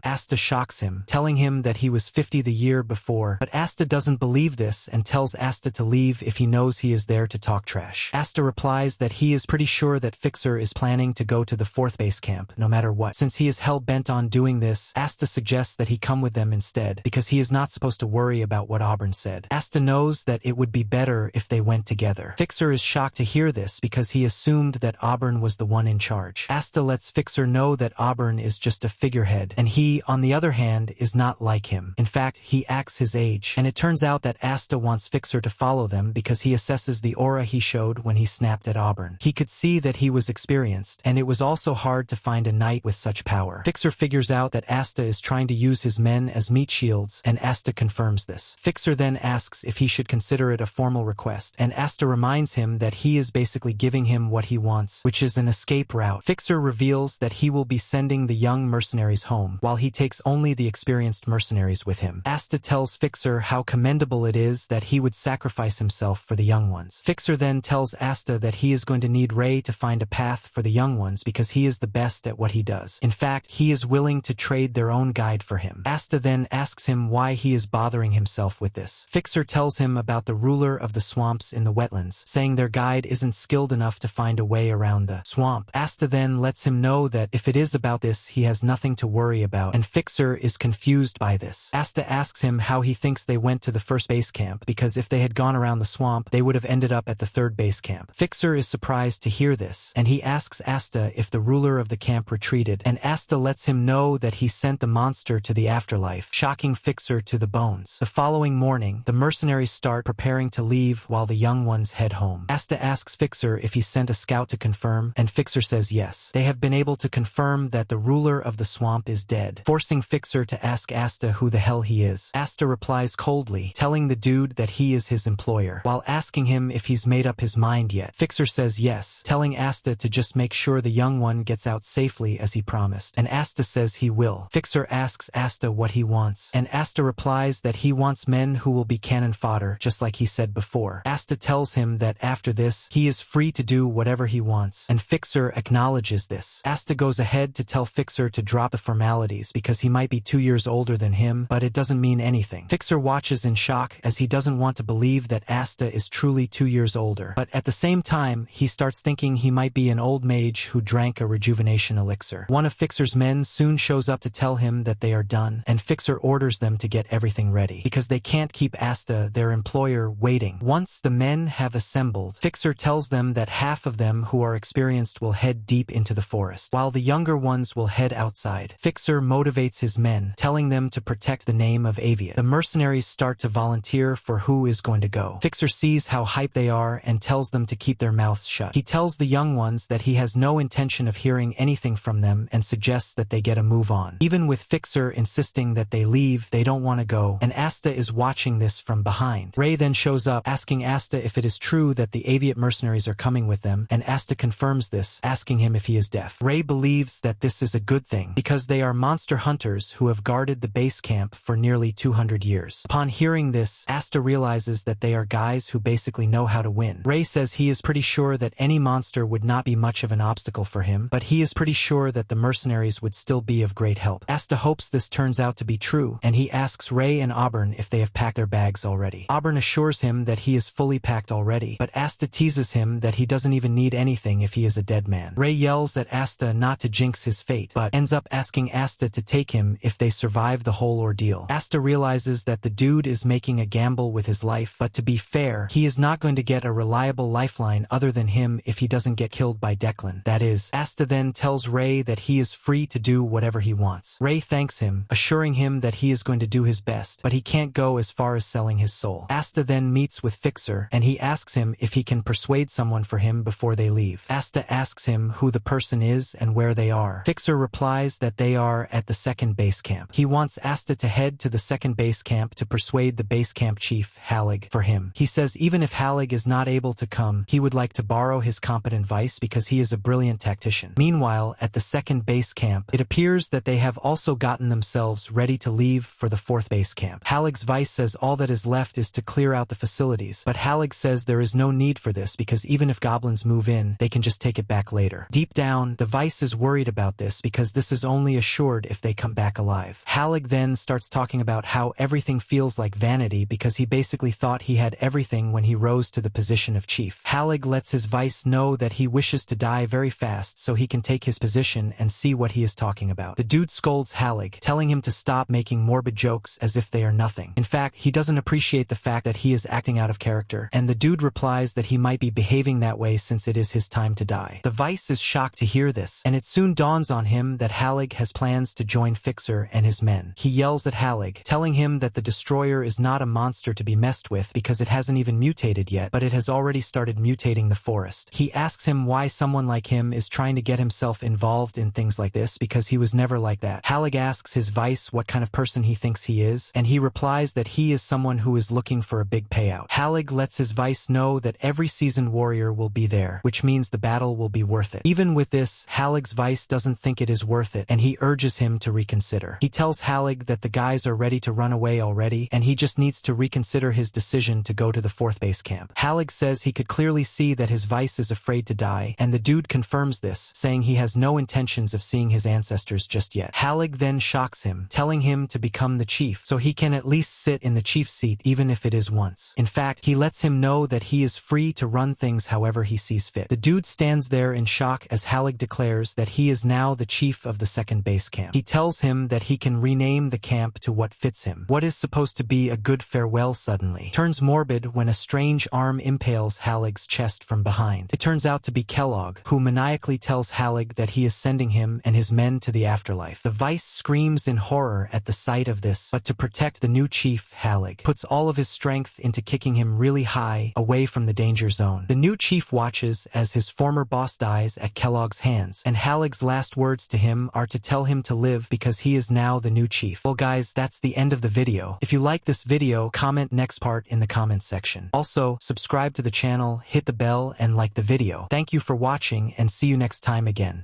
Asta shocks him, telling him that he was 50 the year before, but Asta doesn't believe this and tells Asta to leave if he knows he is there to talk trash. Asta replies that he is pretty sure that Fixer is planning to go to the 4th base camp, no matter what. Since he is hell-bent on doing this, Asta suggests that he come with them instead, because he is not supposed to worry about what Auburn said. Asta knows that it would be better if they went together. Fixer is shocked to hear this because he assumed that Auburn was the one in charge. Asta lets Fixer know that Auburn is just a figurehead, and he, on the other hand, is not like him. In fact, he acts his age, and it turns out that Asta wants Fixer to follow them because he assesses the aura he showed when he snapped at Auburn. He could see that he was experienced, and it was also hard to find a knight with such power. Fixer figures out that Asta is trying to use his men as meat shields, and Asta confirms this. Fixer then asks if he should consider it a formal request, and Asta reminds him that he is basically giving him what he wants, which is an escape route. Fixer reveals that he will be sending the young mercenaries home, while he takes only the experienced mercenaries with him. Asta tells Fixer how commendable it is that he would sacrifice himself for the young ones. Fixer then tells Asta that he is going to need Ray to find a path for the young ones because he is the best at what he does. In fact, he is willing to trade their own guide for him. Asta then asks him why he is bothering himself with this. Fixer tells him about the ruler of the swamps in the wetlands, saying their guide isn't skilled enough to find a way around the swamp. Asta then lets him know that if it is about this, he has nothing to worry about, and Fixer is confused by this. Asta asks him how he thinks they went to the 1st base camp, because if they had gone around the swamp, they would have ended up at the 3rd base camp. Fixer is surprised to hear this, and he asks Asta if the ruler of the camp retreated, and Asta lets him know that he sent the monster to the afterlife, shocking Fixer to the bones. The following morning, the mercenaries start preparing to leave while the young ones head home. Asta asks Fixer if he sent a scout to confirm, and Fixer says yes. They have been able to confirm that the ruler of the swamp is dead, forcing Fixer to ask Asta who the hell he is. Asta replies coldly, telling the dude that he is his employer, while asking him if he's made up his mind yet. Fixer says yes, telling Asta to just make sure the young one gets out safely as he promised, and Asta says he will. Fixer asks Asta what he wants, and Asta replies that he wants men who will be cannon fodder, just like he said before. Asta tells him that after this, he is free to do whatever he wants, and Fixer acknowledges this. Asta goes ahead to tell Fixer to drop the formalities because he might be 2 years older than him, but it doesn't mean anything. Fixer watches in shock as he doesn't want to believe that Asta is truly 2 years older, but at the same time, he starts thinking he might be be an old mage who drank a rejuvenation elixir. One of Fixer's men soon shows up to tell him that they are done, and Fixer orders them to get everything ready, because they can't keep Asta, their employer, waiting. Once the men have assembled, Fixer tells them that half of them who are experienced will head deep into the forest, while the younger ones will head outside. Fixer motivates his men, telling them to protect the name of Aviat. The mercenaries start to volunteer for who is going to go. Fixer sees how hyped they are and tells them to keep their mouths shut. He tells the young ones that he has no intention of hearing anything from them and suggests that they get a move on. Even with Fixer insisting that they leave, they don't want to go, and Asta is watching this from behind. Ray then shows up, asking Asta if it is true that the Aviat mercenaries are coming with them, and Asta confirms this, asking him if he is deaf. Ray believes that this is a good thing, because they are monster hunters who have guarded the base camp for nearly 200 years. Upon hearing this, Asta realizes that they are guys who basically know how to win. Ray says he is pretty sure that any monster would not be much of an obstacle for him, but he is pretty sure that the mercenaries would still be of great help. Asta hopes this turns out to be true, and he asks Ray and Auburn if they have packed their bags already. Auburn assures him that he is fully packed already, but Asta teases him that he doesn't even need anything if he is a dead man. Ray yells at Asta not to jinx his fate, but ends up asking Asta to take him if they survive the whole ordeal. Asta realizes that the dude is making a gamble with his life, but to be fair, he is not going to get a reliable lifeline other than him if he doesn't get killed by Declan. That is, Asta then tells Ray that he is free to do whatever he wants. Ray thanks him, assuring him that he is going to do his best, but he can't go as far as selling his soul. Asta then meets with Fixer, and he asks him if he can persuade someone for him before they leave. Asta asks him who the person is and where they are. Fixer replies that they are at the second base camp. He wants Asta to head to the second base camp to persuade the base camp chief, Hallig, for him. He says even if Hallig is not able to come, he would like to borrow his competent vice because he is a brilliant tactician. Meanwhile, at the second base camp, it appears that they have also gotten themselves ready to leave for the fourth base camp. Hallig's vice says all that is left is to clear out the facilities, but Hallig says there is no need for this because even if goblins move in, they can just take it back later. Deep down, the vice is worried about this because this is only assured if they come back alive. Hallig then starts talking about how everything feels like vanity because he basically thought he had everything when he rose to the position of chief. Hallig lets his vice know that he wishes to die very fast so he can take his position and see what he is talking about. The dude scolds Hallig, telling him to stop making morbid jokes as if they are nothing. In fact, he doesn't appreciate the fact that he is acting out of character, and the dude replies that he might be behaving that way since it is his time to die. The vice is shocked to hear this, and it soon dawns on him that Hallig has plans to join Fixer and his men. He yells at Hallig, telling him that the destroyer is not a monster to be messed with because it hasn't even mutated yet, but it has already started mutating the forest. He asks him why someone like him is trying to get himself involved in things like this because he was never like that. Hallig asks his vice what kind of person he thinks he is, and he replies that he is someone who is looking for a big payout. Hallig lets his vice know that every seasoned warrior will be there, which means the battle will be worth it. Even with this, Hallig's vice doesn't think it is worth it, and he urges him to reconsider. He tells Hallig that the guys are ready to run away already, and he just needs to reconsider his decision to go to the fourth base camp. Hallig says he could clearly see that his vice is afraid to die, and the dude confirms this, saying he has no intentions of seeing his ancestors just yet. Hallig then shocks him, telling him to become the chief, so he can at least sit in the chief's seat even if it is once. In fact, he lets him know that he is free to run things however he sees fit. The dude stands there in shock as Hallig declares that he is now the chief of the second base camp. He tells him that he can rename the camp to what fits him. What is supposed to be a good farewell suddenly turns morbid when a strange arm impales Hallig's chest from behind. It turns out to be Kellogg, who maniacally tells Hallig that he is sending him and his men to the afterlife. The vice screams in horror at the sight of this, but to protect the new chief, Hallig puts all of his strength into kicking him really high away from the danger zone. The new chief watches as his former boss dies at Kellogg's hands, and Hallig's last words to him are to tell him to live because he is now the new chief. Well guys, that's the end of the video. If you like this video, comment next part in the comments section. Also, subscribe to the channel, hit the bell, and like the video. Thank you for watching, and see you next time again.